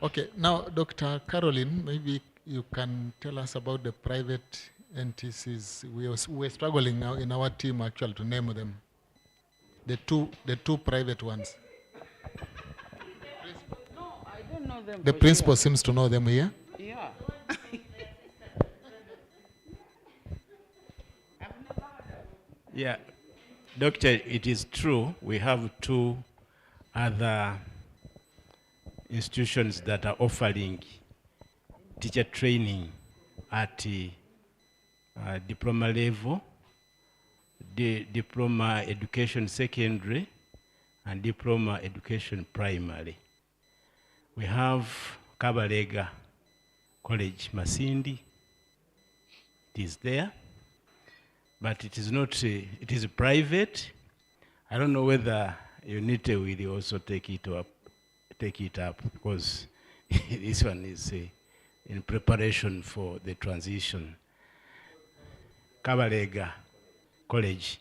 Okay, now Dr. Caroline, maybe you can tell us about the private NTCs. We're struggling now in our team actually to name them. The two private ones. No, I don't know them. The principal seems to know them here. Yeah. Yeah, Doctor, it is true. We have 2 other institutions that are offering teacher training at diploma level, the diploma education secondary, and diploma education primary. We have Kabalega College, Masindi. It is there, but it is not, it is private. I don't know whether UNITE will also take it up because this one is in preparation for the transition. Kabalega College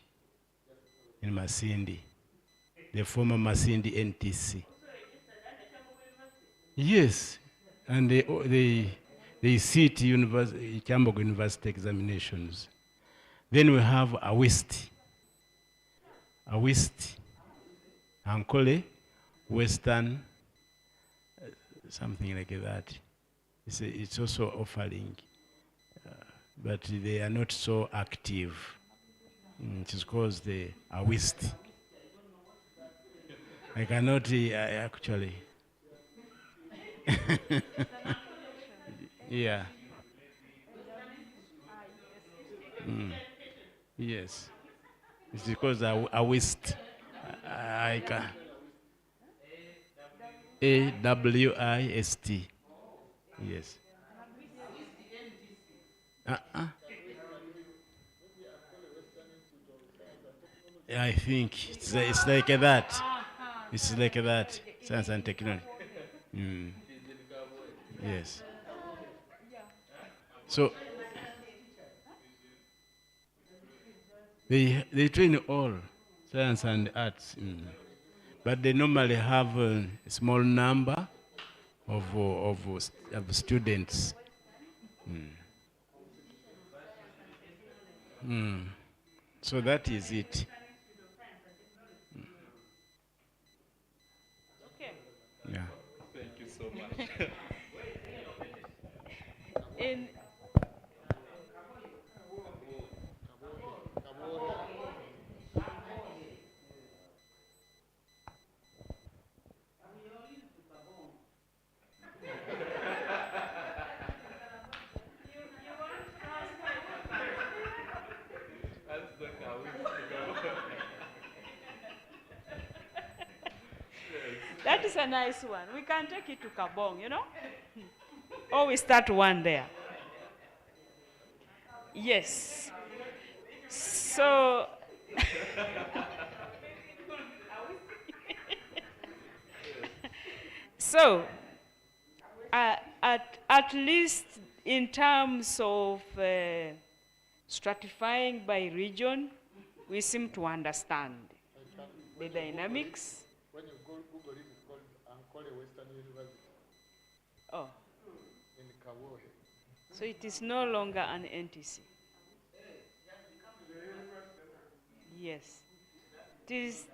in Masindi, the former Masindi NTC. Yes, and they sit Chambogo University examinations. Then we have Awist, Ankole, Western, something like that. It's also offering, but they are not so active. It is because they are Awist. I cannot actually. Yeah. Yes. It's because I waste. I can. AWIST. Yes. I think it's like that. It's like that. Science and technology. Yes. So they train all science and arts, but they normally have a small number of students. So that is it. Okay. Yeah. Thank you so much. That is a nice one. We can take it to Kabong, you know? Or we start one there. Yes. So, so at least in terms of stratifying by region, we seem to understand the dynamics. When you Google it, it's called Ankole Western University. Oh. In Kawohe. So it is no longer an NTC. Yes. this.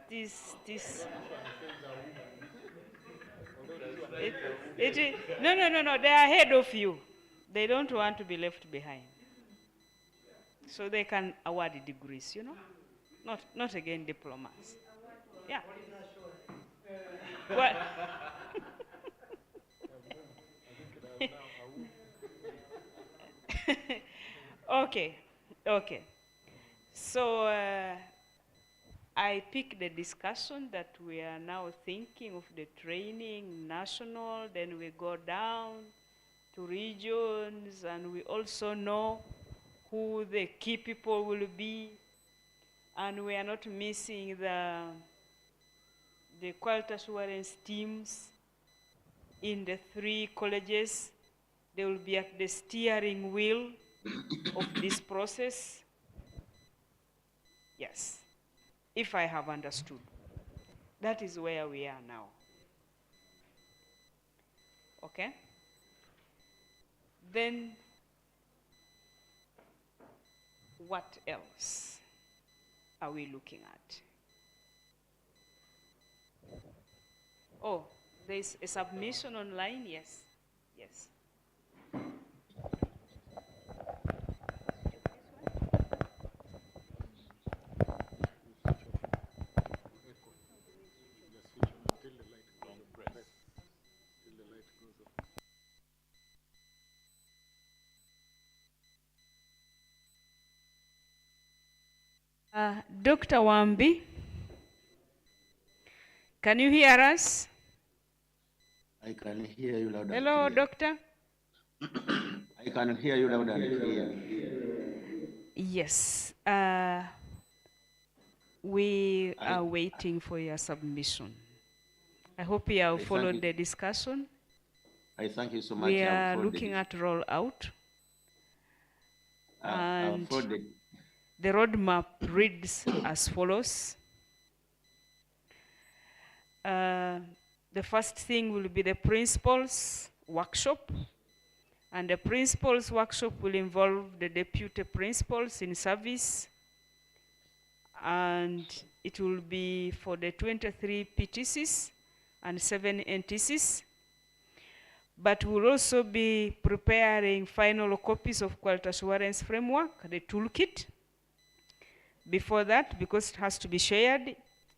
No, they are ahead of you. They don't want to be left behind. So they can award degrees, you know? Not again diplomas. Yeah. Well, okay. So I pick the discussion that we are now thinking of the training, national, then we go down to regions, and we also know who the key people will be, and we are not missing the quality assurance teams in the 3 colleges. They will be at the steering wheel of this process. Yes, if I have understood. That is where we are now. Okay? Then, what else are we looking at? Oh, there's a submission online? Yes. Yes. Dr. Wambi, can you hear us? I can hear you loud and Hello, clear. doctor. I can hear you loud and clear. Yes. We are waiting for your submission. I hope you have followed the discussion. I thank you so much. We are looking at rollout. And the roadmap reads as follows. The first thing will be the principals workshop. And the principals workshop will involve the deputy principals in service. And it will be for the 23 PTCs and 7 NTCs. But we'll also be preparing final copies of quality assurance framework, the toolkit. Before that, because it has to be shared,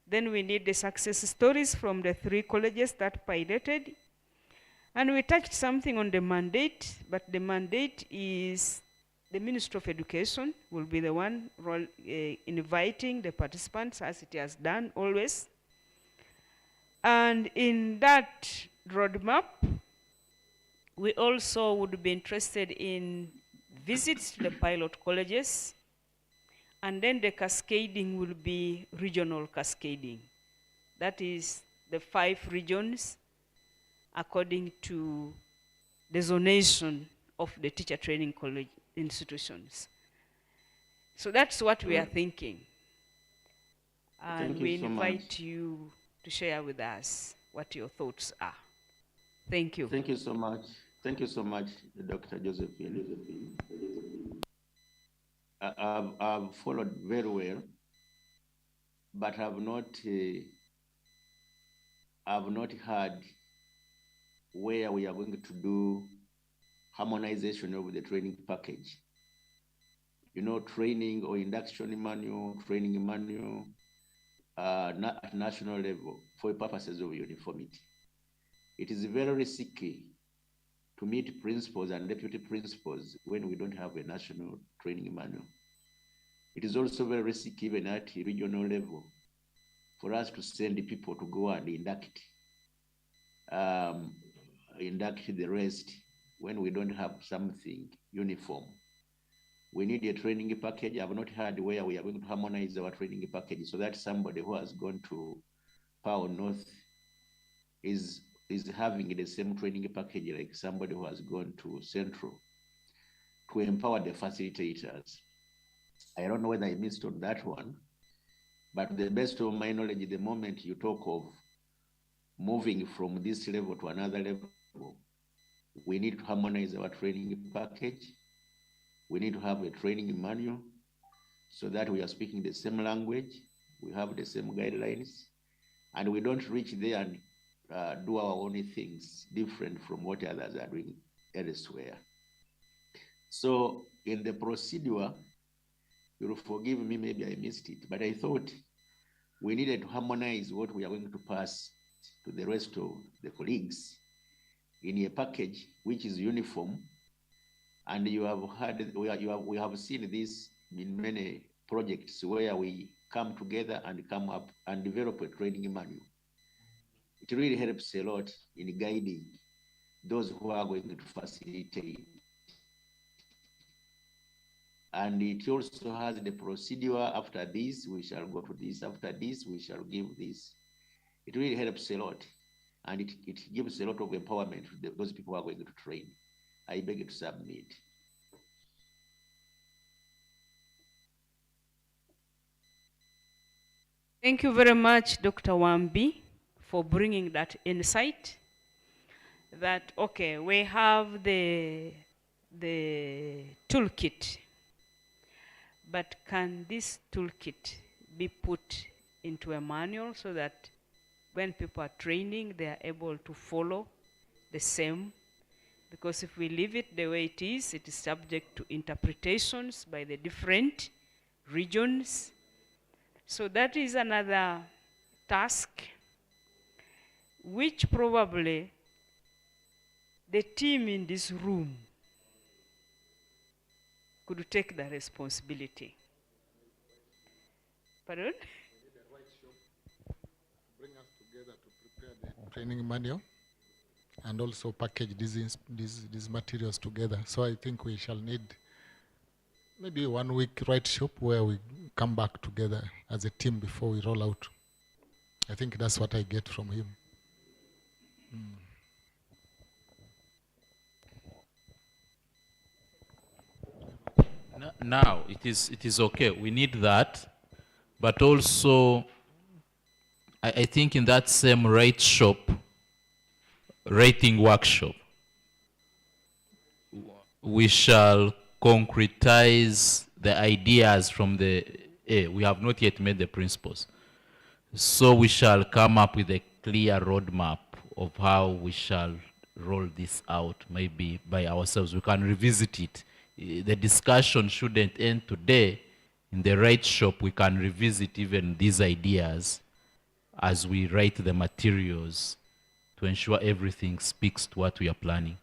then we need the success stories from the 3 colleges that piloted. And we touched something on the mandate, but the mandate is the Ministry of Education will be the one inviting the participants, as it has done always. And in that roadmap, we also would be interested in visits to the pilot colleges, and then the cascading will be regional cascading. That is the 5 regions according to the zonation of the teacher training college institutions. So that's what we are thinking. And we invite you to share with us what your thoughts are. Thank you. Thank you so much. Thank you so much, Dr. Josephine. I've followed very well, but I've not heard where we are going to do harmonization of the training package. You know, training or induction manual, training manual at national level for purposes of uniformity. It is very risky to meet principals and deputy principals when we don't have a national training manual. It is also very risky even at regional level for us to send people to go and induct the rest when we don't have something uniform. We need a training package. I have not heard where we are going to harmonize our training package so that somebody who has gone to Power North is having the same training package like somebody who has gone to Central, to empower the facilitators. I don't know whether I missed on that one, but the best of my knowledge, the moment you talk of moving from this level to another level, we need to harmonize our training package. We need to have a training manual so that we are speaking the same language we have the same guidelines, and we don't reach there and do our own things different from what others are doing elsewhere. So in the procedure, you'll forgive me, maybe I missed it, but I thought we needed to harmonize what we are going to pass to the rest of the colleagues in a package which is uniform. And you have had, we have seen this in many projects where we come together and come up and develop a training manual. It really helps a lot in guiding those who are going to facilitate. And it also has the procedure: after this, we shall go to this, after this, we shall give this. It really helps a lot. And it gives a lot of empowerment to those people who are going to train. I beg you to submit. Thank you very much, Dr. Wambi, for bringing that insight. That, okay, we have the toolkit, but can this toolkit be put into a manual so that when people are training, they are able to follow the same? Because if we leave it the way it is subject to interpretations by the different regions. So that is another task, which probably the team in this room could take the responsibility. Pardon? Bring us together to prepare the training manual and also package these materials together. So I think we shall need maybe 1 week right shop where we come back together as a team before we roll out. I think that's what I get from him. Now, it is okay. We need that. But also, I think in that same rating workshop, we shall concretize the ideas from we have not yet made the principles. So we shall come up with a clear roadmap of how we shall roll this out, maybe by ourselves. We can revisit it. The discussion shouldn't end today. In the right shop, we can revisit even these ideas as we write the materials to ensure everything speaks to what we are planning.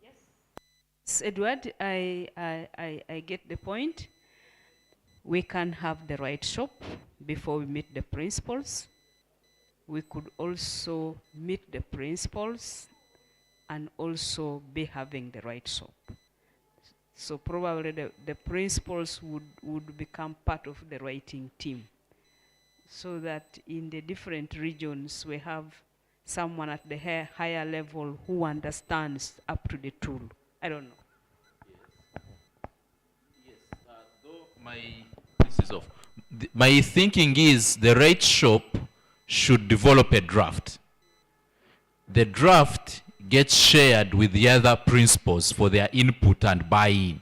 Yes, Edward, I get the point. We can have the right shop before we meet the principals. We could also meet the principals and also be having the right shop. So probably the principals would become part of the writing team, so that in the different regions we have someone at the higher level who understands up to the tool. I don't know. Though my thinking is the right shop should develop a draft. The draft gets shared with the other principals for their input and buy-in.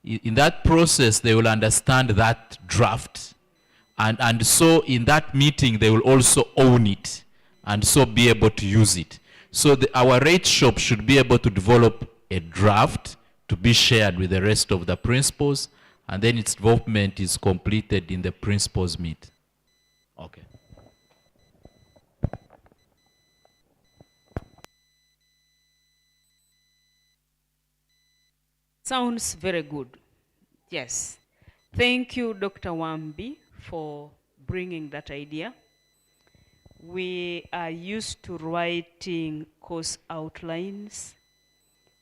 In that process, they will understand that draft. And so in that meeting, they will also own it and so be able to use it. So our rate shop should be able to develop a draft to be shared with the rest of the principals, and then its development is completed in the principals meet. Okay. Sounds very good. Yes. Thank you, Dr. Wambi, for bringing that idea. We are used to writing course outlines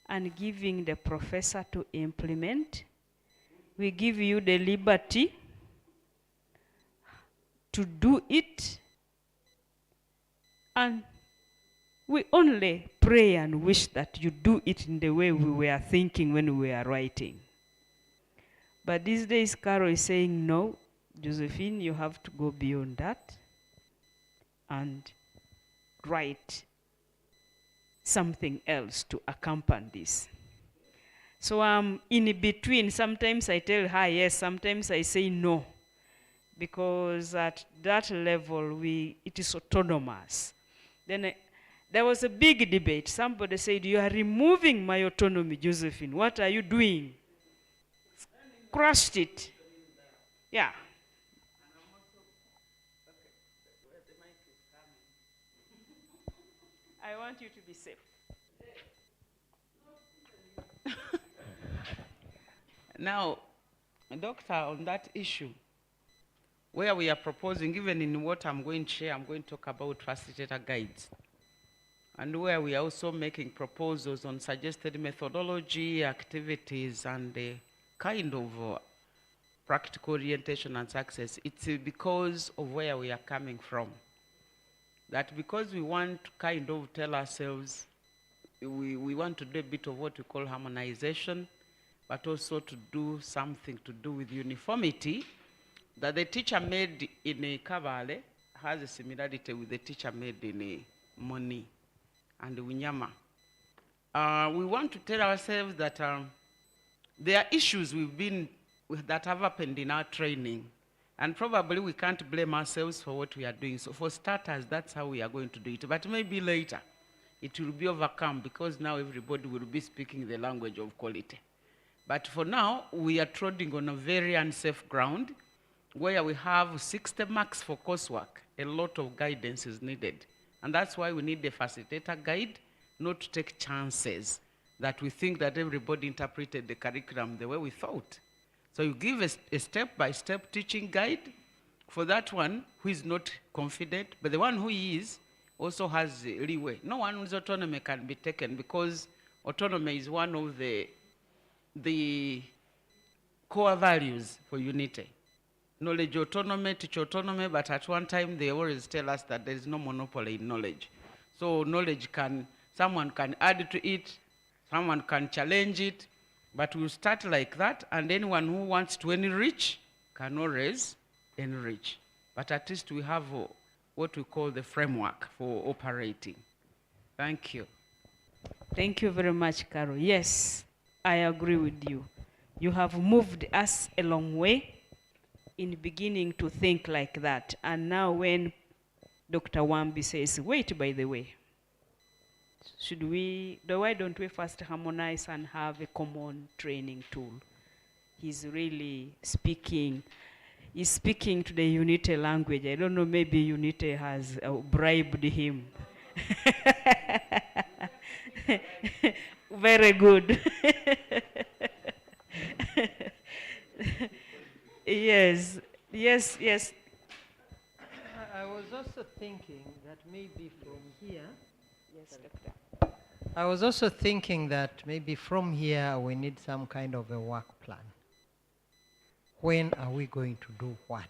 and giving the professor to implement. We give you the liberty to do it, and we only pray and wish that you do it in the way we were thinking when we were writing. But these days, Carol is saying, no, Josephine, you have to go beyond that and write something else to accompany this. So I'm in between. Sometimes I tell her yes, sometimes I say no. Because at that level, it is autonomous. Then there was a big debate. Somebody said, you are removing my autonomy, Josephine. What are you doing? Crushed it. Yeah. I want you to be safe. Now, Doctor, on that issue, where we are proposing, even in what I'm going to share, I'm going to talk about facilitator guides. And where we are also making proposals on suggested methodology, activities, and the kind of practical orientation and success. It's because of where we are coming from. That because we want to kind of tell ourselves, we want to do a bit of what we call harmonization, but also to do something to do with uniformity, that the teacher made in a Kabale has a similarity with the teacher made in a Moni and Winyama. We want to tell ourselves that there are issues that have happened in our training, and probably we can't blame ourselves for what we are doing. So for starters, that's how we are going to do it. But maybe later, it will be overcome because now everybody will be speaking the language of quality. But for now, we are treading on a very unsafe ground where we have 60 marks for coursework. A lot of guidance is needed. And that's why we need a facilitator guide, not to take chances that we think that everybody interpreted the curriculum the way we thought. So you give a step-by-step teaching guide for that one who is not confident, but the one who is also has leeway. No one's autonomy can be taken because autonomy is one of the core values for Unity. Knowledge autonomy, teach autonomy, but at one time they always tell us that there is no monopoly in knowledge. So knowledge someone can add to it, someone can challenge it, but we'll start like that, and anyone who wants to enrich can always enrich. But at least we have what we call the framework for operating. Thank you. Thank you very much, Carol. Yes, I agree with you. You have moved us a long way in beginning to think like that. And now when Dr. Wambi says, wait, by the way, why don't we first harmonize and have a common training tool? He's really he's speaking to the Unity language. I don't know, maybe Unity has bribed him. Very good. Yes. I was also thinking that maybe from here. Yes, Doctor. I was also thinking that maybe from here we need some kind of a work plan. When are we going to do what?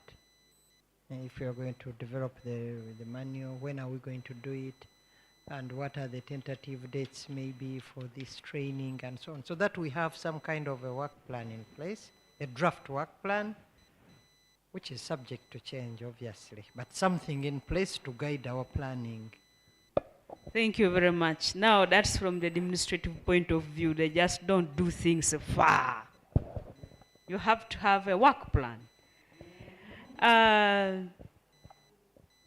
And if we are going to develop the manual, when are we going to do it? And what are the tentative dates maybe for this training and so on, so that we have some kind of a work plan in place, a draft work plan, which is subject to change, obviously, but something in place to guide our planning. Thank you very much. Now, that's from the administrative point of view. They just don't do things far. You have to have a work plan.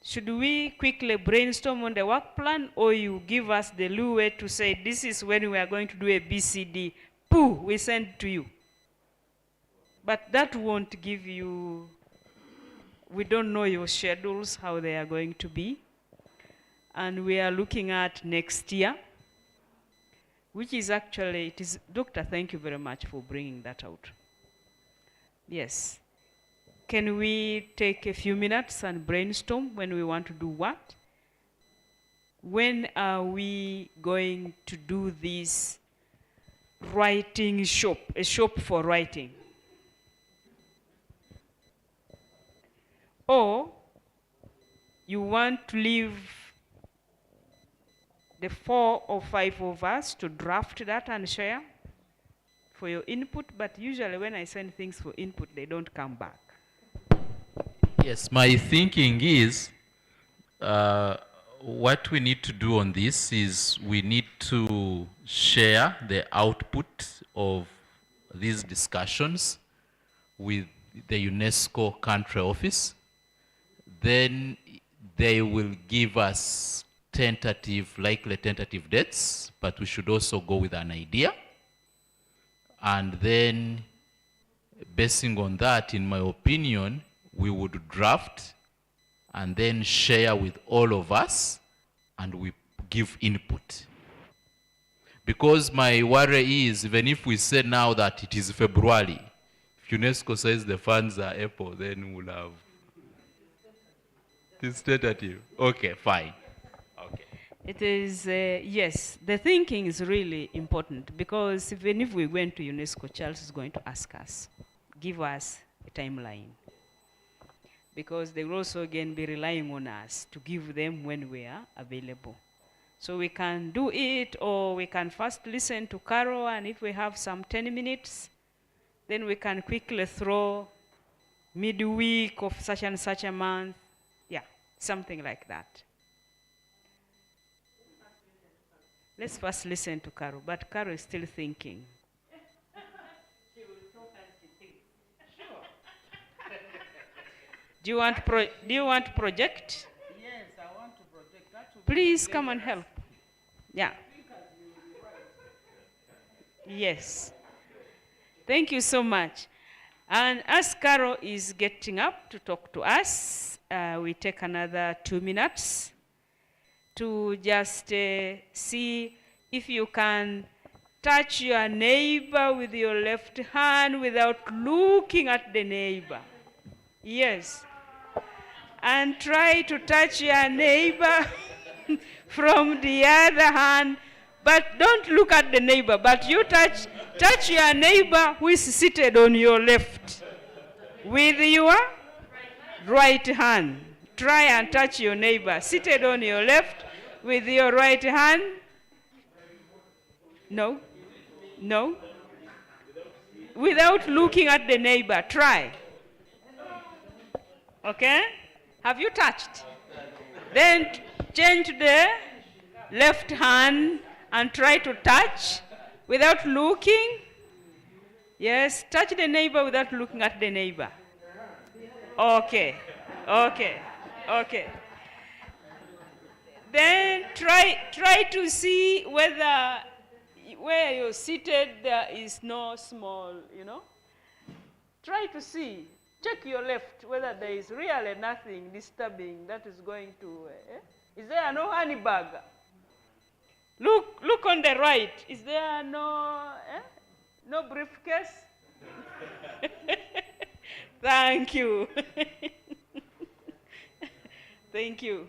Should we quickly brainstorm on the work plan, or you give us the leeway to say, this is when we are going to do a BCD? Pooh, we send to you. But that won't give you, we don't know your schedules, how they are going to be. And we are looking at next year, which is actually, Doctor, thank you very much for bringing that out. Yes. Can we take a few minutes and brainstorm when we want to do what? When are we going to do this writing shop, a shop for writing? Or you want to leave the 4 or 5 of us to draft that and share for your input, but usually when I send things for input, they don't come back. Yes, my thinking is what we need to do on this is we need to share the output of these discussions with the UNESCO country office. Then they will give us likely tentative dates, but we should also go with an idea. And then, basing on that, in my opinion, we would draft and then share with all of us, and we give input. Because my worry is, even if we say now that it is February, if UNESCO says the funds are April, then we'll have this tentative. Okay, fine. Okay. It is, yes, the thinking is really important, because even if we went to UNESCO, Charles is going to ask us, give us a timeline. Because they will also again be relying on us to give them when we are available. So we can do it, or we can first listen to Carol, and if we have some 10 minutes, then we can quickly throw midweek of such and such a month. Yeah, something like that. Let's first listen to Carol, but Carol is still thinking. She will talk as she thinks. Sure. Do you want to project? Yes, I want to project. That would Please come and help. Yeah. Yes. Thank you so much. And as Carol is getting up to talk to us, we take another 2 minutes to just see if you can touch your neighbor with your left hand without looking at the neighbor. Yes. And try to touch your neighbor from the other hand, but don't look at the neighbor, but you touch your neighbor who is seated on your left with your right hand. Try and touch your neighbor seated on your left with your right hand. No, no. Without looking at the neighbor, try. Okay? Have you touched? Then change the left hand and try to touch without looking. Yes, touch the neighbor without looking at the neighbor. Okay, okay, okay. Then try to see whether where you're seated there is no small, Try to see. Check your left whether there is really nothing disturbing that is going to. Is there no honey bag? Look on the right. Is there no briefcase? Thank you. Thank you.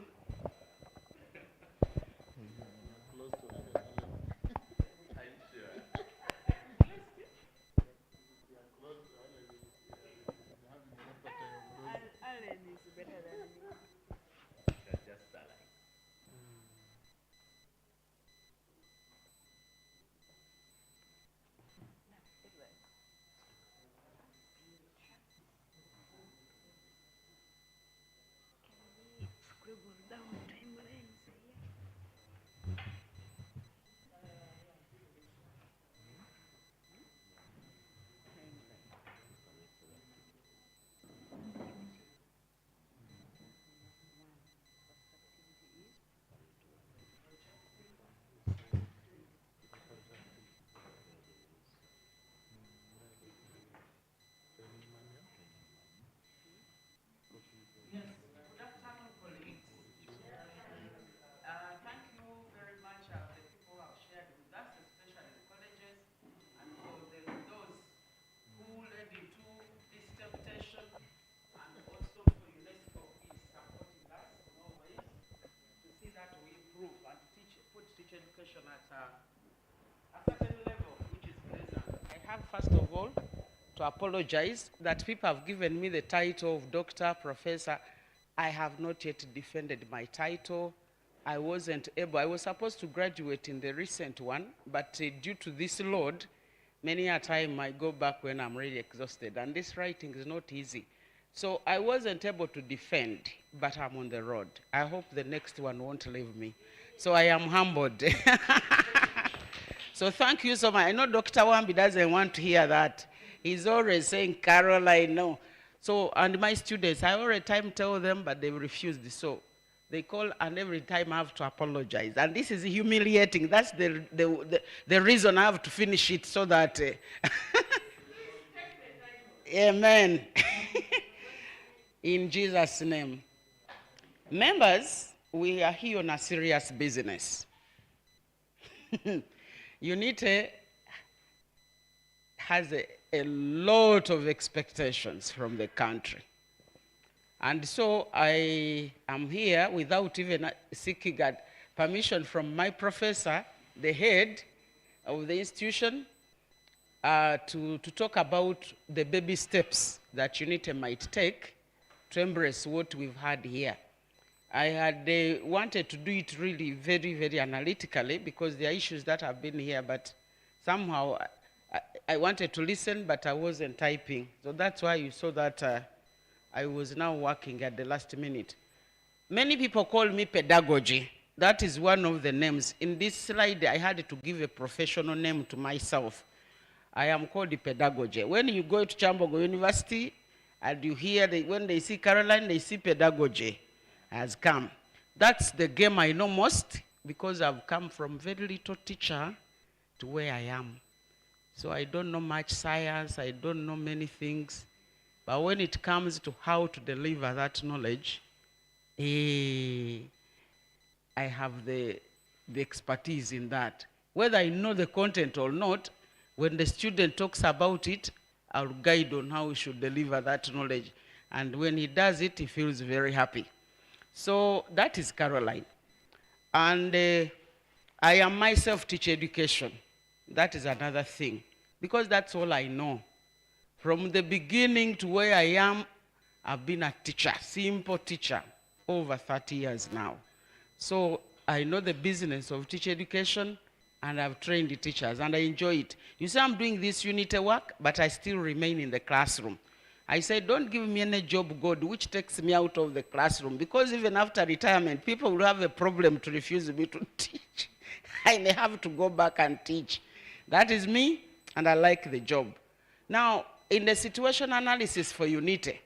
Education at a certain level, which is pleasant. I have, first of all, to apologize that people have given me the title of doctor, professor. I have not yet defended my title. I wasn't able. I was supposed to graduate in the recent one, but due to this load, many a time I go back when I'm really exhausted, and this writing is not easy. So I wasn't able to defend, but I'm on the road. I hope the next one won't leave me. So I am humbled. So thank you so much. I know Dr. Wambi doesn't want to hear that. He's always saying, Caroline, no. So, and my students, I already time tell them, but they refused. So they call, and every time I have to apologize. And this is humiliating. That's the reason I have to finish it so that... Amen. In Jesus' name. Members, we are here on a serious business. UNITE has a lot of expectations from the country. And so I am here without even seeking permission from my professor, the head of the institution, to talk about the baby steps that UNITE might take to embrace what we've had here. I had wanted to do it really very, very analytically because there are issues that have been here, but somehow I wanted to listen, but I wasn't typing. So that's why you saw that I was now working at the last minute. Many people call me pedagogy. That is one of the names. In this slide, I had to give a professional name to myself. I am called the pedagogy. When you go to Chambogo University and you hear, when they see Caroline, they see pedagogy has come. That's the game I know most because I've come from very little teacher to where I am. So I don't know much science, I don't know many things. But when it comes to how to deliver that knowledge, I have the expertise in that. Whether I know the content or not, when the student talks about it, I'll guide on how we should deliver that knowledge. And when he does it, he feels very happy. So that is Caroline. And I am myself teach education. That is another thing. Because that's all I know. From the beginning to where I am, I've been a teacher, simple teacher, over 30 years now. So I know the business of teacher education, and I've trained the teachers, and I enjoy it. You see, I'm doing this UNITE work, but I still remain in the classroom. I said, don't give me any job, God, which takes me out of the classroom, because even after retirement, people will have a problem to refuse me to teach. I may have to go back and teach. That is me, and I like the job. Now, in the situation analysis for UNITE,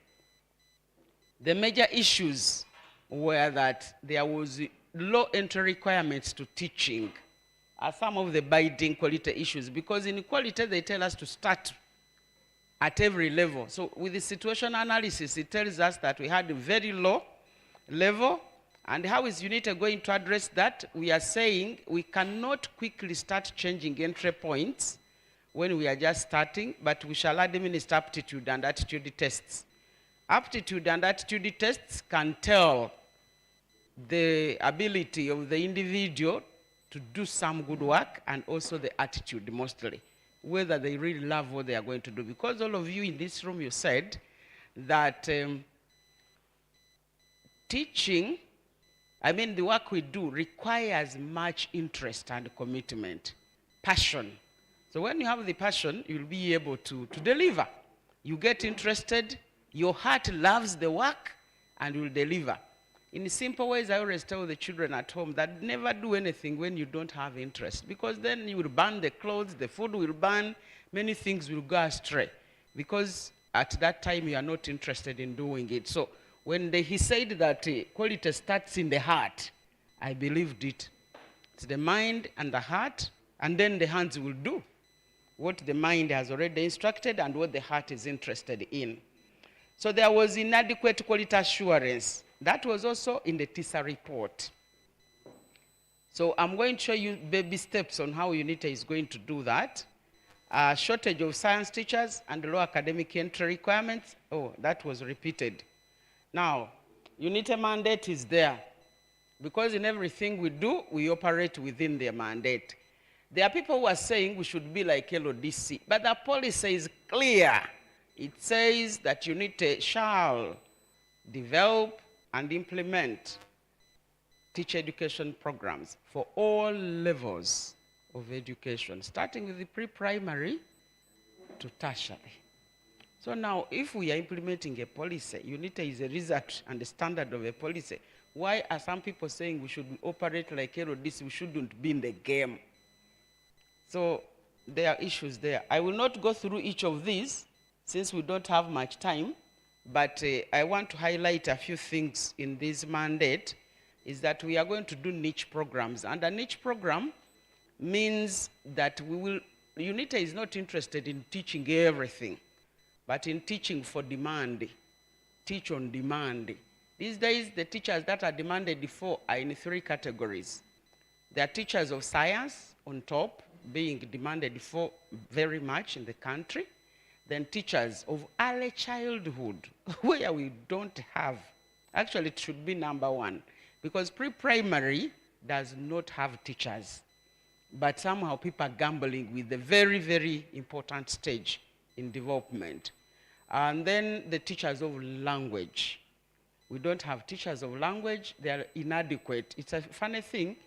the major issues were that there was low entry requirements to teaching, are some of the binding quality issues, because in quality they tell us to start at every level. So with the situation analysis, it tells us that we had a very low level, and how is UNITE going to address that? We are saying we cannot quickly start changing entry points when we are just starting, but we shall administer aptitude and attitude tests. Aptitude and attitude tests can tell the ability of the individual to do some good work, and also the attitude mostly, whether they really love what they are going to do. Because all of you in this room, you said that teaching, I mean the work we do, requires much interest and commitment, passion. So when you have the passion, you'll be able to deliver. You get interested, your heart loves the work, and you'll deliver. In simple ways, I always tell the children at home that never do anything when you don't have interest, because then you will burn the clothes, the food will burn, many things will go astray, because at that time you are not interested in doing it. So when he said that quality starts in the heart, I believed it. It's the mind and the heart, and then the hands will do what the mind has already instructed and what the heart is interested in. So there was inadequate quality assurance. That was also in the TISA report. So I'm going to show you baby steps on how UNITE is going to do that. Shortage of science teachers and low academic entry requirements. Oh, that was repeated. Now, UNITE mandate is there, because in everything we do, we operate within their mandate. There are people who are saying we should be like LODC, but the policy is clear. It says that UNITE shall develop and implement teacher education programs for all levels of education, starting with the pre-primary to tertiary. So now, if we are implementing a policy, UNITE is a result and the standard of a policy. Why are some people saying we should operate like LODC, we shouldn't be in the game? So there are issues there. I will not go through each of these since we don't have much time, but I want to highlight a few things in this mandate, is that we are going to do niche programs. And a niche program means that UNITA is not interested in teaching everything, but in teaching for demand, teach on demand. These days, the teachers that are demanded for are in 3 categories. There are teachers of science on top, being demanded for very much in the country. Then teachers of early childhood, where we don't have. Actually, it should be number 1, because pre-primary does not have teachers. But somehow people are gambling with the very, very important stage in development. And then the teachers of language. We don't have teachers of language. They are inadequate. It's a funny thing,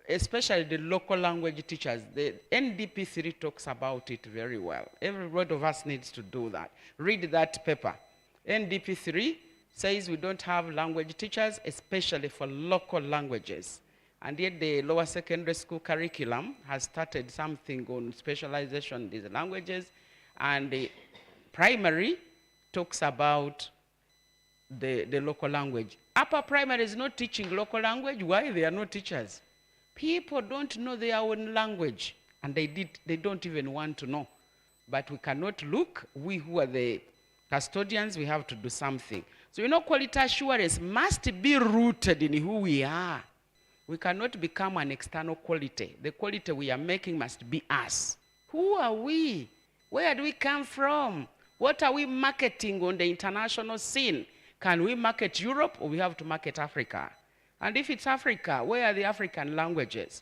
especially the local language teachers. The NDP 3 talks about it very well. Every one of us needs to do that. Read that paper. NDP 3 says we don't have language teachers, especially for local languages. And yet the lower secondary school curriculum has started something on specialization in these languages. And the primary talks about the local language. Upper primary is not teaching local language. Why? They are not teachers. People don't know their own language, and they don't even want to know. But we cannot look. We who are the custodians, we have to do something. So, quality assurance must be rooted in who we are. We cannot become an external quality. The quality we are making must be us. Who are we? Where do we come from? What are we marketing on the international scene? Can we market Europe, or we have to market Africa? And if it's Africa, where are the African languages?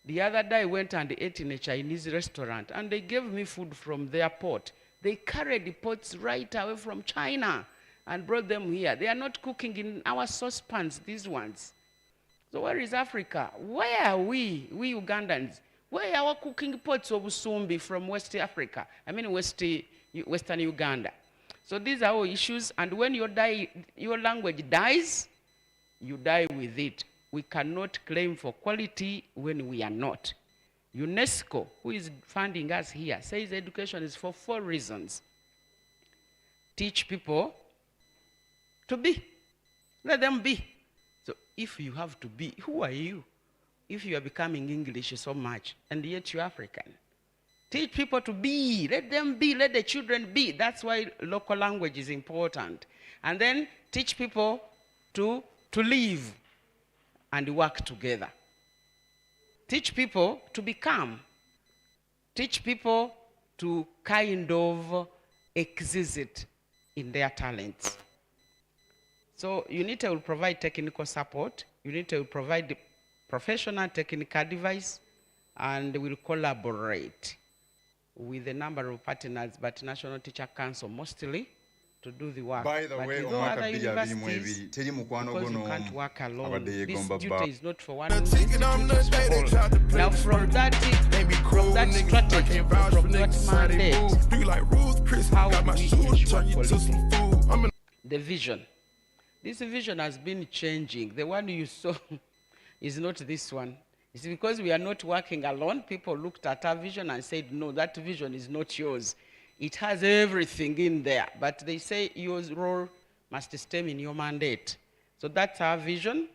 The other day I went and ate in a Chinese restaurant, and they gave me food from their pot. They carried the pots right away from China and brought them here. They are not cooking in our saucepans, these ones. So where is Africa? Where are we Ugandans? Where are our cooking pots of Usumbi from West Africa? I mean Western Uganda. So these are all issues, and when your language dies, you die with it. We cannot claim for quality when we are not. UNESCO, who is funding us here, says education is for 4 reasons. Teach people to be. Let them be. So if you have to be, who are you? If you are becoming English so much, and yet you're African. Teach people to be. Let them be. Let the children be. That's why local language is important. And then teach people to live and work together. Teach people to become. Teach people to kind of exist in their talents. So UNITA will provide technical support. UNITA will provide professional technical advice, and will collaborate with a number of partners, but National Teacher Council mostly, to do the work. By the but way, with all other universities, because you can't work alone, this duty is not for one institute, it's for all. Now from that strategy, from that mandate, how do we ensure quality? The vision. This vision has been changing. The one you saw is not this one. It's because we are not working alone. People looked at our vision and said, no, that vision is not yours. It has everything in there, but they say your role must stem in your mandate. So that's our vision,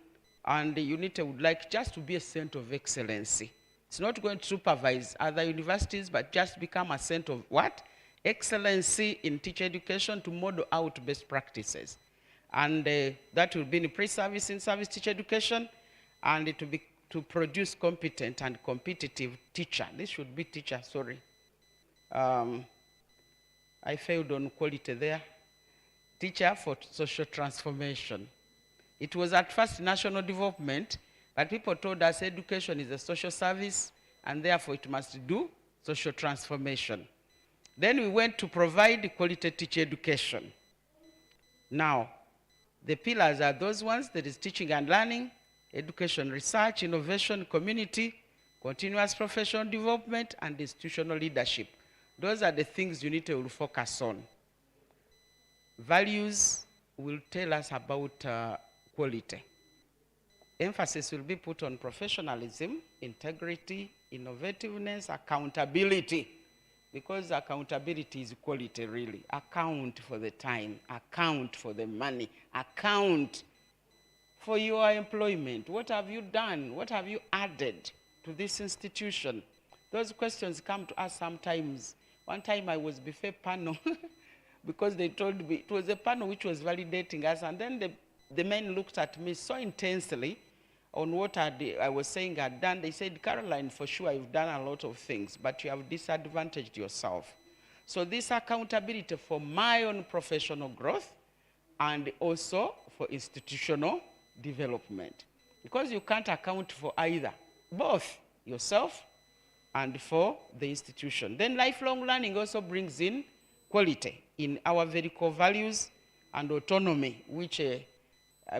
and the UNITA would like just to be a center of excellency. It's not going to supervise other universities, but just become a center of what? Excellency in teacher education, to model out best practices. And that will be in pre-service, in-service teacher education, and it will be to produce competent and competitive teacher. This should be teacher, sorry. I failed on quality there. Teacher for social transformation. It was at first national development, but people told us education is a social service, and therefore it must do social transformation. Then we went to provide quality teacher education. Now, the pillars are those ones, that is teaching and learning, education, research, innovation, community, continuous professional development, and institutional leadership. Those are the things UNITA will focus on. Values will tell us about quality. Emphasis will be put on professionalism, integrity, innovativeness, accountability, because accountability is quality really. Account for the time, account for the money, account for your employment. What have you done? What have you added to this institution? Those questions come to us sometimes. One time I was before a panel because they told me, it was a panel which was validating us, and then the men looked at me so intensely on what I was saying I'd done. They said, Caroline, for sure you've done a lot of things, but you have disadvantaged yourself. So this accountability for my own professional growth and also for institutional development. Because you can't account for either, both yourself and for the institution. Then lifelong learning also brings in quality in our very core values and autonomy, which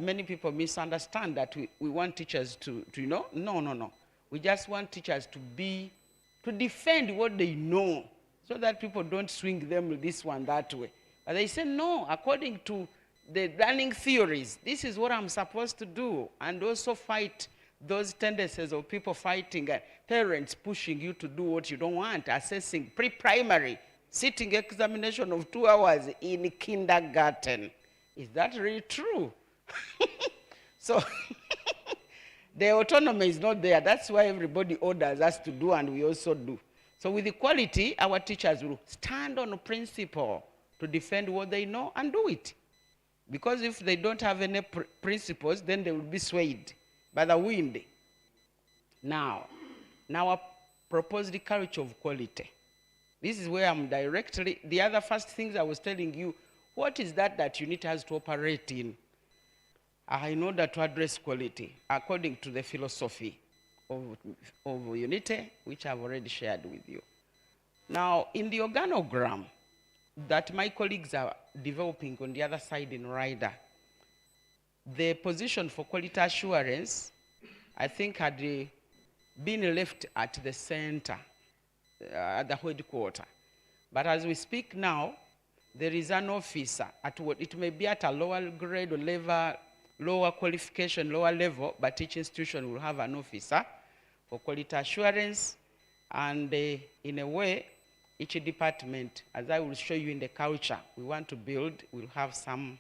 many people misunderstand that we want teachers to know. No. We just want teachers to defend what they know so that people don't swing them this one, that way. But they say, no, according to the learning theories, this is what I'm supposed to do, and also fight those tendencies of people fighting, parents pushing you to do what you don't want, assessing pre-primary, sitting examination of 2 hours in kindergarten. Is that really true? So the autonomy is not there. That's why everybody orders us to do, and we also do. So with equality, our teachers will stand on principle to defend what they know and do it. Because if they don't have any principles, then they will be swayed by the wind. Now our proposed culture of quality. This is where I'm directly, the other first things I was telling you, what is that unit has to operate in order to address quality, according to the philosophy of unity, which I've already shared with you. Now, in the organogram that my colleagues are developing on the other side in RIDA, the position for quality assurance, I think, had been left at the center, at the headquarters. But as we speak now, there is an officer at what it may be at a lower grade or level, lower qualification, lower level, but each institution will have an officer for quality assurance. And in a way, each department, as I will show you in the culture we want to build, will have some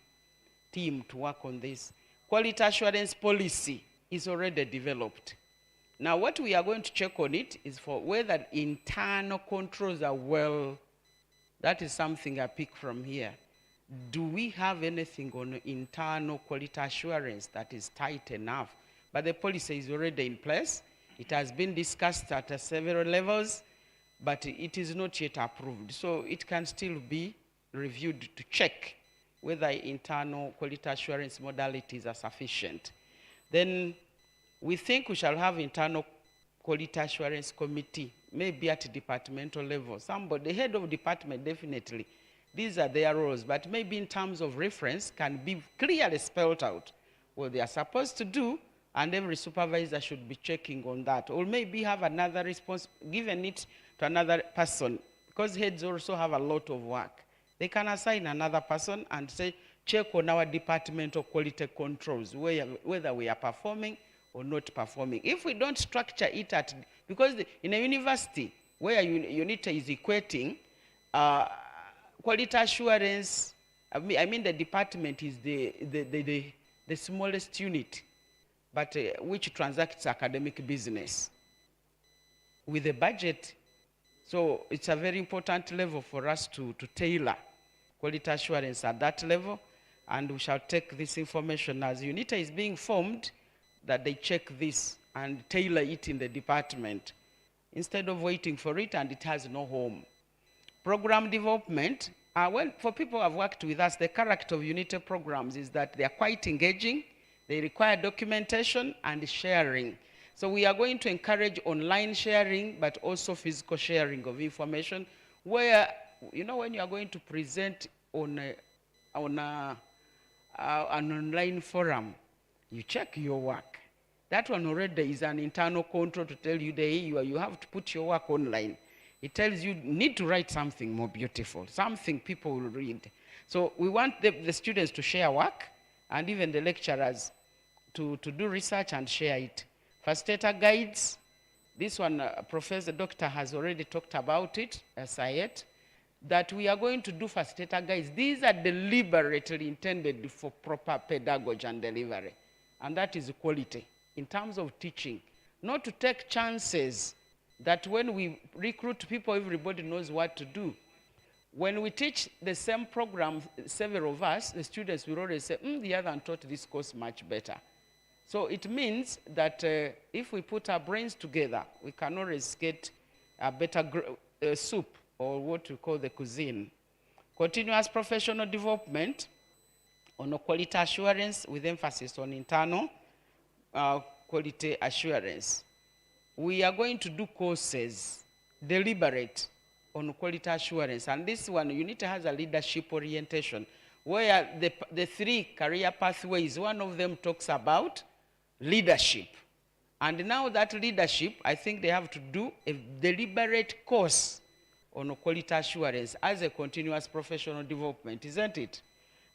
team to work on this. Quality assurance policy is already developed. Now, what we are going to check on it is for whether internal controls are well. That is something I pick from here. Do we have anything on internal quality assurance that is tight enough? But the policy is already in place. It has been discussed at several levels, but it is not yet approved. So it can still be reviewed to check whether internal quality assurance modalities are sufficient. Then we think we shall have internal quality assurance committee, maybe at departmental level. Somebody, the head of department, definitely. These are their roles, but maybe in terms of reference can be clearly spelled out what they are supposed to do, and every supervisor should be checking on that. Or maybe have another response, given it to another person, because heads also have a lot of work. They can assign another person and say, check on our departmental quality controls, whether we are performing or not performing. If we don't structure it because in a university where UNITA is equating, quality assurance, I mean the department is the smallest unit, but which transacts academic business with a budget. So it's a very important level for us to tailor quality assurance at that level, and we shall take this information as UNITA is being formed, that they check this and tailor it in the department instead of waiting for it and it has no home. Program development, well, for people who have worked with us, the character of UNITA programs is that they are quite engaging, they require documentation and sharing. So we are going to encourage online sharing, but also physical sharing of information, where, you know, when you are going to present on an online forum, you check your work. That one already is an internal control to tell you you have to put your work online. It tells you need to write something more beautiful, something people will read. So we want the students to share work, and even the lecturers to do research and share it. Facilitator guides, This one, Professor Doctor has already talked about it, SIET, that we are going to do facilitator guides. These are deliberately intended for proper pedagogy and delivery. And that is quality in terms of teaching. Not to take chances that when we recruit people, everybody knows what to do. When we teach the same program, several of us, the students will always say, the other one taught this course much better. So it means that if we put our brains together, we can always get a better soup, or what we call the cuisine. Continuous professional development on quality assurance with emphasis on internal quality assurance. We are going to do courses, deliberate, on quality assurance. And this one, UNITA has a leadership orientation, where the 3 career pathways, one of them talks about leadership. And now that leadership, I think they have to do a deliberate course on quality assurance as a continuous professional development, isn't it?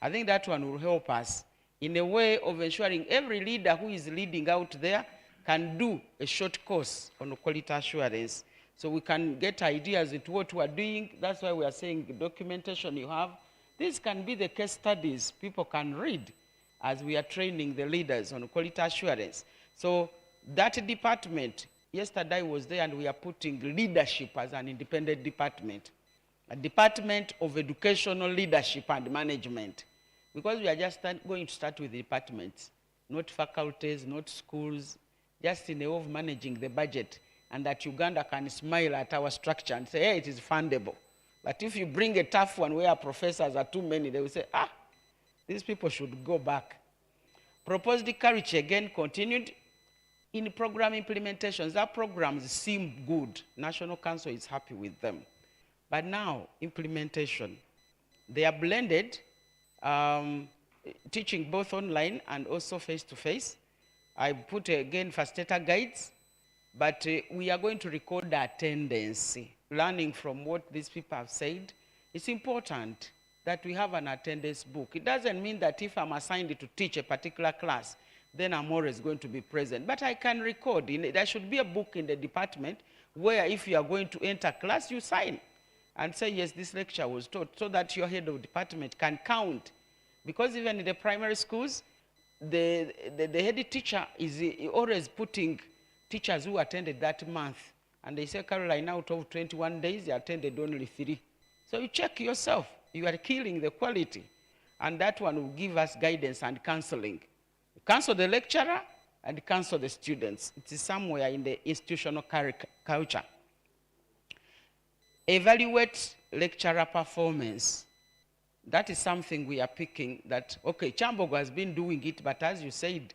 I think that one will help us in a way of ensuring every leader who is leading out there can do a short course on quality assurance, so we can get ideas into what we are doing. That's why we are saying the documentation you have. These can be the case studies people can read as we are training the leaders on quality assurance. So that department, yesterday was there, and we are putting leadership as an independent department, a department of educational leadership and management, because we are just going to start with the departments, not faculties, not schools, just in the way of managing the budget, and that Uganda can smile at our structure and say, hey, it is fundable. But if you bring a tough one where professors are too many, they will say, these people should go back. Proposed curriculum again continued. In program implementations, our programs seem good. National Council is happy with them. But now, implementation. They are blended, teaching both online and also face-to-face. I put, again, facilitator guides, but we are going to record the attendance. Learning from what these people have said, it's important that we have an attendance book. It doesn't mean that if I'm assigned to teach a particular class, then I'm always going to be present. But I can record. There should be a book in the department where if you are going to enter class, you sign and say, yes, this lecture was taught, so that your head of department can count. Because even in the primary schools, the head teacher is always putting teachers who attended that month. And they say, Caroline, out of 21 days, they attended only 3. So you check yourself. You are killing the quality. And that one will give us guidance and counseling. Counsel the lecturer and counsel the students. It is somewhere in the institutional culture. Evaluate lecturer performance. That is something we are picking that, okay, Chambogo has been doing it, but as you said,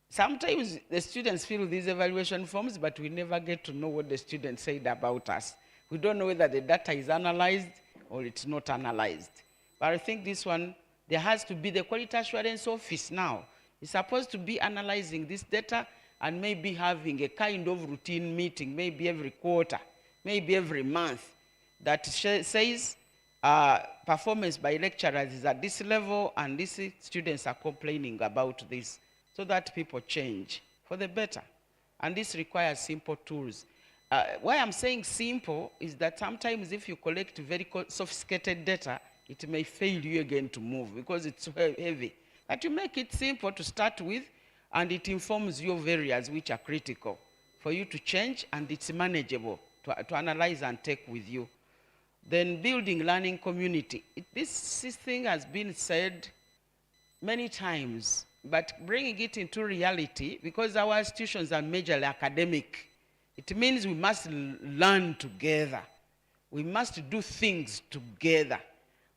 sometimes the students fill these evaluation forms, but we never get to know what the students said about us. We don't know whether the data is analyzed or it's not analyzed. But I think this one, there has to be the quality assurance office now. It's supposed to be analyzing this data and maybe having a kind of routine meeting, maybe every quarter, maybe every month, that says performance by lecturers is at this level and these students are complaining about this, so that people change for the better. And this requires simple tools. Why I'm saying simple is that sometimes if you collect very sophisticated data, it may fail you again to move because it's so heavy. But you make it simple to start with, and it informs you of areas which are critical for you to change, and it's manageable to analyze and take with you. Then building learning community. This thing has been said many times, but bringing it into reality, because our institutions are majorly academic, it means we must learn together. We must do things together.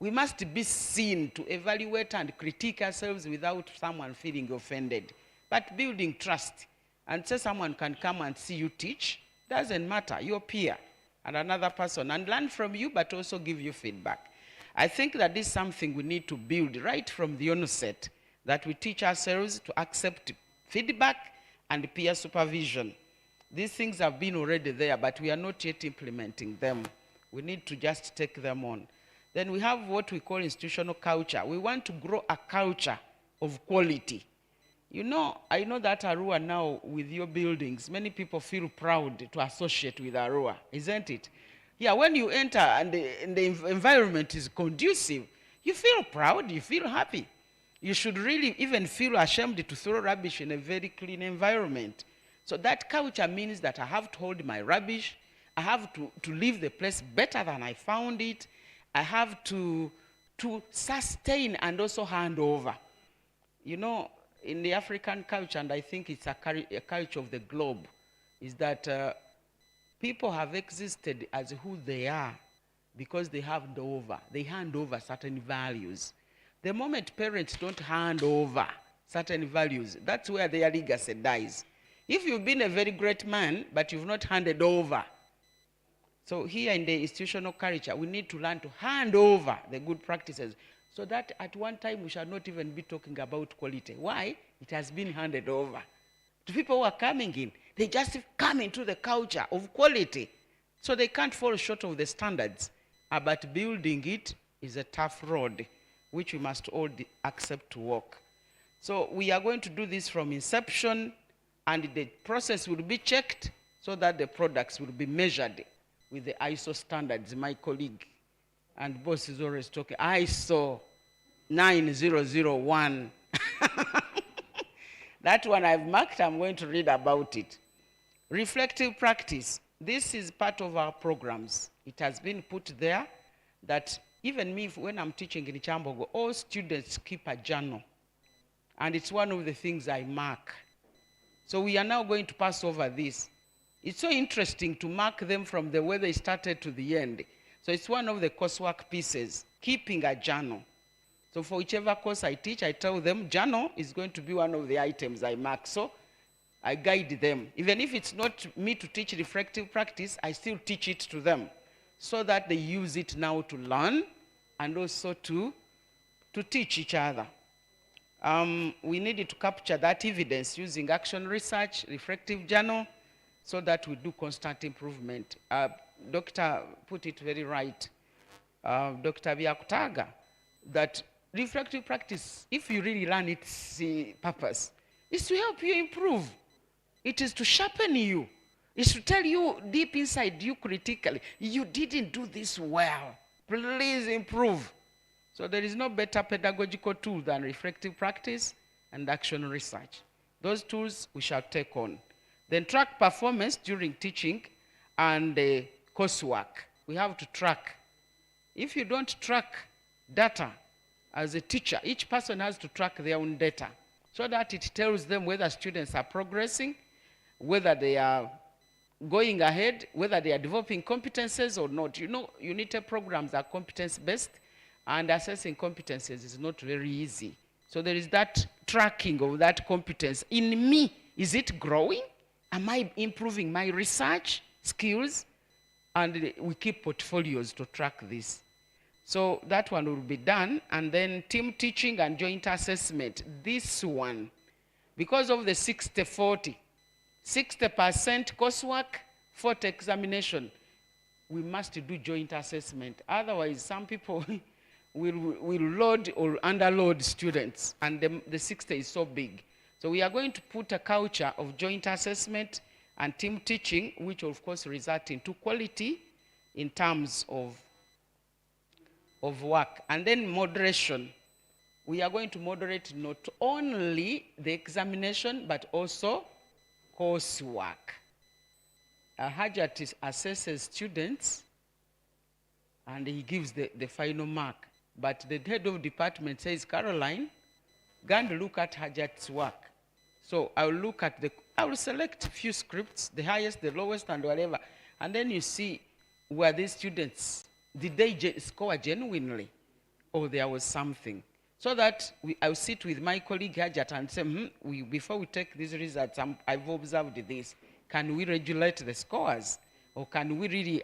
We must be seen to evaluate and critique ourselves without someone feeling offended. But building trust, and so someone can come and see you teach, doesn't matter, your peer and another person, and learn from you, but also give you feedback. I think that this is something we need to build right from the onset, that we teach ourselves to accept feedback and peer supervision. These things have been already there, but we are not yet implementing them. We need to just take them on. Then we have what we call institutional culture. We want to grow a culture of quality. You know, I know that Arua now, with your buildings, many people feel proud to associate with Arua, isn't it? Yeah, when you enter and the environment is conducive, you feel proud, you feel happy. You should really even feel ashamed to throw rubbish in a very clean environment. So that culture means that I have to hold my rubbish, I have to leave the place better than I found it, I have to sustain and also hand over. You know, in the African culture, and I think it's a culture of the globe, is that people have existed as who they are because they hand over certain values. The moment parents don't hand over certain values, that's where their legacy dies. If you've been a very great man, but you've not handed over. So here in the institutional culture, we need to learn to hand over the good practices so that at one time we shall not even be talking about quality. Why? It has been handed over. To people who are coming in, they just come into the culture of quality. So they can't fall short of the standards. But building it is a tough road, which we must all accept to walk. So we are going to do this from inception, and the process will be checked so that the products will be measured with the ISO standards. My colleague and boss is always talking, ISO 9001. That one I've marked, I'm going to read about it. Reflective practice. This is part of our programs. It has been put there that even me, when I'm teaching in Chambogo, all students keep a journal. And it's one of the things I mark. So we are now going to pass over this. It's so interesting to mark them from the way they started to the end. So it's one of the coursework pieces, keeping a journal. So for whichever course I teach, I tell them journal is going to be one of the items I mark. So I guide them. Even if it's not me to teach reflective practice, I still teach it to them so that they use it now to learn and also to teach each other. We needed to capture that evidence using action research, reflective journal, so that we do constant improvement. Doctor put it very right, Dr. Byakutaga, that reflective practice, if you really learn its purpose, is to help you improve. It is to sharpen you. It's to tell you deep inside you critically, you didn't do this well. Please improve. So there is no better pedagogical tool than reflective practice and action research. Those tools we shall take on. Then track performance during teaching and coursework. We have to track. If you don't track data as a teacher, each person has to track their own data so that it tells them whether students are progressing, whether they are going ahead, whether they are developing competences or not. You know, UNITE programs are competence-based, and assessing competences is not very easy. So there is that tracking of that competence. In me, is it growing? Am I improving my research skills? And we keep portfolios to track this. So that one will be done. And then team teaching and joint assessment. This one, because of the 60-40, 60% coursework, 40 examination, we must do joint assessment. Otherwise, some people will load or underload students, and the 60 is so big. So we are going to put a culture of joint assessment and team teaching, which will of course result into quality in terms of work. And then moderation. We are going to moderate not only the examination, but also coursework. Hajat assesses students, and he gives the final mark. But the head of department says, Caroline, go and look at Hajat's work. So I will select a few scripts, the highest, the lowest, and whatever. And then you see, were these students, did they score genuinely? Or there was something? So that I'll sit with my colleague Hajat and say, before we take these results, I've observed this. Can we regulate the scores? Or can we really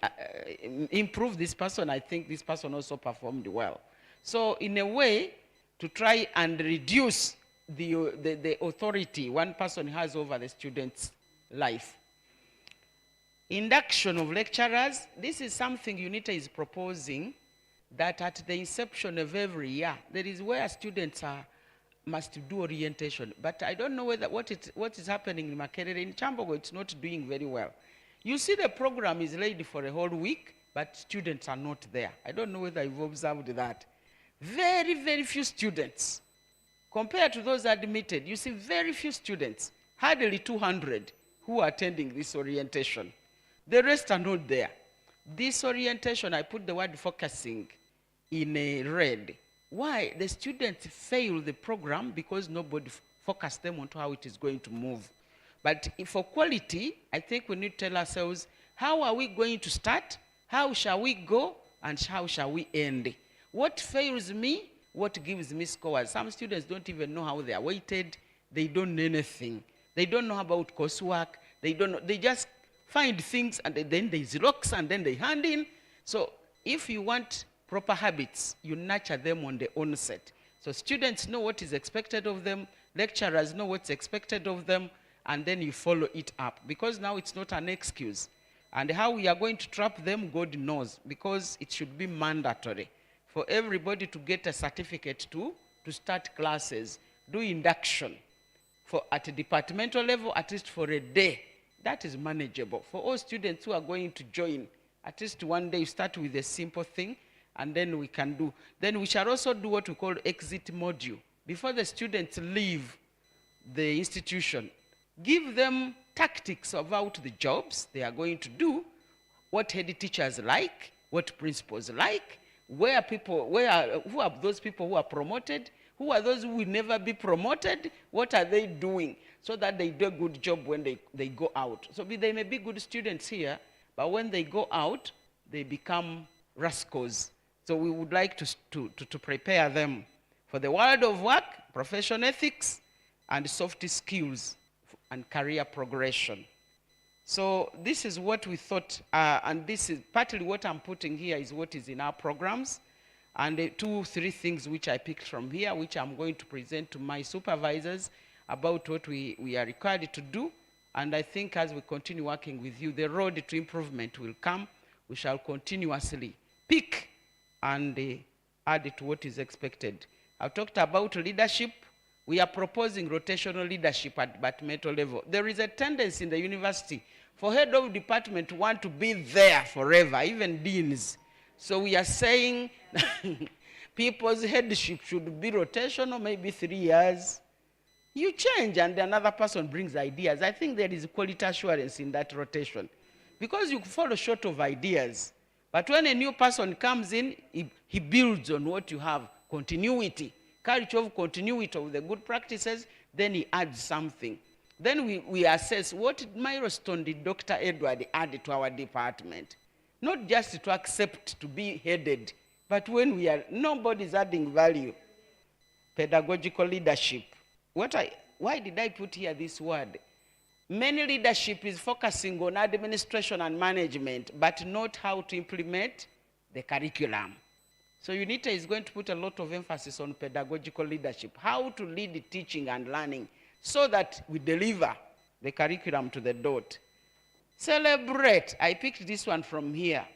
improve this person? I think this person also performed well. So in a way, to try and reduce the authority one person has over the student's life. Induction of lecturers. This is something UNITE is proposing, that at the inception of every year, there is where students are must do orientation. But I don't know whether what is happening in Makerere. In Chambogo, it's not doing very well. You see the program is laid for a whole week, but students are not there. I don't know whether you've observed that. Very, very few students. Compared to those admitted, you see very few students, hardly 200 who are attending this orientation. The rest are not there. This orientation, I put the word focusing in a red. Why? The students fail the program because nobody focused them on how it is going to move. But for quality, I think we need to tell ourselves, how are we going to start? How shall we go? And how shall we end? What fails me? What gives me scores? Some students don't even know how they are weighted. They don't know anything. They don't know about coursework. They don't know. They just find things and then they Xerox and then they hand in. So if you want proper habits, you nurture them on the onset. So students know what is expected of them, lecturers know what's expected of them, and then you follow it up. Because now it's not an excuse. And how we are going to trap them, God knows, because it should be mandatory for everybody to get a certificate to start classes, do induction. At a departmental level, at least for a day, that is manageable. For all students who are going to join, at least one day you start with a simple thing, and then we can do. Then we shall also do what we call exit module. Before the students leave the institution, give them tactics about the jobs they are going to do, what head teachers like, what principals like, who are those people who are promoted, who are those who will never be promoted, what are they doing, so that they do a good job when they go out. So they may be good students here, but when they go out, they become rascals. So we would like to prepare them for the world of work, profession ethics, and soft skills and career progression. So this is what we thought, and this is partly what I'm putting here is what is in our programs, and 2-3 things which I picked from here, which I'm going to present to my supervisors about what we are required to do. And I think as we continue working with you, the road to improvement will come. We shall continuously pick and add it to what is expected. I've talked about leadership. We are proposing rotational leadership at departmental level. There is a tendency in the university for head of department to want to be there forever, even deans. So we are saying people's headship should be rotational, maybe 3 years. You change and another person brings ideas. I think there is quality assurance in that rotation, because you fall short of ideas. But when a new person comes in, he builds on what you have, continuity, culture of continuity of the good practices, then he adds something. Then we assess what milestone did Dr. Edward add to our department. Not just to accept to be headed, but when nobody's adding value. Pedagogical leadership. Why did I put here this word? Many leadership is focusing on administration and management, but not how to implement the curriculum. So UNITA is going to put a lot of emphasis on pedagogical leadership, how to lead teaching and learning so that we deliver the curriculum to the dot. Celebrate. I picked this one from here.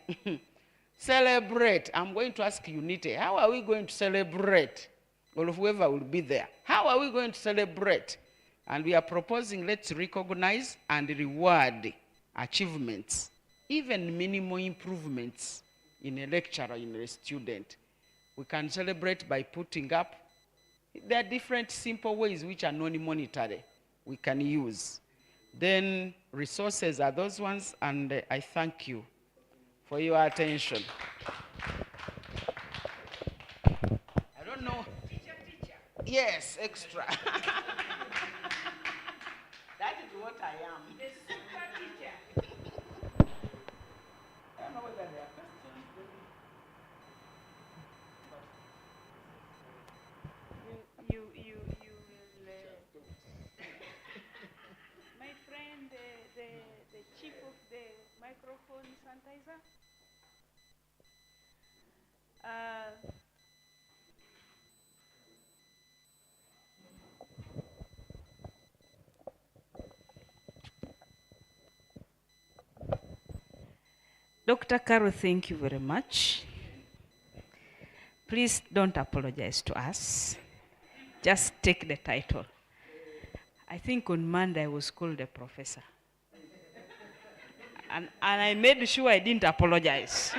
Celebrate. I'm going to ask UNITA, how are we going to celebrate? Or whoever will be there. How are we going to celebrate? And we are proposing, let's recognize and reward achievements, even minimal improvements in a lecturer, in a student. We can celebrate by putting up. There are different simple ways which are non-monetary we can use. Then resources are those ones, and I thank you for your attention. I don't know. Teacher. Yes, extra. That is what I am. The super teacher. I don't know whether there are questions. You will, my friend, the chief of the microphone sanitizer. Dr. Carol, thank you very much. Please don't apologize to us. just take the title. I think on Monday I was called a professor. And I made sure I didn't apologize.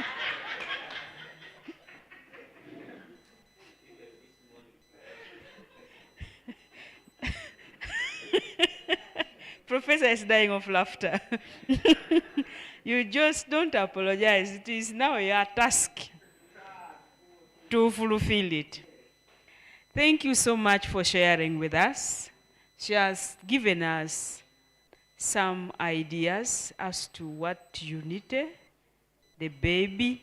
Professor is dying of laughter. You just don't apologize. It is now your task to fulfill it. Thank you so much for sharing with us. She has given us some ideas as to what unity, the baby,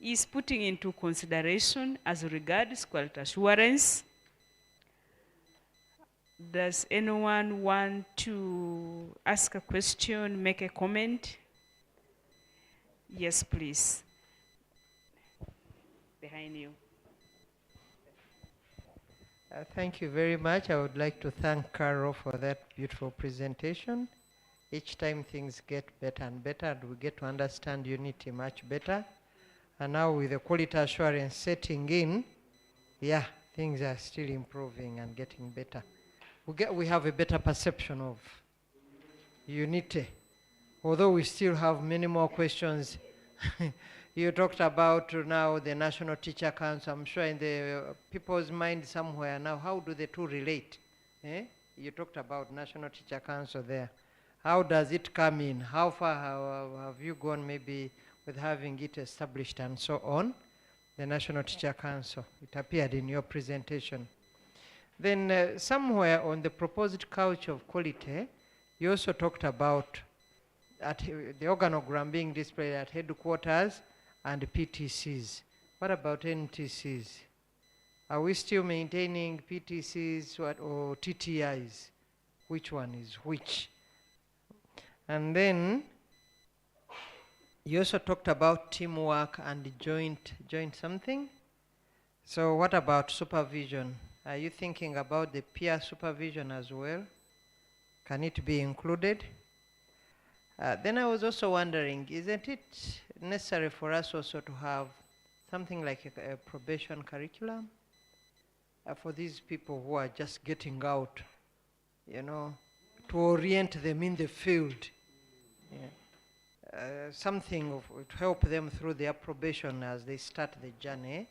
is putting into consideration as regards quality assurance. Does anyone want to ask a question, make a comment? Yes, please. Behind you. Thank you very much. I would like to thank Carol for that beautiful presentation. Each time things get better and better, and we get to understand unity much better. And now with the quality assurance setting in, yeah, things are still improving and getting better. We have a better perception of unity. Although we still have many more questions. You talked about now the National Teacher Council. I'm sure in the people's mind somewhere now, how do the two relate? You talked about National Teacher Council there. How does it come in? How far have you gone maybe with having it established and so on? The National Teacher Council, it appeared in your presentation. Then somewhere on the proposed culture of quality, you also talked about the organogram being displayed at headquarters and PTCs. What about NTCs? Are we still maintaining PTCs or TTIs? Which one is which? And then you also talked about teamwork and joint something. So what about supervision? Are you thinking about the peer supervision as well? Can it be included? Then I was also wondering, isn't it necessary for us also to have something like a probation curriculum for these people who are just getting out, you know, to orient them in the field? Yeah. Something to help them through their probation as they start the journey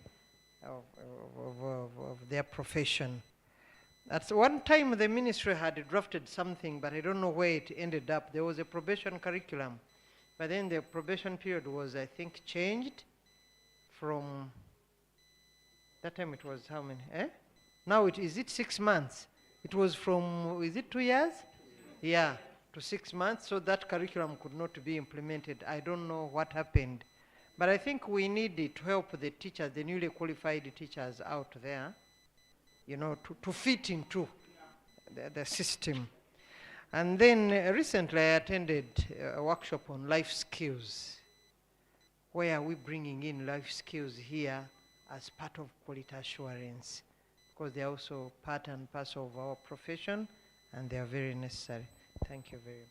of their profession. At one time the ministry had drafted something, but I don't know where it ended up. There was a probation curriculum, but then the probation period was, I think, changed from, that time it was how many? Now is it 6 months? It was from, is it 2 years? Yeah, to 6 months, so that curriculum could not be implemented. I don't know what happened. But I think we need it to help the teachers, the newly qualified teachers out there, you know, to fit into the system. And then recently I attended a workshop on life skills. Where are we bringing in life skills here as part of quality assurance? Because they are also part and parcel of our profession, and they are very necessary. Thank you very much.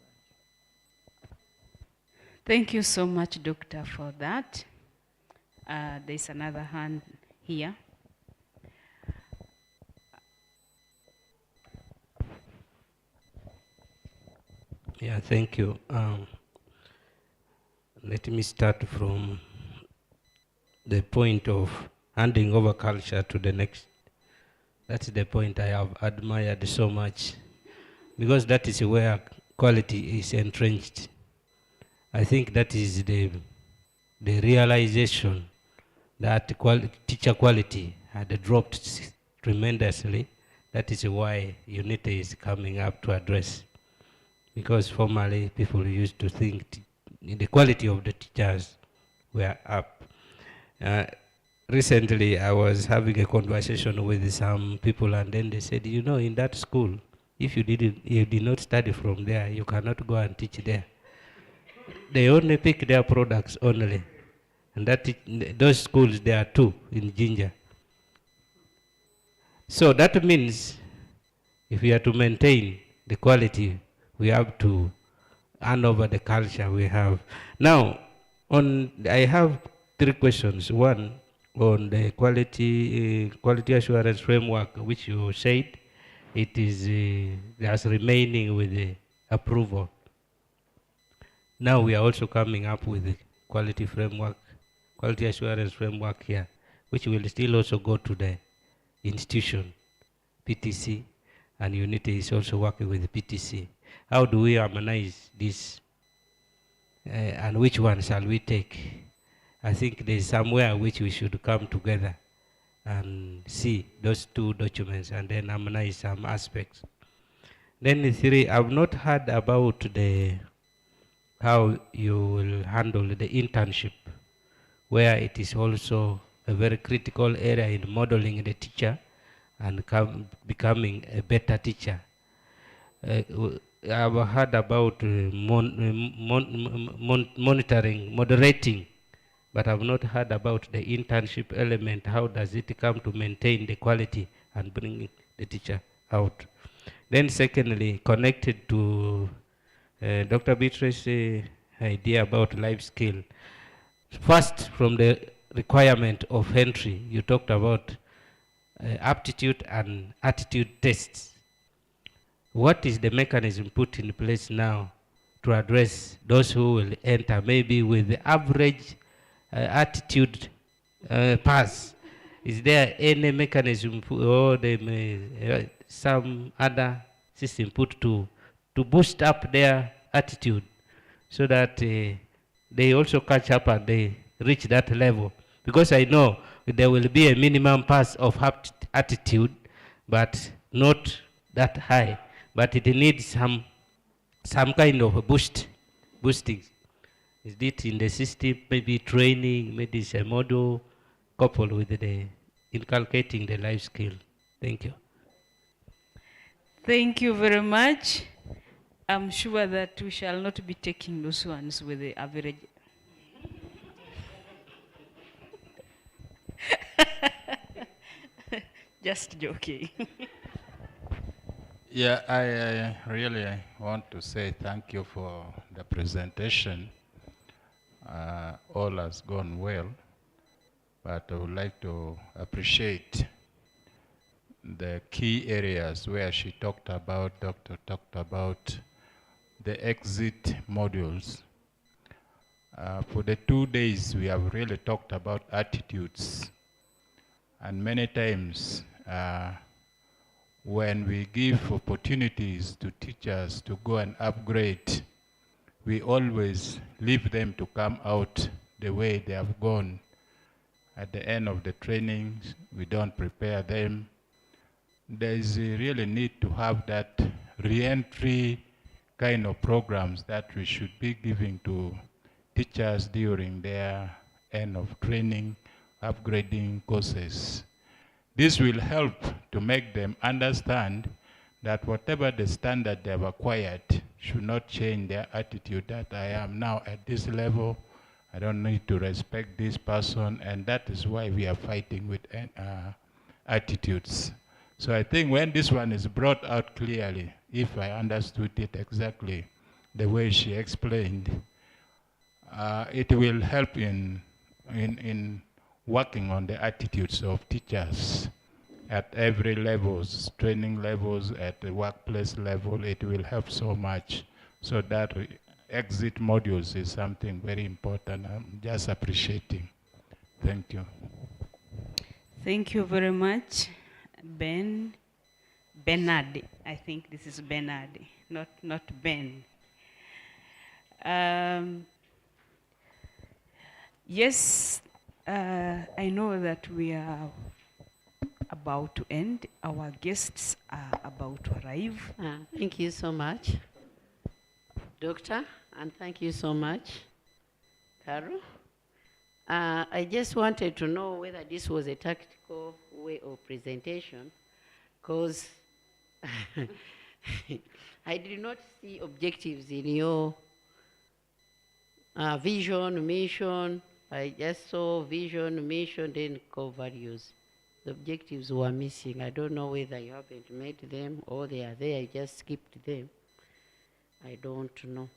Thank you so much, Doctor, for that. There's another hand here. Yeah, thank you. Let me start from the point of handing over culture to the next. That's the point I have admired so much, because that is where quality is entrenched. I think that is the realization that teacher quality had dropped tremendously. That is why unity is coming up to address. Because formerly people used to think the quality of the teachers were up. Recently I was having a conversation with some people, and then they said, you know, in that school, if you did not study from there, you cannot go and teach there. They only pick their products only. And those schools, there are 2 in Jinja. So that means if we are to maintain the quality, we have to hand over the culture we have. Now, I have 3 questions. One, on the quality assurance framework, which you said, it is just remaining with the approval. Now we are also coming up with the quality framework, quality assurance framework here, which will still also go to the institution, PTC, and Unity is also working with the PTC. How do we harmonize this, and which one shall we take? I think there is somewhere which we should come together and see those two documents and then harmonize some aspects. Then the three, I've not heard about the how you will handle the internship, where it is also a very critical area in modeling the teacher and becoming a better teacher. I've heard about monitoring, moderating, but I've not heard about the internship element. How does it come to maintain the quality and bring the teacher out? Then secondly, connected to Dr. Beatrice's idea about life skill. First, from the requirement of entry, you talked about aptitude and attitude tests. What is the mechanism put in place now to address those who will enter maybe with the average attitude pass? Is there any mechanism or some other system put to boost up their attitude so that they also catch up and they reach that level? Because I know there will be a minimum pass of attitude, but not that high. But it needs some kind of a boosting. Is it in the system, maybe training, maybe it's a model coupled with the inculcating the life skill? Thank you. Thank you very much. I'm sure that we shall not be taking those ones with the average. Just joking. Yeah, I really want to say thank you for the presentation. All has gone well, but I would like to appreciate the key areas where she talked about, Doctor talked about the exit modules. For the 2 days, we have really talked about attitudes. And many times, when we give opportunities to teachers to go and upgrade, we always leave them to come out the way they have gone. At the end of the trainings, we don't prepare them. There is a really need to have that re-entry kind of programs that we should be giving to teachers during their end of training, upgrading courses. This will help to make them understand that whatever the standard they have acquired should not change their attitude that I am now at this level, I don't need to respect this person, and that is why we are fighting with attitudes. So I think when this one is brought out clearly, if I understood it exactly the way she explained, it will help in working on the attitudes of teachers at every levels, training levels, at the workplace level. It will help so much. So that exit modules is something very important. I'm just appreciating. Thank you. Thank you very much, Bernard. I think this is Bernard, not Ben. Yes, I know that we are about to end. Our guests are about to arrive. Thank you so much, Doctor, and thank you so much, Carol. I just wanted to know whether this was a tactical way of presentation, because I did not see objectives in your vision, mission. I just saw vision, mission, then core values. The objectives were missing. I don't know whether you haven't made them or they are there, I just skipped them. I don't know.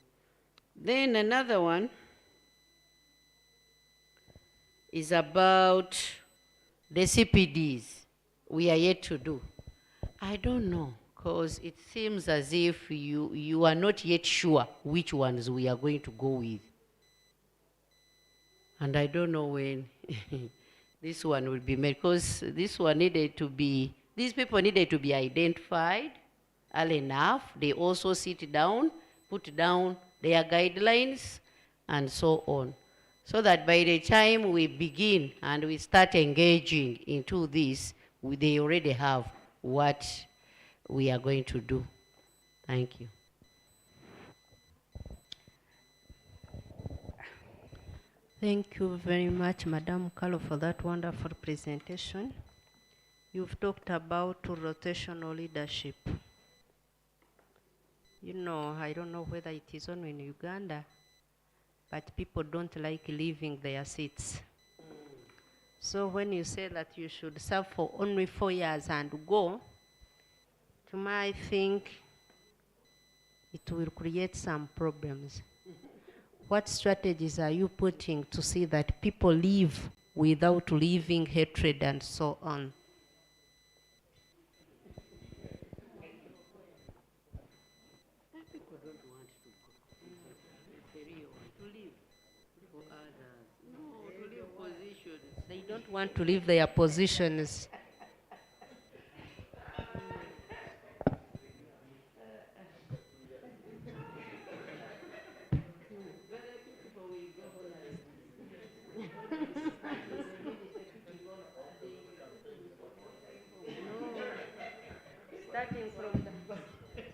Then another one is about the CPDs we are yet to do. I don't know, because it seems as if you are not yet sure which ones we are going to go with. And I don't know when this one will be made, because this one needed to be, these people needed to be identified early enough. They also sit down, put down their guidelines, and so on. So that by the time we begin and we start engaging into this, they already have what we are going to do. Thank you. Thank you very much, Madam Carlo, for that wonderful presentation. You've talked about rotational leadership. You know, I don't know whether it is only in Uganda, but people don't like leaving their seats. So when you say that you should serve for only 4 years and go, to my think it will create some problems. What strategies are you putting to see that people leave without leaving hatred and so on? They don't want to leave their positions.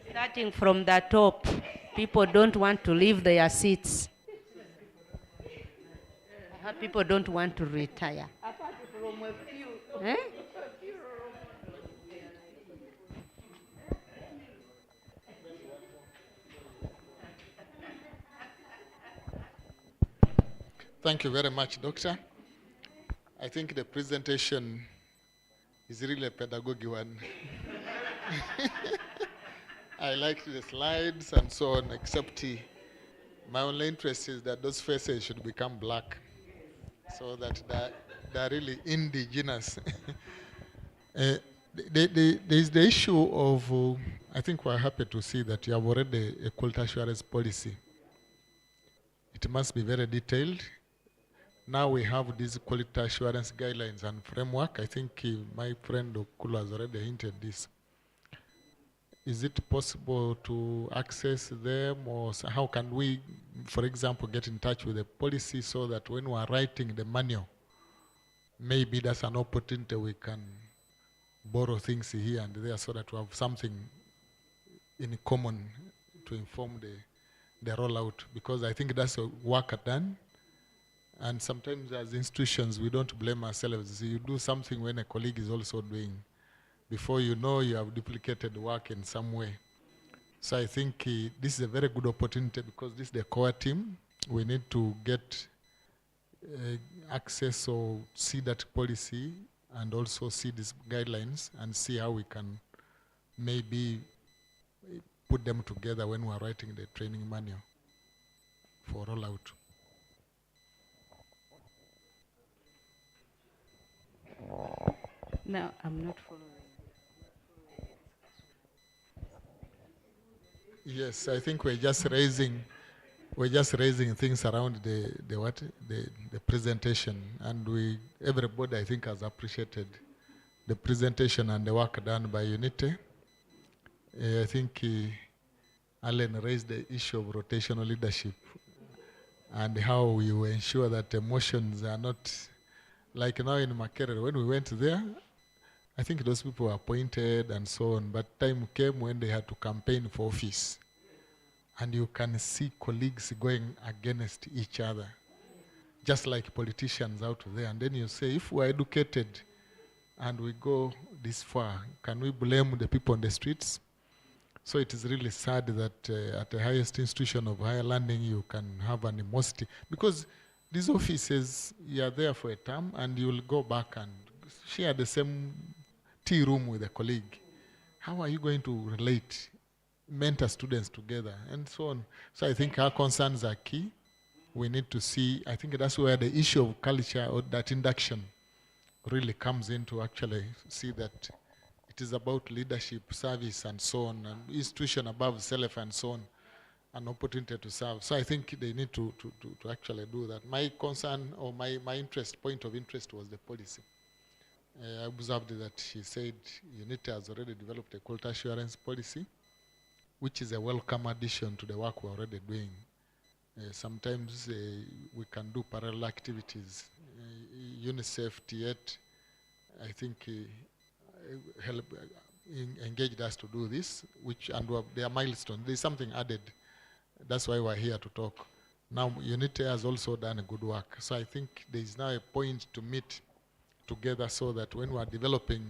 Starting from the top, people don't want to leave their seats. People don't want to retire. Apart from a few. Eh? Thank you very much, Doctor. I think the presentation is really a pedagogic one. I liked the slides and so on, except my only interest is that those faces should become black so that they're really indigenous. There's the issue of, I think we're happy to see that you have already a quality assurance policy. It must be very detailed. Now we have these quality assurance guidelines and framework. I think my friend Okulu has already hinted this. Is it possible to access them, or how can we, for example, get in touch with the policy so that when we are writing the manual, maybe that's an opportunity we can borrow things here and there so that we have something in common to inform the rollout, because I think that's a work done. And sometimes as institutions, we don't blame ourselves. You do something when a colleague is also doing. Before you know, you have duplicated work in some way. So I think this is a very good opportunity, because this is the core team. We need to get access or see that policy and also see these guidelines and see how we can maybe put them together when we're writing the training manual for rollout. No, I'm not following. Yes, I think we're just raising things around the presentation, and everybody I think has appreciated the presentation and the work done by Unity. I think Alan raised the issue of rotational leadership and how we will ensure that emotions are not like now in Makerere. When we went there, I think those people were appointed and so on, but time came when they had to campaign for office. And you can see colleagues going against each other, just like politicians out there. And then you say, if we're educated and we go this far, can we blame the people on the streets? So it is really sad that at the highest institution of higher learning, you can have animosity. Because these offices, you are there for a term, and you will go back and share the same tea room with a colleague. How are you going to relate, mentor students together, and so on? So I think our concerns are key. We need to see, I think that's where the issue of culture or that induction really comes in to actually see that it is about leadership, service, and so on, and institution above self and so on, an opportunity to serve. So I think they need to actually do that. My concern or my point of interest was the policy. I observed that she said UNITE has already developed a quality assurance policy, which is a welcome addition to the work we're already doing. Sometimes we can do parallel activities. UNICEF, TIET, I think engaged us to do this, and they are milestones. There's something added. That's why we're here to talk. Now, UNITE has also done a good work. So I think there is now a point to meet together so that when we're developing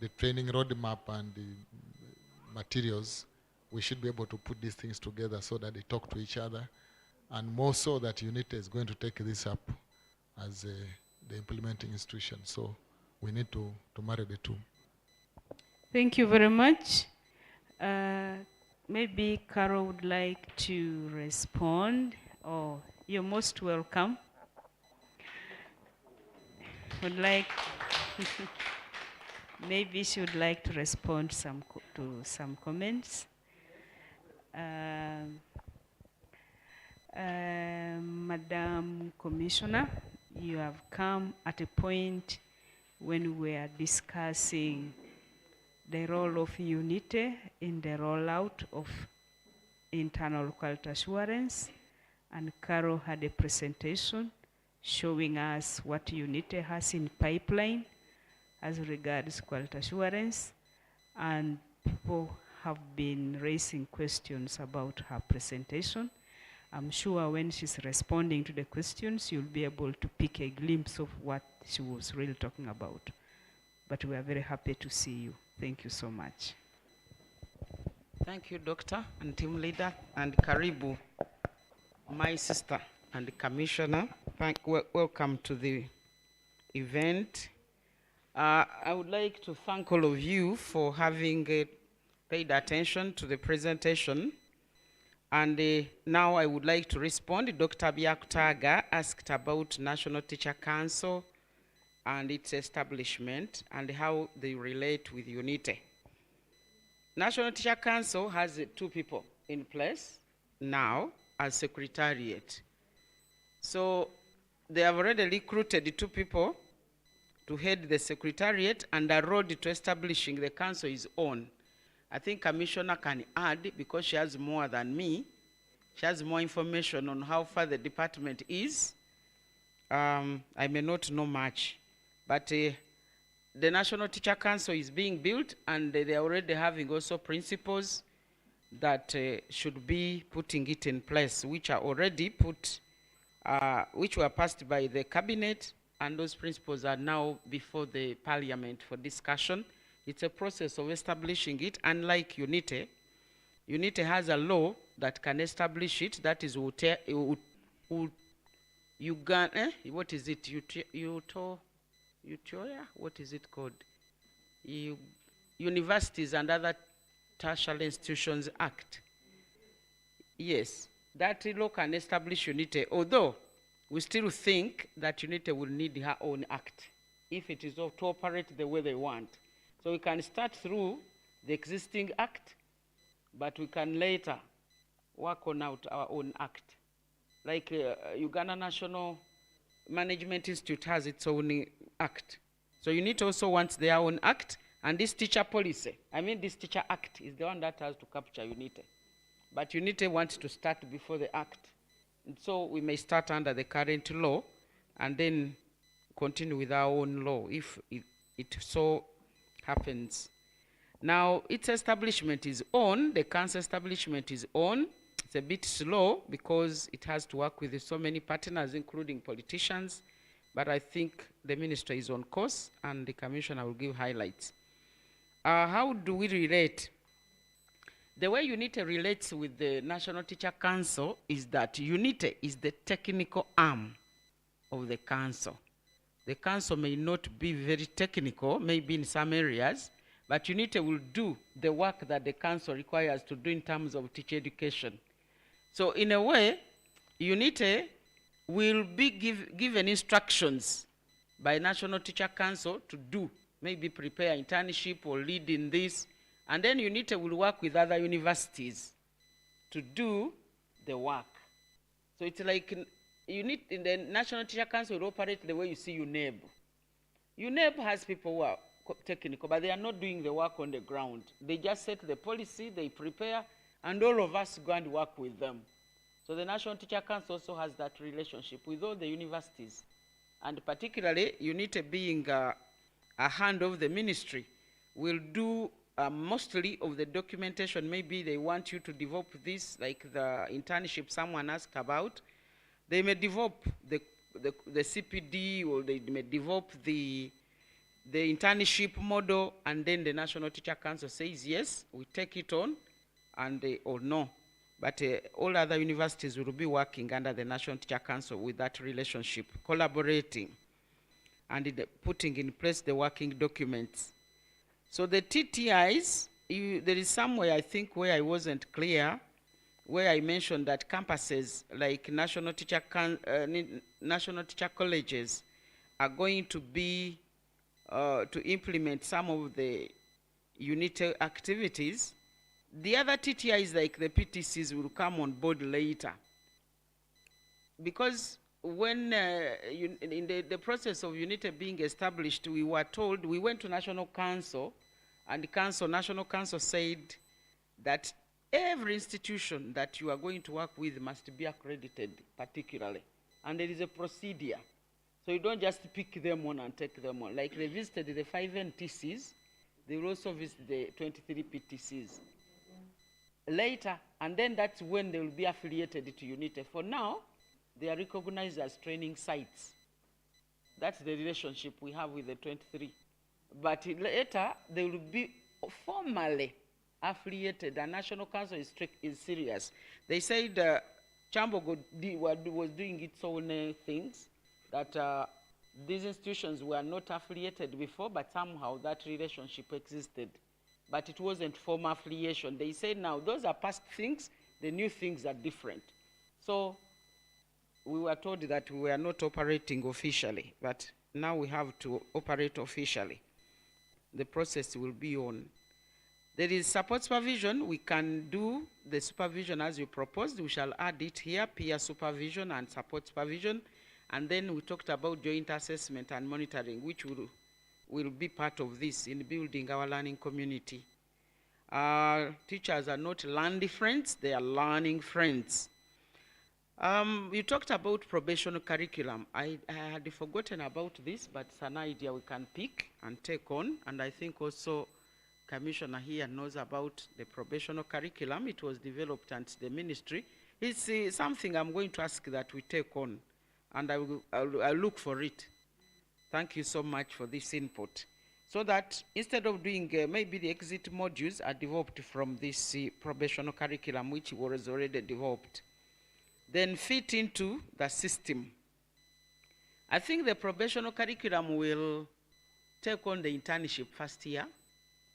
the training roadmap and the materials, we should be able to put these things together so that they talk to each other, and more so that UNITE is going to take this up as the implementing institution. So we need to marry the two. Thank you very much. Maybe Carol would like to respond, or you're most welcome. Would like, maybe she would like to respond to some comments. Madam Commissioner, you have come at a point when we are discussing the role of UNITE in the rollout of internal quality assurance, and Carol had a presentation showing us what UNITE has in pipeline as regards quality assurance, and people have been raising questions about her presentation. I'm sure when she's responding to the questions, you'll be able to pick a glimpse of what she was really talking about. But we are very happy to see you. Thank you so much. Thank you, Doctor and team leader, and Karibu, my sister and the commissioner. Welcome to the event. I would like to thank all of you for having paid attention to the presentation. And now I would like to respond. Dr. Byakutaga asked about National Teacher Council and its establishment and how they relate with UNITE. National Teacher Council has 2 people in place now as secretariat. So they have already recruited 2 people to head the secretariat, and the road to establishing the council is on. I think Commissioner can add, because she has more than me. She has more information on how far the department is. I may not know much, but the National Teacher Council is being built, and they are already having also principles that should be putting it in place, which are already put, which were passed by the cabinet, and those principles are now before the parliament for discussion. It's a process of establishing it. Unlike UNITE, UNITE has a law that can establish it. That is Uganda. What is it? What is it called? Universities and Other Tertiary Institutions Act. Yes, that law can establish UNITE, although we still think that UNITE will need her own act if it is to operate the way they want. So we can start through the existing act, but we can later work on out our own act. Like Uganda National Management Institute has its own act. So UNITE also wants their own act, and this teacher policy, this teacher act is the one that has to capture UNITE. But UNITE wants to start before the act. And so we may start under the current law and then continue with our own law if it so happens. Now, its establishment is on, the council establishment is on. It's a bit slow because it has to work with so many partners, including politicians, but I think the minister is on course, and the commissioner will give highlights. How do we relate? The way UNITE relates with the National Teacher Council is that UNITE is the technical arm of the council. The council may not be very technical, maybe in some areas, but UNITE will do the work that the council requires to do in terms of teacher education. So in a way, UNITE will be given instructions by National Teacher Council to do, maybe prepare internship or lead in this. And then UNITE will work with other universities to do the work. So it's like UNITE, in the National Teacher Council will operate the way you see UNEB. UNEB has people who are technical, but they are not doing the work on the ground. They just set the policy, they prepare, and all of us go and work with them. So the National Teacher Council also has that relationship with all the universities. And particularly, UNITE being a hand of the ministry, will do mostly of the documentation. Maybe they want you to develop this, like the internship someone asked about. They may develop the CPD, or they may develop the internship model, and then the National Teacher Council says, yes, we take it on, and or no. But all other universities will be working under the National Teacher Council with that relationship, collaborating, and putting in place the working documents. So the TTIs, there is somewhere, I think, where I wasn't clear, where I mentioned that campuses like national teacher colleges are going to be to implement some of the UNITE activities. The other TTIs, like the PTCs, will come on board later. Because when in the process of UNITE being established, we were told, we went to National Council, and the National Council said that every institution that you are going to work with must be accredited particularly. And there is a procedure. So you don't just pick them on and take them on. Like they visited the 5 NTCs, they will also visit the 23 PTCs later, and then that's when they will be affiliated to UNITE. For now, they are recognized as training sites. That's the relationship we have with the 23. But later, they will be formally affiliated. The National Council is serious. They said Chambogo was doing its own things, that these institutions were not affiliated before, but somehow that relationship existed. But it wasn't formal affiliation. They said now, those are past things, the new things are different. So we were told that we were not operating officially, but now we have to operate officially. The process will be on. There is support supervision. We can do the supervision as you proposed. We shall add it here, peer supervision and support supervision. And then we talked about joint assessment and monitoring, which will be part of this in building our learning community. Teachers are not learning friends, they are learning friends. You talked about probation curriculum. I had forgotten about this, but it's an idea we can pick and take on. And I think also Commissioner here knows about the probation curriculum. It was developed at the ministry. It's something I'm going to ask that we take on, and I'll look for it. Thank you so much for this input. So that instead of doing maybe the exit modules are developed from this probation curriculum, which was already developed, then fit into the system. I think the probation curriculum will take on the internship first year,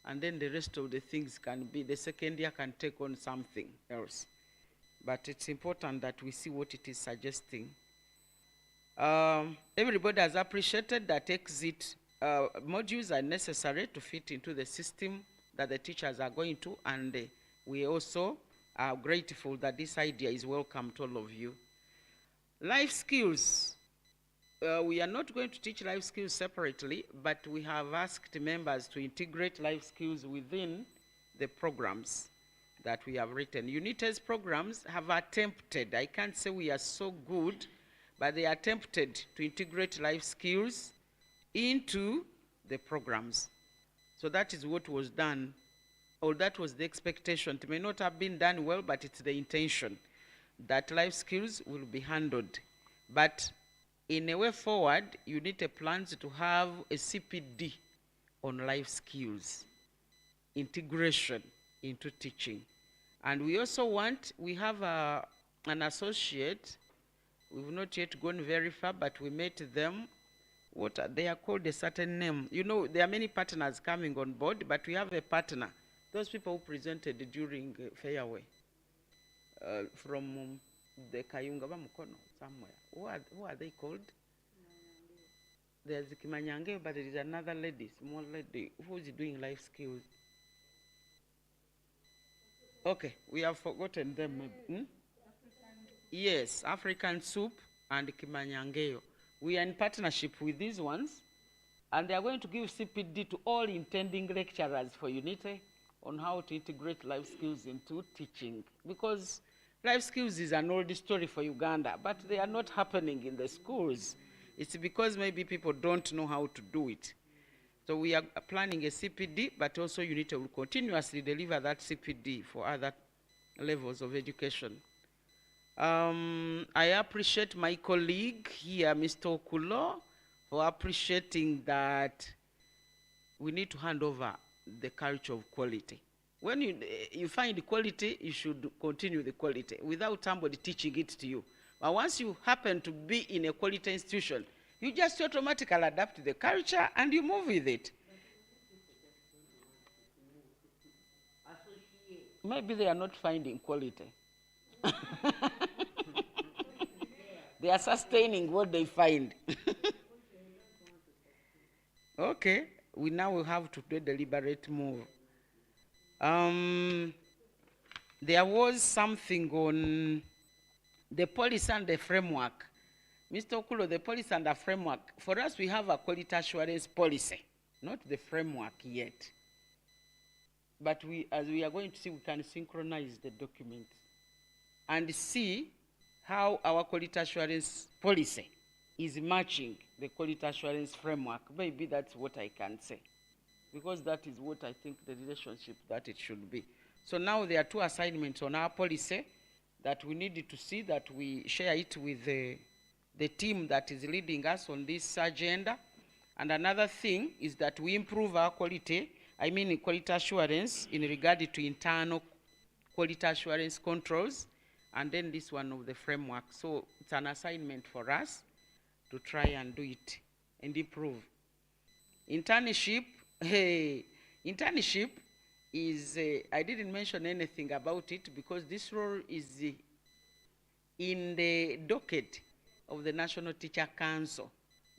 and then the rest of the things can be, the second year can take on something else. But it's important that we see what it is suggesting. Everybody has appreciated that exit modules are necessary to fit into the system that the teachers are going to, and we also are grateful that this idea is welcome to all of you. Life skills. We are not going to teach life skills separately, but we have asked members to integrate life skills within the programs that we have written. UNITE's programs have attempted, I can't say we are so good, but they attempted to integrate life skills into the programs. So that is what was done, or that was the expectation. It may not have been done well, but it's the intention that life skills will be handled. But in a way forward, UNITE plans to have a CPD on life skills, integration into teaching. And we also we have an associate. We've not yet gone very far, but we met them. They are called a certain name. You know, there are many partners coming on board, but we have a partner. Those people who presented during Fairway from the Kayunga Mukono somewhere. Who are they called? There's Kimanyange, but there is another lady, small lady, who is doing life skills. Okay, we have forgotten them. Yes, African Soup and Kimanyangeo. We are in partnership with these ones, and they are going to give CPD to all intending lecturers for Unity on how to integrate life skills into teaching. Because life skills is an old story for Uganda, but they are not happening in the schools. It's because maybe people don't know how to do it. So we are planning a CPD, but also Unity will continuously deliver that CPD for other levels of education. I appreciate my colleague here, Mr. Okulo, for appreciating that we need to hand over the culture of quality. When you find quality, you should continue the quality without somebody teaching it to you. But once you happen to be in a quality institution, you just automatically adapt to the culture and you move with it. Maybe they are not finding quality. They are sustaining what they find. Okay, we now will have to do a deliberate move. There was something on the policy and the framework. Mr. Okulo, the policy and the framework, for us we have a quality assurance policy, not the framework yet. But as we are going to see, we can synchronize the documents and see how our quality assurance policy is matching the quality assurance framework. Maybe that's what I can say, because that is what I think the relationship that it should be. So now there are two assignments on our policy that we need to see that we share it with the team that is leading us on this agenda. And another thing is that we improve our quality, quality assurance in regard to internal quality assurance controls, and then this one of the framework. So it's an assignment for us to try and do it and improve. Internship, internship is, I didn't mention anything about it because this role is in the docket of the National Teacher Council.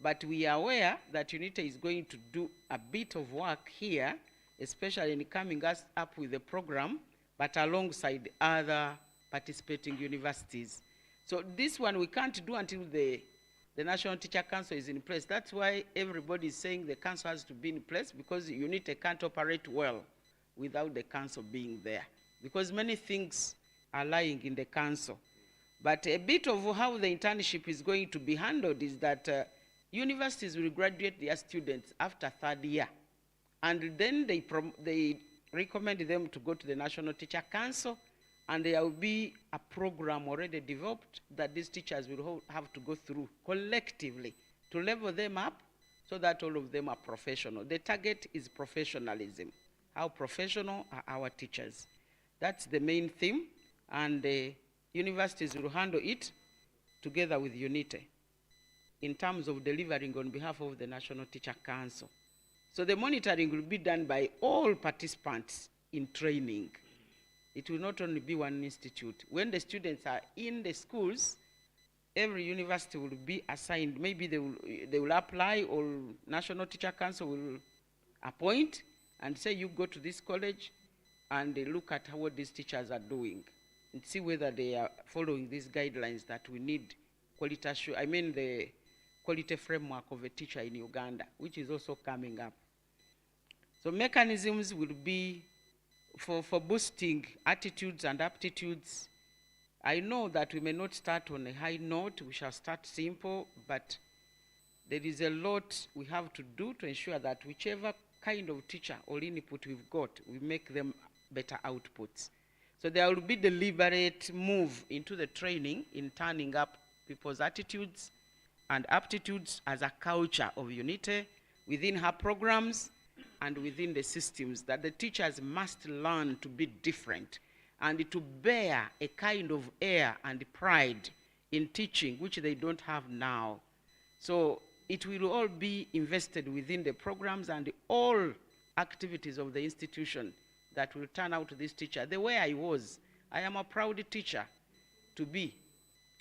But we are aware that UNITA is going to do a bit of work here, especially in coming us up with the program, but alongside other participating universities. So this one we can't do until the National Teacher Council is in place. That's why everybody is saying the council has to be in place, because UNITA can't operate well without the council being there, because many things are lying in the council. But a bit of how the internship is going to be handled is that universities will graduate their students after third year, and then they recommend them to go to the National Teacher Council, and there will be a program already developed that these teachers will have to go through collectively to level them up so that all of them are professional. The target is professionalism. How professional are our teachers? That's the main theme, and the universities will handle it together with UNITA in terms of delivering on behalf of the National Teacher Council. So the monitoring will be done by all participants in training. It will not only be one institute. When the students are in the schools, every university will be assigned. Maybe they will apply, or National Teacher Council will appoint and say, you go to this college and they look at what these teachers are doing and see whether they are following these guidelines that we need quality the quality framework of a teacher in Uganda, which is also coming up. So mechanisms will be for boosting attitudes and aptitudes. I know that we may not start on a high note, we shall start simple, but there is a lot we have to do to ensure that whichever kind of teacher or input we've got, we make them better outputs. So there will be deliberate move into the training in turning up people's attitudes and aptitudes as a culture of UNITA within her programs and within the systems, that the teachers must learn to be different and to bear a kind of air and pride in teaching which they don't have now. So it will all be invested within the programs and all activities of the institution that will turn out this teacher the way I was. I am a proud teacher to be,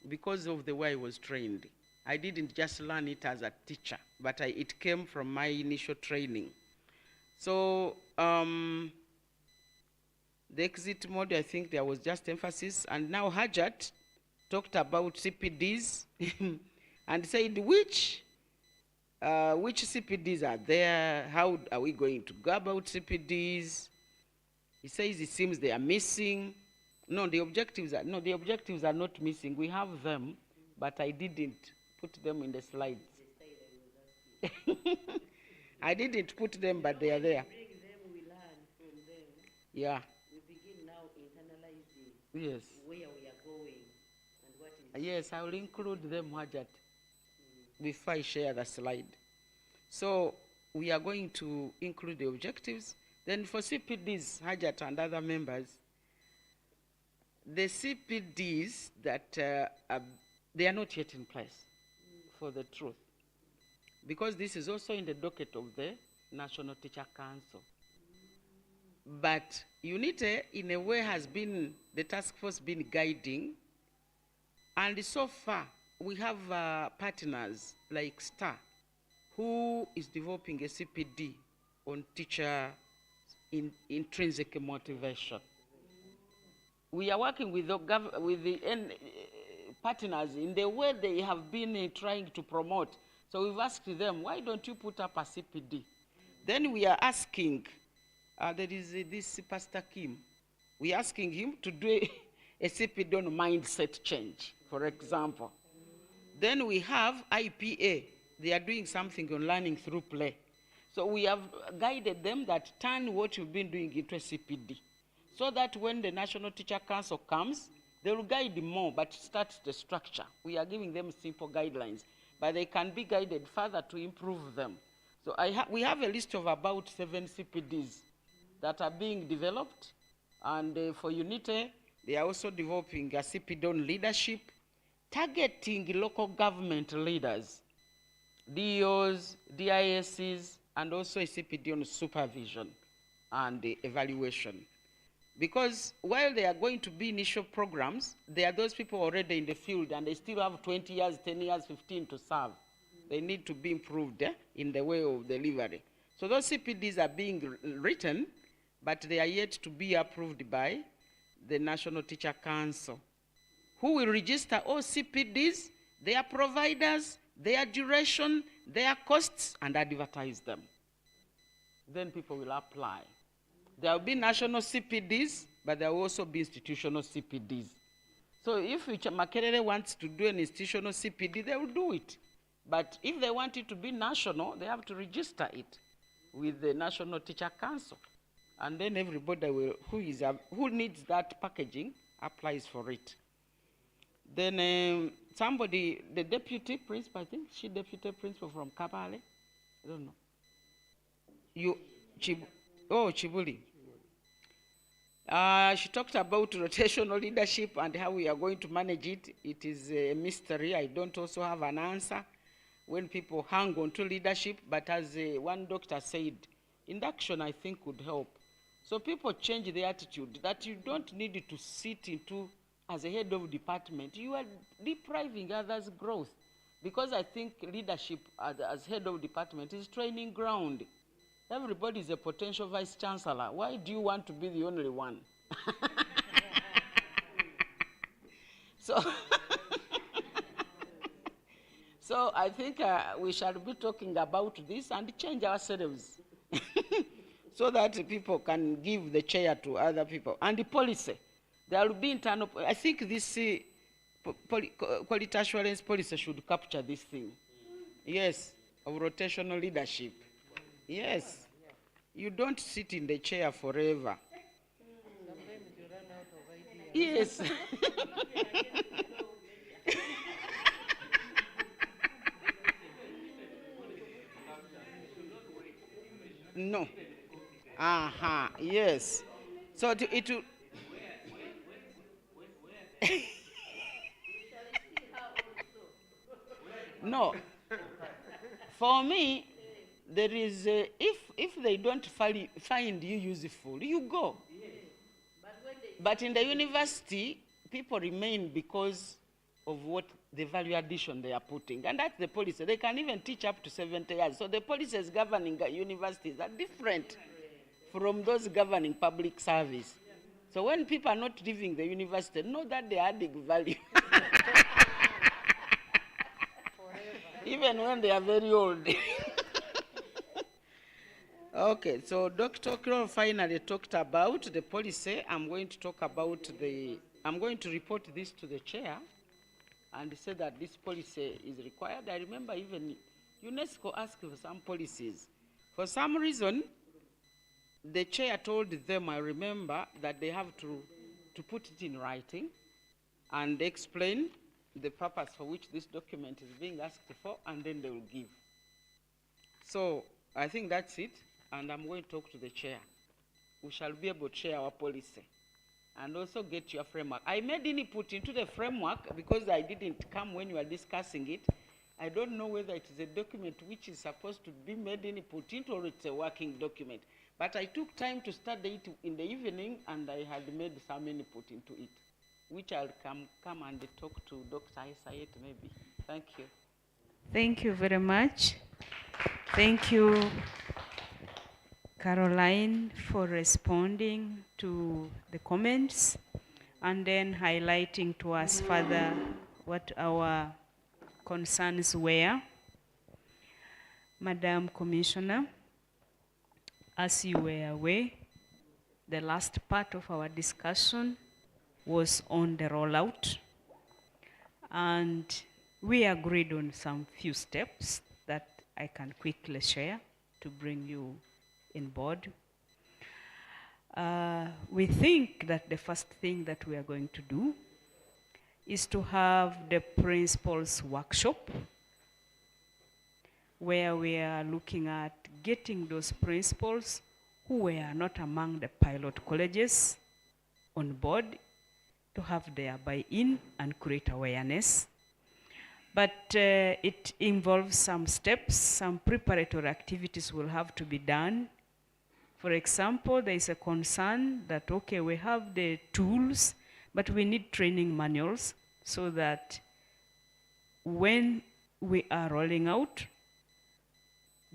because of the way I was trained. I didn't just learn it as a teacher, but it came from my initial training. So the exit mode, I think there was just emphasis, and now Hajat talked about CPDs and said which CPDs are there, how are we going to go about CPDs. He says it seems they are missing. No, the objectives are not missing. We have them, but I didn't put them in the slides. I didn't put them, but they are there. Yeah. We begin now internalizing Yes. where we are going and what is. Yes, I will include them, Hajat, before I share the slide. So we are going to include the objectives. Then for CPDs, Hajat and other members, the CPDs that they are not yet in place, for the truth, because this is also in the docket of the National Teacher Council. But UNITE, in a way, has been, the task force been guiding, and so far we have partners like STAR, who is developing a CPD on teacher intrinsic motivation. We are working with the partners in the way they have been trying to promote. So we've asked them, why don't you put up a CPD? Then we are asking, there is this Pastor Kim, we are asking him to do a CPD on mindset change, for example. Then we have IPA, they are doing something on learning through play. So we have guided them that turn what you've been doing into a CPD, so that when the National Teacher Council comes, they will guide more, but start the structure. We are giving them simple guidelines, but they can be guided further to improve them. So we have a list of about 7 CPDs that are being developed, and for UNITE, they are also developing a CPD on leadership, targeting local government leaders, DOs, DISs, and also a CPD on supervision and evaluation. Because while there are going to be initial programs, there are those people already in the field and they still have 20 years, 10 years, 15 to serve. They need to be improved in the way of delivery. So those CPDs are being written, but they are yet to be approved by the National Teacher Council, who will register all CPDs, their providers, their duration, their costs, and advertise them. Then people will apply. There will be national CPDs, but there will also be institutional CPDs. So if Makerere wants to do an institutional CPD, they will do it. But if they want it to be national, they have to register it with the National Teacher Council. And then everybody who needs that packaging applies for it. Then the deputy principal, I think she deputy principal from Kabale, I don't know. Chibuli. She talked about rotational leadership and how we are going to manage it. It is a mystery. I don't also have an answer when people hang on to leadership, but as one doctor said, induction, I think, would help. So people change the attitude that you don't need to sit into as a head of department. You are depriving others' growth, because I think leadership as head of department is training ground. Everybody is a potential vice chancellor. Why do you want to be the only one? So I think we shall be talking about this and change ourselves so that people can give the chair to other people. And the policy, there will be internal, I think this quality assurance policy should capture this thing. Yes, of rotational leadership. Yes, you don't sit in the chair forever. Sometimes you run out of ideas. Yes. No. Yes. So it will. No. For me, there is if they don't find you useful, you go. But in the university, people remain because of what the value addition they are putting. And that's the policy. They can even teach up to 70 years. So the policies governing universities are different from those governing public service. So when people are not leaving the university, know that they are adding value. Even when they are very old. Okay, so Dr. Kroll finally talked about the policy. I'm going to talk about I'm going to report this to the chair and say that this policy is required. I remember even UNESCO asked for some policies. For some reason, the chair told them, I remember, that they have to put it in writing and explain the purpose for which this document is being asked for, and then they will give. So I think that's it, and I'm going to talk to the chair. We shall be able to share our policy and also get your framework. I made input into the framework because I didn't come when you were discussing it. I don't know whether it is a document which is supposed to be made input into or it's a working document. But I took time to study it in the evening, and I had made some input into it, which I'll come and talk to Dr. Isayet maybe. Thank you. Thank you very much. Thank you, Caroline, for responding to the comments and then highlighting to us further what our concerns were. Madam Commissioner, as you were aware, the last part of our discussion was on the rollout, and we agreed on some few steps that I can quickly share to bring you in board. We think that the first thing that we are going to do is to have the principals workshop, where we are looking at getting those principals who were not among the pilot colleges on board to have their buy-in and create awareness. But it involves some steps, some preparatory activities will have to be done. For example, there is a concern that, okay, we have the tools, but we need training manuals so that when we are rolling out,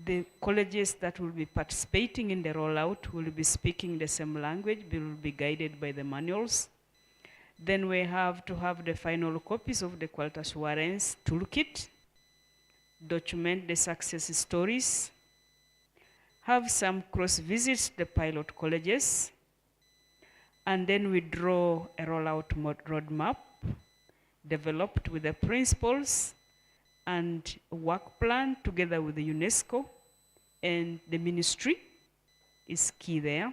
the colleges that will be participating in the rollout will be speaking the same language, will be guided by the manuals. Then we have to have the final copies of the quality assurance toolkit, document the success stories, have some cross visits to the pilot colleges, and then we draw a rollout roadmap developed with the principals and a work plan together with the UNESCO, and the ministry is key there.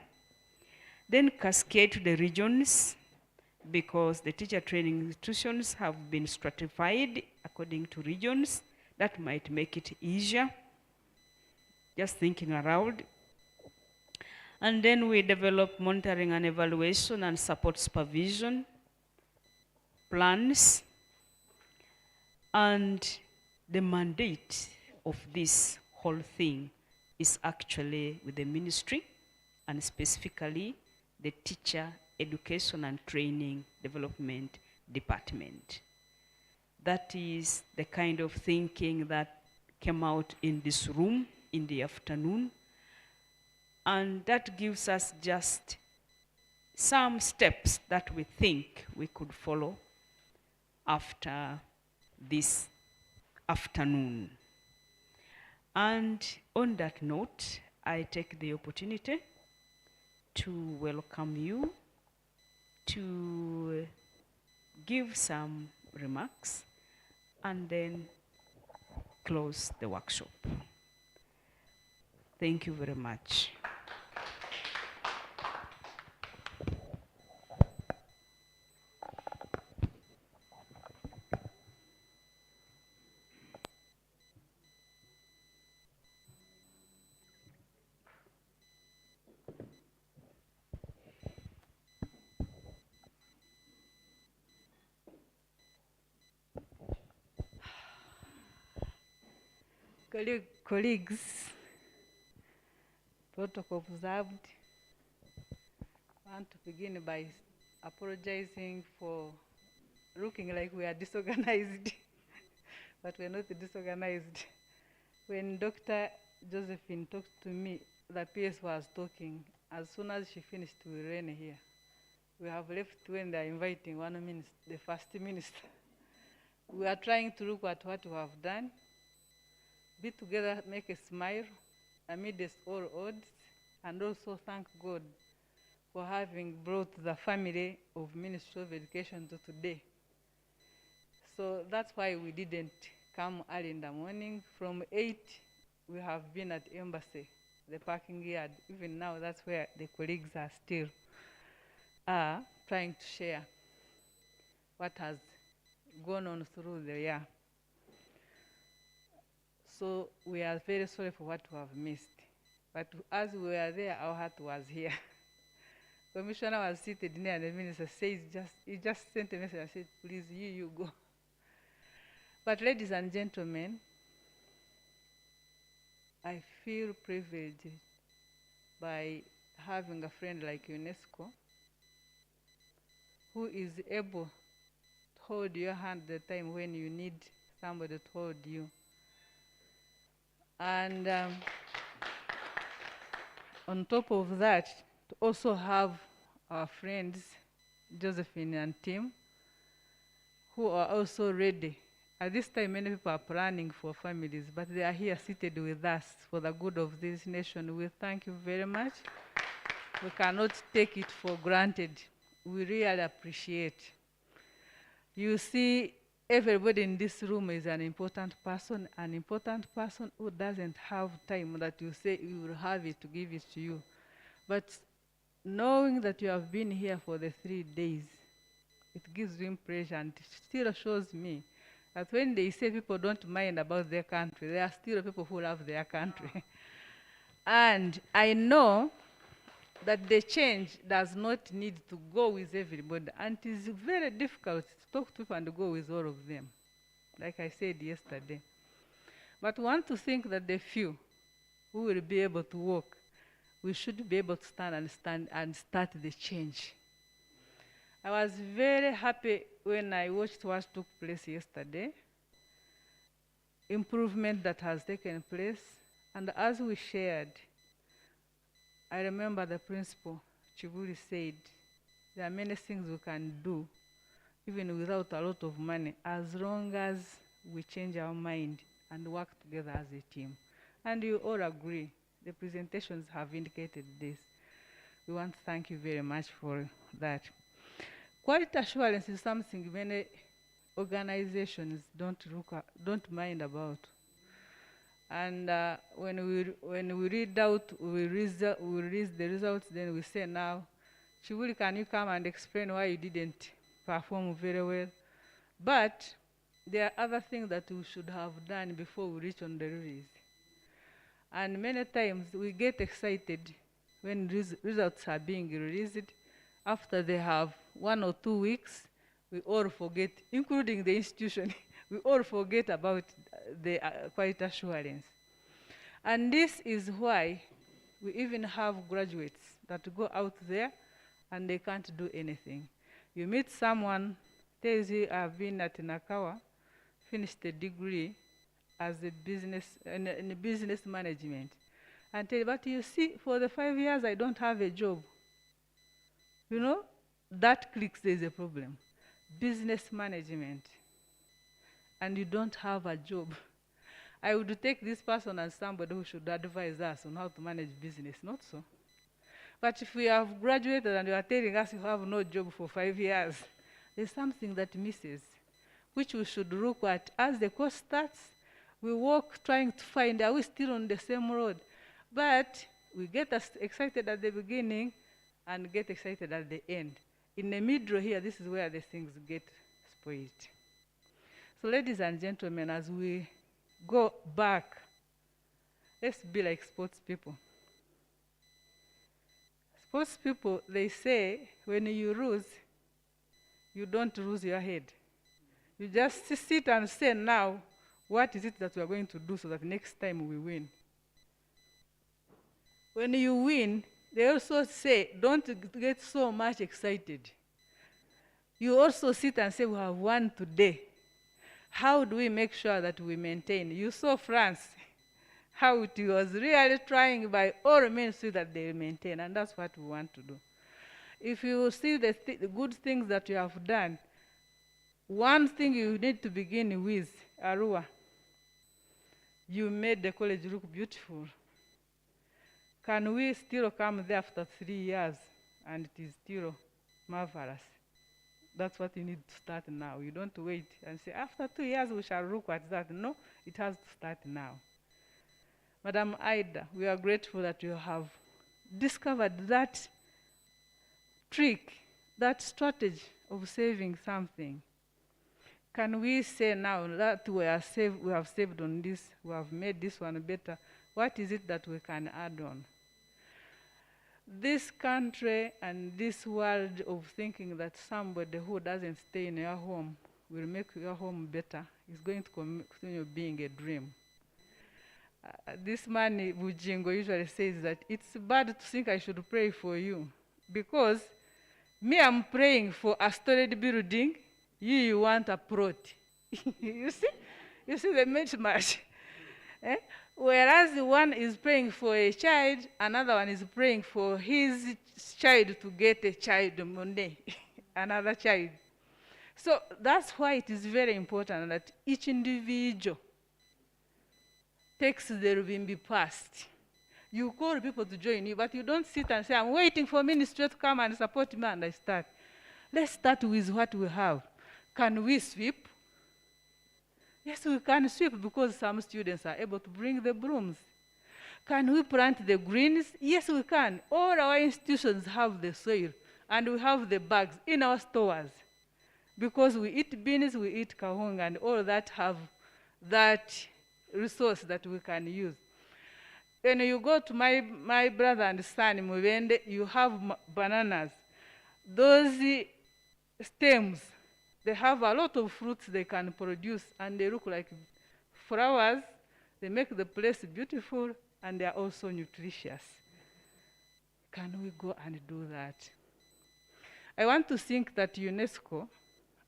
Then cascade to the regions, because the teacher training institutions have been stratified according to regions. That might make it easier, just thinking around. And then we develop monitoring and evaluation and support supervision plans. And the mandate of this whole thing is actually with the ministry, and specifically the Teacher Education and Training Development Department. That is the kind of thinking that came out in this room in the afternoon, and that gives us just some steps that we think we could follow after this afternoon. And on that note, I take the opportunity to welcome you to give some remarks and then close the workshop. Thank you very much. Colleagues, protocol observed. I want to begin by apologizing for looking like we are disorganized. but we're not disorganized. When Dr. Josephine talked to me, the PS was talking. As soon as she finished, we ran here. We have left when they're inviting one minister, the first minister. We are trying to look at what we have done, be together, make a smile amidst all odds, and also thank God for having brought the family of Ministry of Education to today. So that's why we didn't come early in the morning. From 8, we have been at embassy, the parking yard. Even now, that's where the colleagues are still trying to share what has gone on through the year. So we are very sorry for what we have missed. But as we were there, our heart was here. Commissioner was seated near the minister, he just sent a message and said, please, you go. But ladies and gentlemen, I feel privileged by having a friend like UNESCO who is able to hold your hand at the time when you need somebody to hold you. And on top of that, to also have our friends, Josephine and Tim, who are also ready. At this time, many people are planning for families, but they are here seated with us for the good of this nation. We thank you very much. We cannot take it for granted. We really appreciate. You see, everybody in this room is an important person who doesn't have time that you say you will have it to give it to you. But knowing that you have been here for the 3 days, it gives me pleasure, and it still shows me that when they say people don't mind about their country, there are still people who love their country. And I know that the change does not need to go with everybody, and it is very difficult to talk to people and go with all of them, like I said yesterday. But we want to think that the few who will be able to walk, we should be able to stand and start the change. I was very happy when I watched what took place yesterday, improvement that has taken place, and as we shared, I remember the principal, Chiburi, said, there are many things we can do, even without a lot of money, as long as we change our mind and work together as a team. And you all agree. The presentations have indicated this. We want to thank you very much for that. Quality assurance is something many organizations don't mind about. And when we read out, we read the results, then we say now, Chiburi, can you come and explain why you didn't perform very well? But there are other things that we should have done before we reach on the release. And many times we get excited when results are being released. After they have 1 or 2 weeks, we all forget, including the institution, we all forget about the quality assurance. And this is why we even have graduates that go out there and they can't do anything. You meet someone, tells you, I've been at Nakawa, finished a degree as a in business management. And tell you, but you see, for the 5 years, I don't have a job. You know, that clicks, there's a problem. Business management, and you don't have a job. I would take this person as somebody who should advise us on how to manage business, not so. But if we have graduated and you are telling us you have no job for 5 years, there's something that misses, which we should look at. As the course starts, we walk trying to find, are we still on the same road? But we get excited at the beginning and get excited at the end. In the middle here, this is where the things get spoiled. So ladies and gentlemen, as we go back, let's be like sports people. Sports people, they say, when you lose, you don't lose your head. You just sit and say, now, what is it that we are going to do so that next time we win? When you win, they also say, don't get so much excited. You also sit and say, we have won today. How do we make sure that we maintain? You saw France, how it was really trying by all means so that they maintain, and that's what we want to do. If you see the good things that you have done, one thing you need to begin with, Arua, you made the college look beautiful. Can we still come there after 3 years and it is still marvelous? That's what you need to start now. You don't wait and say, after 2 years we shall look at that. No, it has to start now. Madam Ida, we are grateful that you have discovered that trick, that strategy of saving something. Can we say now that we have saved on this, we have made this one better, what is it that we can add on? This country and this world of thinking that somebody who doesn't stay in your home will make your home better is going to continue being a dream. This man, Bujingo, usually says that it's bad to think I should pray for you, because me, I'm praying for a storied building, you want a plot. You see the mismatch. Eh? Whereas one is praying for a child, another one is praying for his child to get a child Monday, another child. So that's why it is very important that each individual takes the Rubimbi past. You call people to join you, but you don't sit and say, I'm waiting for ministry to come and support me, and I start. Let's start with what we have. Can we sweep? Yes, we can sweep because some students are able to bring the brooms. Can we plant the greens? Yes, we can. All our institutions have the soil, and we have the bags in our stores. Because we eat beans, we eat kahung, and all that have that resource that we can use. When you go to my brother and son, Muvende, you have bananas. Those stems, they have a lot of fruits they can produce, and they look like flowers. They make the place beautiful, and they are also nutritious. Can we go and do that? I want to think that UNESCO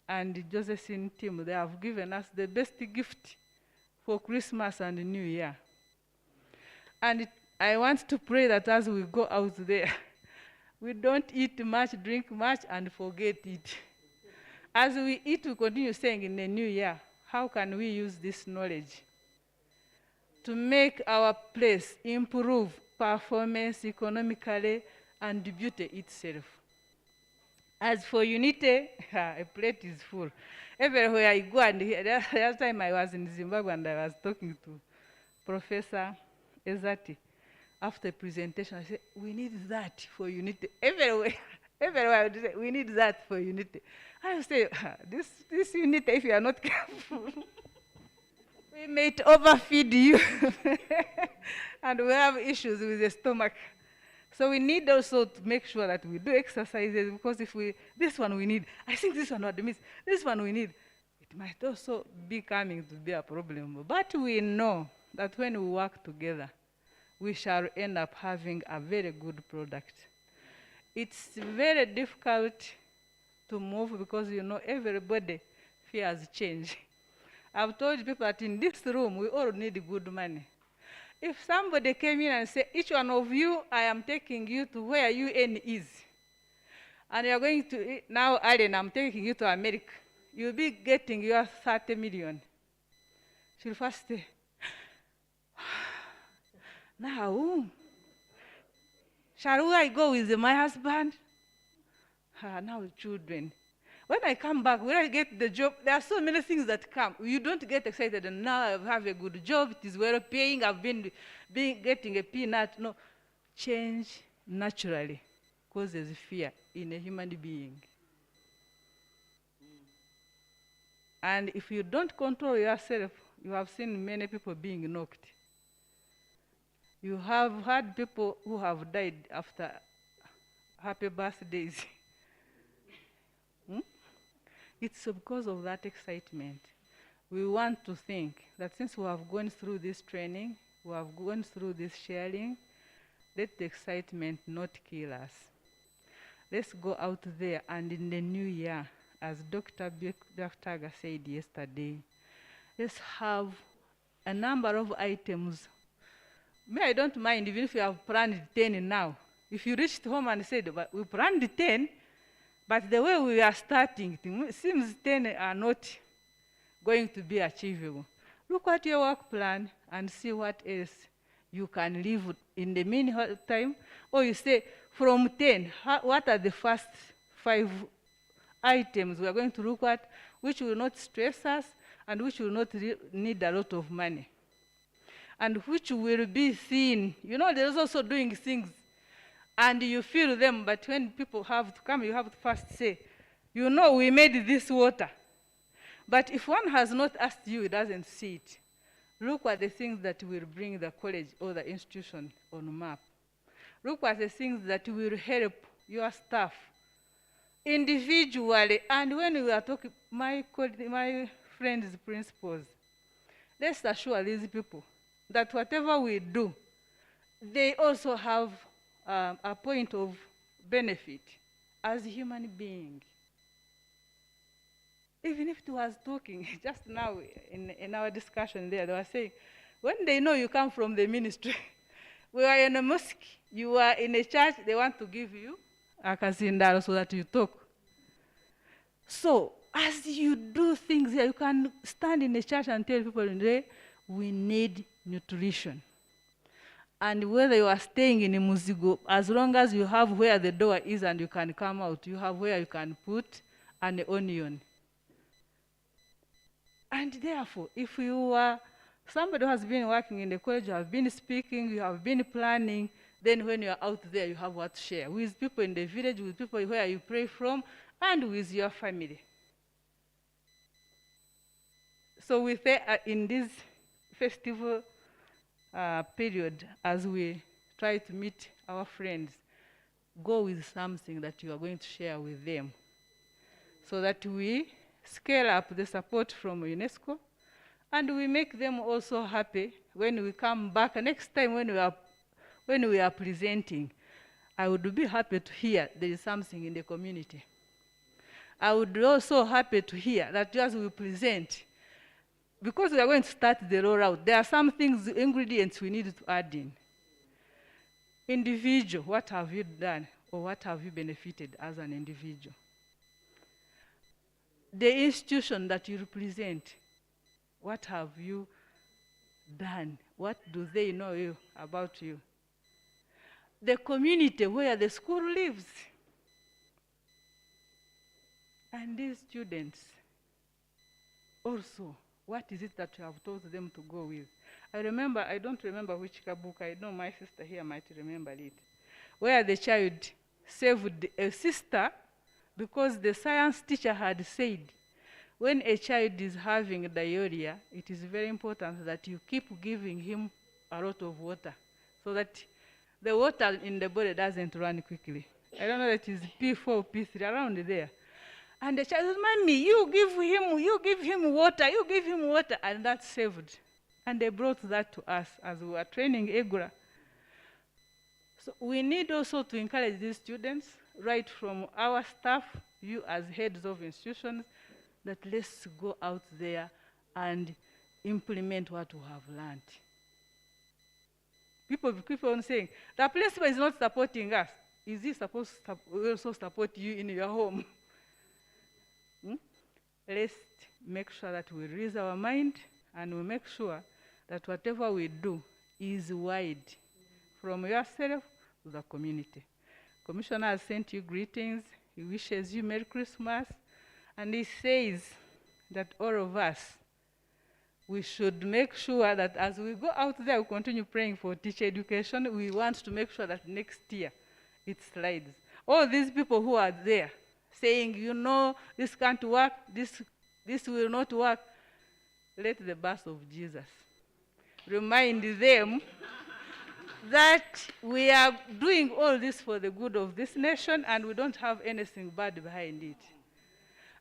and Josephine team, they have given us the best gift for Christmas and New Year. And I want to pray that as we go out there, we don't eat much, drink much, and forget it. As we eat, we continue saying in the new year, how can we use this knowledge to make our place improve performance economically and beauty itself? As for unity, a plate is full. Everywhere I go, and the last time I was in Zimbabwe and I was talking to Professor Ezati, after presentation, I said, we need that for unity. Everywhere I would say, we need that for unity. I would say, this unity, if you are not careful, we may overfeed you. And we have issues with the stomach. So we need also to make sure that we do exercises, because if this one we need, I think this one would miss, this one we need, it might also be coming to be a problem. But we know that when we work together, we shall end up having a very good product. It's very difficult to move because, you know, everybody fears change. I've told people that in this room, we all need good money. If somebody came in and said, each one of you, I am taking you to where UN is, and you're going to, now, Allen, I'm taking you to America, you'll be getting your 30 million. She'll first say, now, shall I go with my husband? Now, children. When I come back, when I get the job, there are so many things that come. You don't get excited, and now I have a good job, it is well paying, I've been getting a peanut. No, change naturally causes fear in a human being. And if you don't control yourself, you have seen many people being knocked. You have had people who have died after happy birthdays. It's because of that excitement. We want to think that since we have gone through this training, we have gone through this sharing, let the excitement not kill us. Let's go out there, and in the new year, as Dr. Bechtaga said yesterday, let's have a number of items. Me, I don't mind even if you have planned 10 now. If you reached home and said, but we planned 10, but the way we are starting, it seems 10 are not going to be achievable. Look at your work plan and see what else you can leave in the meantime. Or you say, from 10, what are the first 5 items we are going to look at, which will not stress us and which will not need a lot of money, and which will be seen. You know, there's also doing things, and you feel them, but when people have to come, you have to first say, you know, we made this water. But if one has not asked you, it doesn't see it. Look at the things that will bring the college or the institution on map. Look at the things that will help your staff individually. And when we are talking, my friends, principals, let's assure these people that whatever we do, they also have a point of benefit as a human being. Even if it was talking, just now in our discussion there, they were saying, when they know you come from the ministry, we are in a mosque, you are in a church, they want to give you a kazindaro so that you talk. So, as you do things here, you can stand in a church and tell people, we need nutrition. And whether you are staying in a Muzigo, as long as you have where the door is and you can come out, you have where you can put an onion. And therefore, if you are somebody who has been working in the college, you have been speaking, you have been planning, then when you are out there, you have what to share with people in the village, with people where you pray from, and with your family. So we say in this festival period, as we try to meet our friends, go with something that you are going to share with them, so that we scale up the support from UNESCO, and we make them also happy when we come back next time when we are presenting. I would be happy to hear there is something in the community. I would be also happy to hear that as we present, because we are going to start the rollout, there are some things, ingredients we need to add in. Individual, what have you done, or what have you benefited as an individual? The institution that you represent, what have you done? What do they know about you? The community where the school lives. And these students, also, what is it that you have told them to go with? I don't remember which book, I know my sister here might remember it, where the child saved a sister because the science teacher had said, when a child is having diarrhea, it is very important that you keep giving him a lot of water, so that the water in the body doesn't run quickly. I don't know, that is P4, P3, around there. And the child says, Mommy, you give him water, and that saved. And they brought that to us as we were training EGRA. So we need also to encourage these students, right from our staff, you as heads of institutions, that let's go out there and implement what we have learned. People keep on saying, the principal is not supporting us. Is he supposed to also support you in your home? Let's make sure that we raise our mind and we make sure that whatever we do is wide, from yourself to the community. Commissioner has sent you greetings. He wishes you Merry Christmas. And he says that all of us, we should make sure that as we go out there, we continue praying for teacher education. We want to make sure that next year it slides. All these people who are there saying, you know, this can't work, this will not work, let the birth of Jesus remind them that we are doing all this for the good of this nation and we don't have anything bad behind it.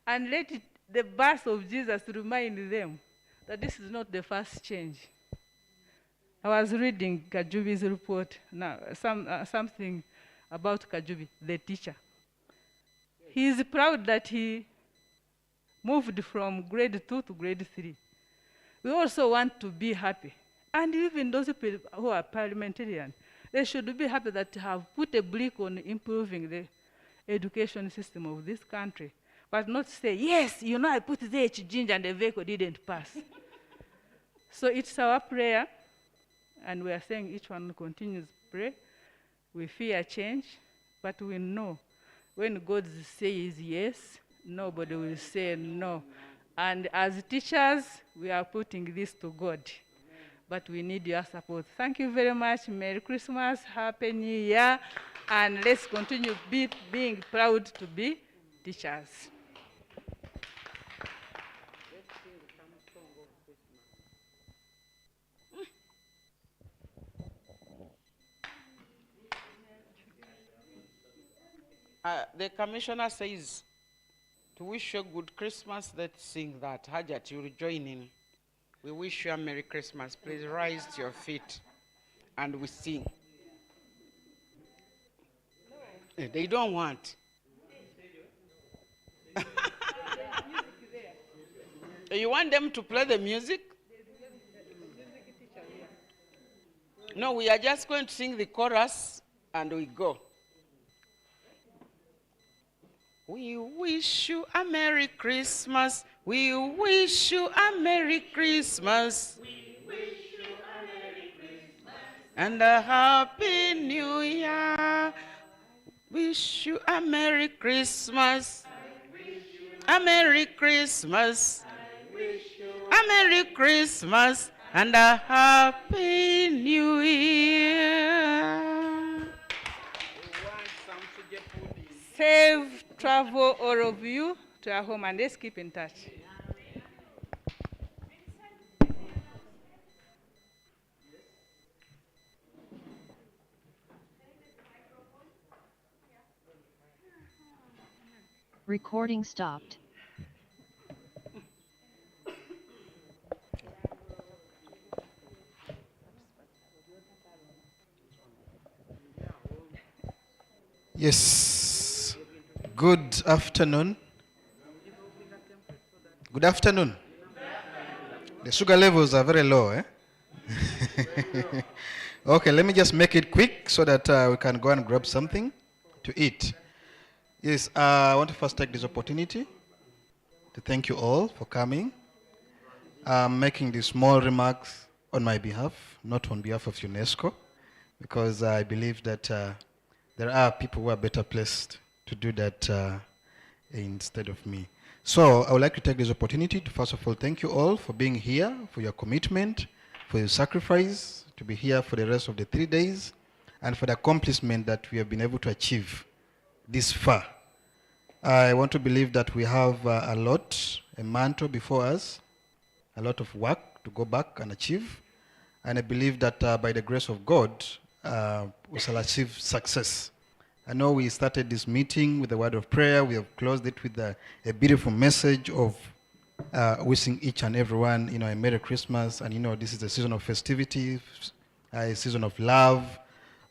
And let the birth of Jesus remind them that this is not the first change. I was reading Kajubi's report now, something about Kajubi, the teacher. He is proud that he moved from grade 2 to grade 3. we also want to be happy. And even those people who are parliamentarians, they should be happy that have put a brick on improving the education system of this country, but not say, yes, you know, I put the HG and the vehicle didn't pass. So it's our prayer, and we are saying each one continues to pray. We fear change, but we know when God says yes, nobody will say no. And as teachers, we are putting this to God. But we need your support. Thank you very much. Merry Christmas, Happy New Year, and let's continue being proud to be teachers. The commissioner says to wish you a good Christmas. Let's sing that. Hajat, you'll join in. We wish you a Merry Christmas. Please rise to your feet and we sing. They don't want. You want them to play the music? No, we are just going to sing the chorus and we go. We wish you a Merry Christmas. We wish you a Merry Christmas. We wish you a Merry Christmas. And a Happy New Year. Wish you a Merry Christmas. A Merry Christmas. A Merry Christmas. And a Happy New Year. Safe travel, all of you, to your home, and let's keep in touch. Recording stopped. Yes. Good afternoon. Good afternoon. The sugar levels are very low, eh? Okay, let me just make it quick so that we can go and grab something to eat. Yes, I want to first take this opportunity to thank you all for coming. I'm making these small remarks on my behalf, not on behalf of UNESCO, because I believe that there are people who are better placed to do that instead of me. So I would like to take this opportunity to first of all thank you all for being here, for your commitment, for your sacrifice, to be here for the rest of the 3 days, and for the accomplishment that we have been able to achieve this far. I want to believe that we have a mantle before us, a lot of work to go back and achieve. And I believe that by the grace of God, we shall achieve success. I know we started this meeting with a word of prayer. We have closed it with a beautiful message of wishing each and everyone, a Merry Christmas. And, this is a season of festivity, a season of love.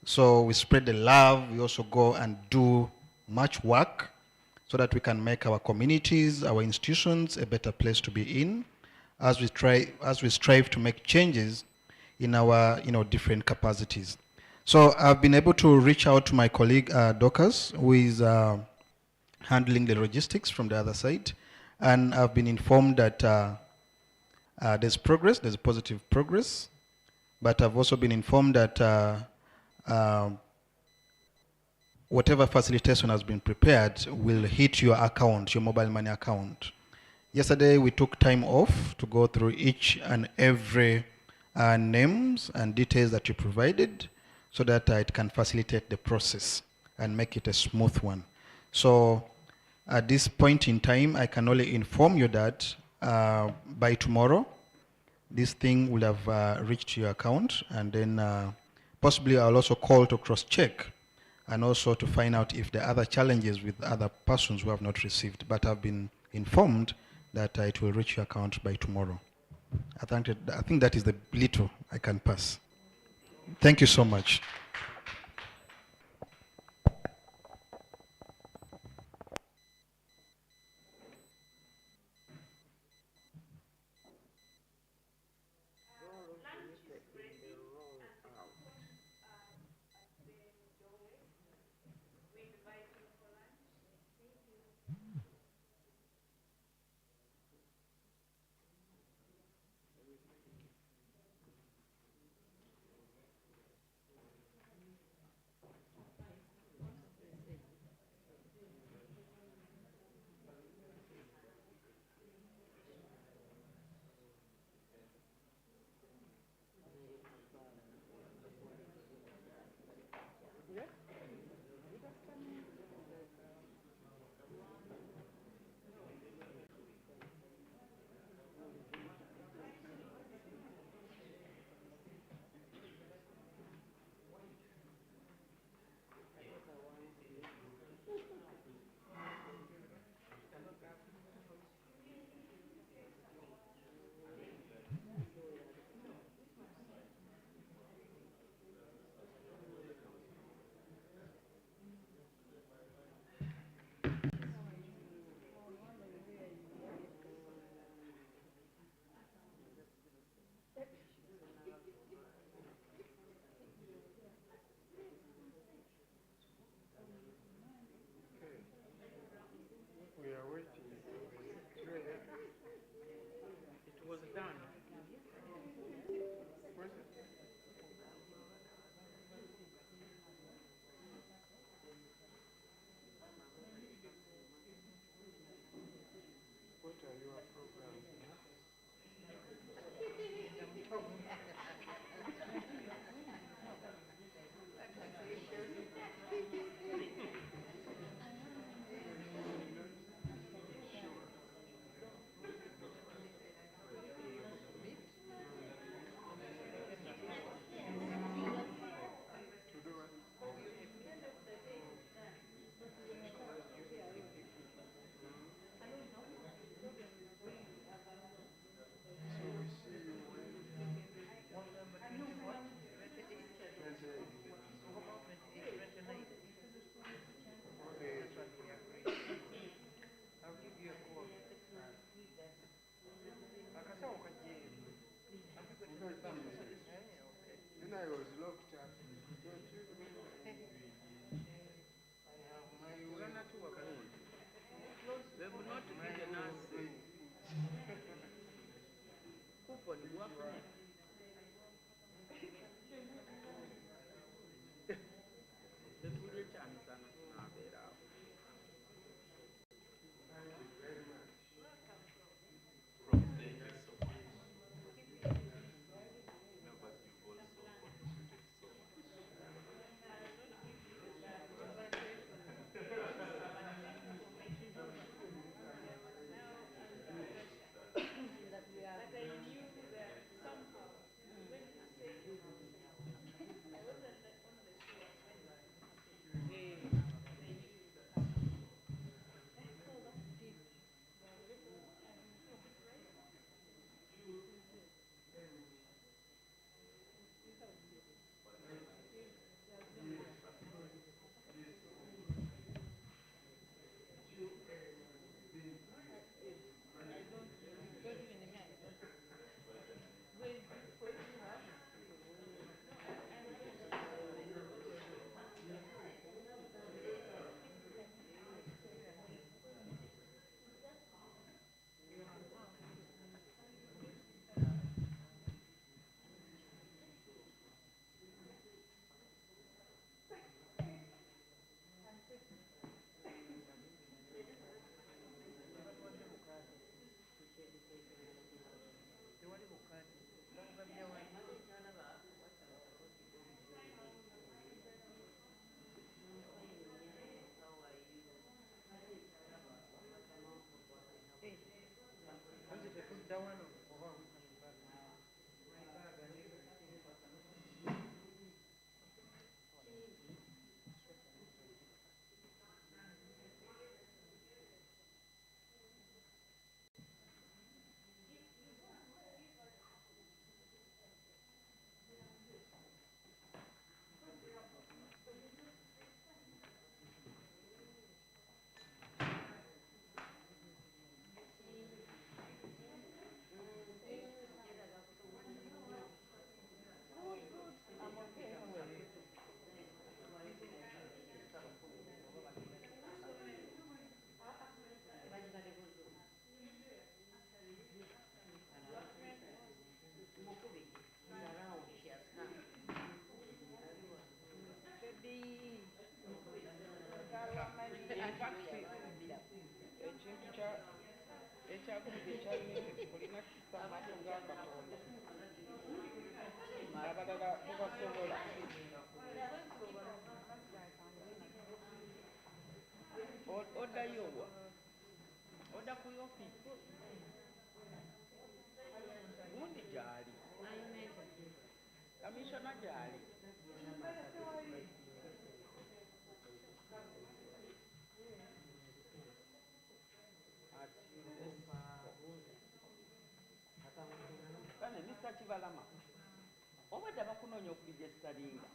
So we spread the love. We also go and do much work so that we can make our communities, our institutions, a better place to be in as we strive to make changes in our different capacities. So I've been able to reach out to my colleague Dorcas, who is handling the logistics from the other side, and I've been informed that there's progress, there's positive progress, but I've also been informed that whatever facilitation has been prepared will hit your account, your mobile money account. Yesterday we took time off to go through each and every names and details that you provided so that it can facilitate the process and make it a smooth one. So at this point in time, I can only inform you that by tomorrow, this thing will have reached your account, and then possibly I'll also call to cross-check and also to find out if there are other challenges with other persons who have not received, but I've been informed that it will reach your account by tomorrow. I think that is the little I can pass. Thank you so much. done. What are your programs? I'll give you a call. Then I was locked up. Don't you remember? I have my way. They will not give us coupon gwafuna. Tetulye kyamisana tunabeera awo. Ekyakubiri ekyalina kulina kisa amaaso ga Katonda. Abalala tebasobola. Oddayo wa? Odda ku yoofiisi? Gundi gy'ali? Kamisona gy'ali? Kane Mr. Kibalama, obadde bakunoonya okulijesta linga.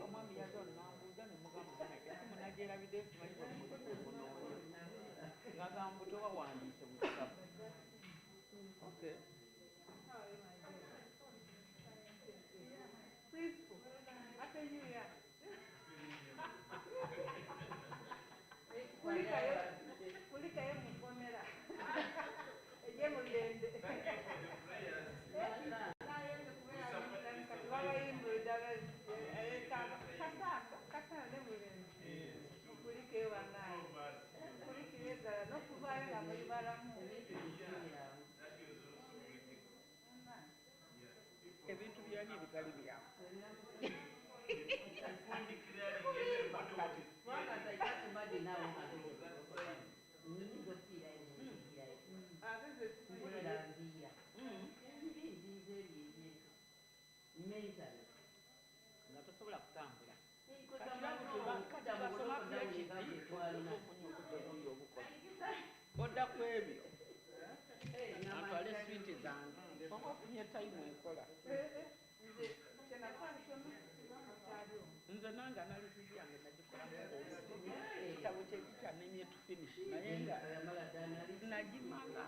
Omwami yaza n'ambuuza ne mugamba essimu nagyerabidde simanyi bwemunoonya. Ng'agamba mbu tobawandiise mu kitabu. Okay. Kulikayo mukomera. Ejje mu ddembe. byani ebitali byamu. Nga tosobola kutambula. Odda ku ebyo. Natwale switi zange. Oba ofunye tayimu enkola. Nze nange analysis yange nagikola ekitabo kyekikya nemye to finish naye nga nagimala.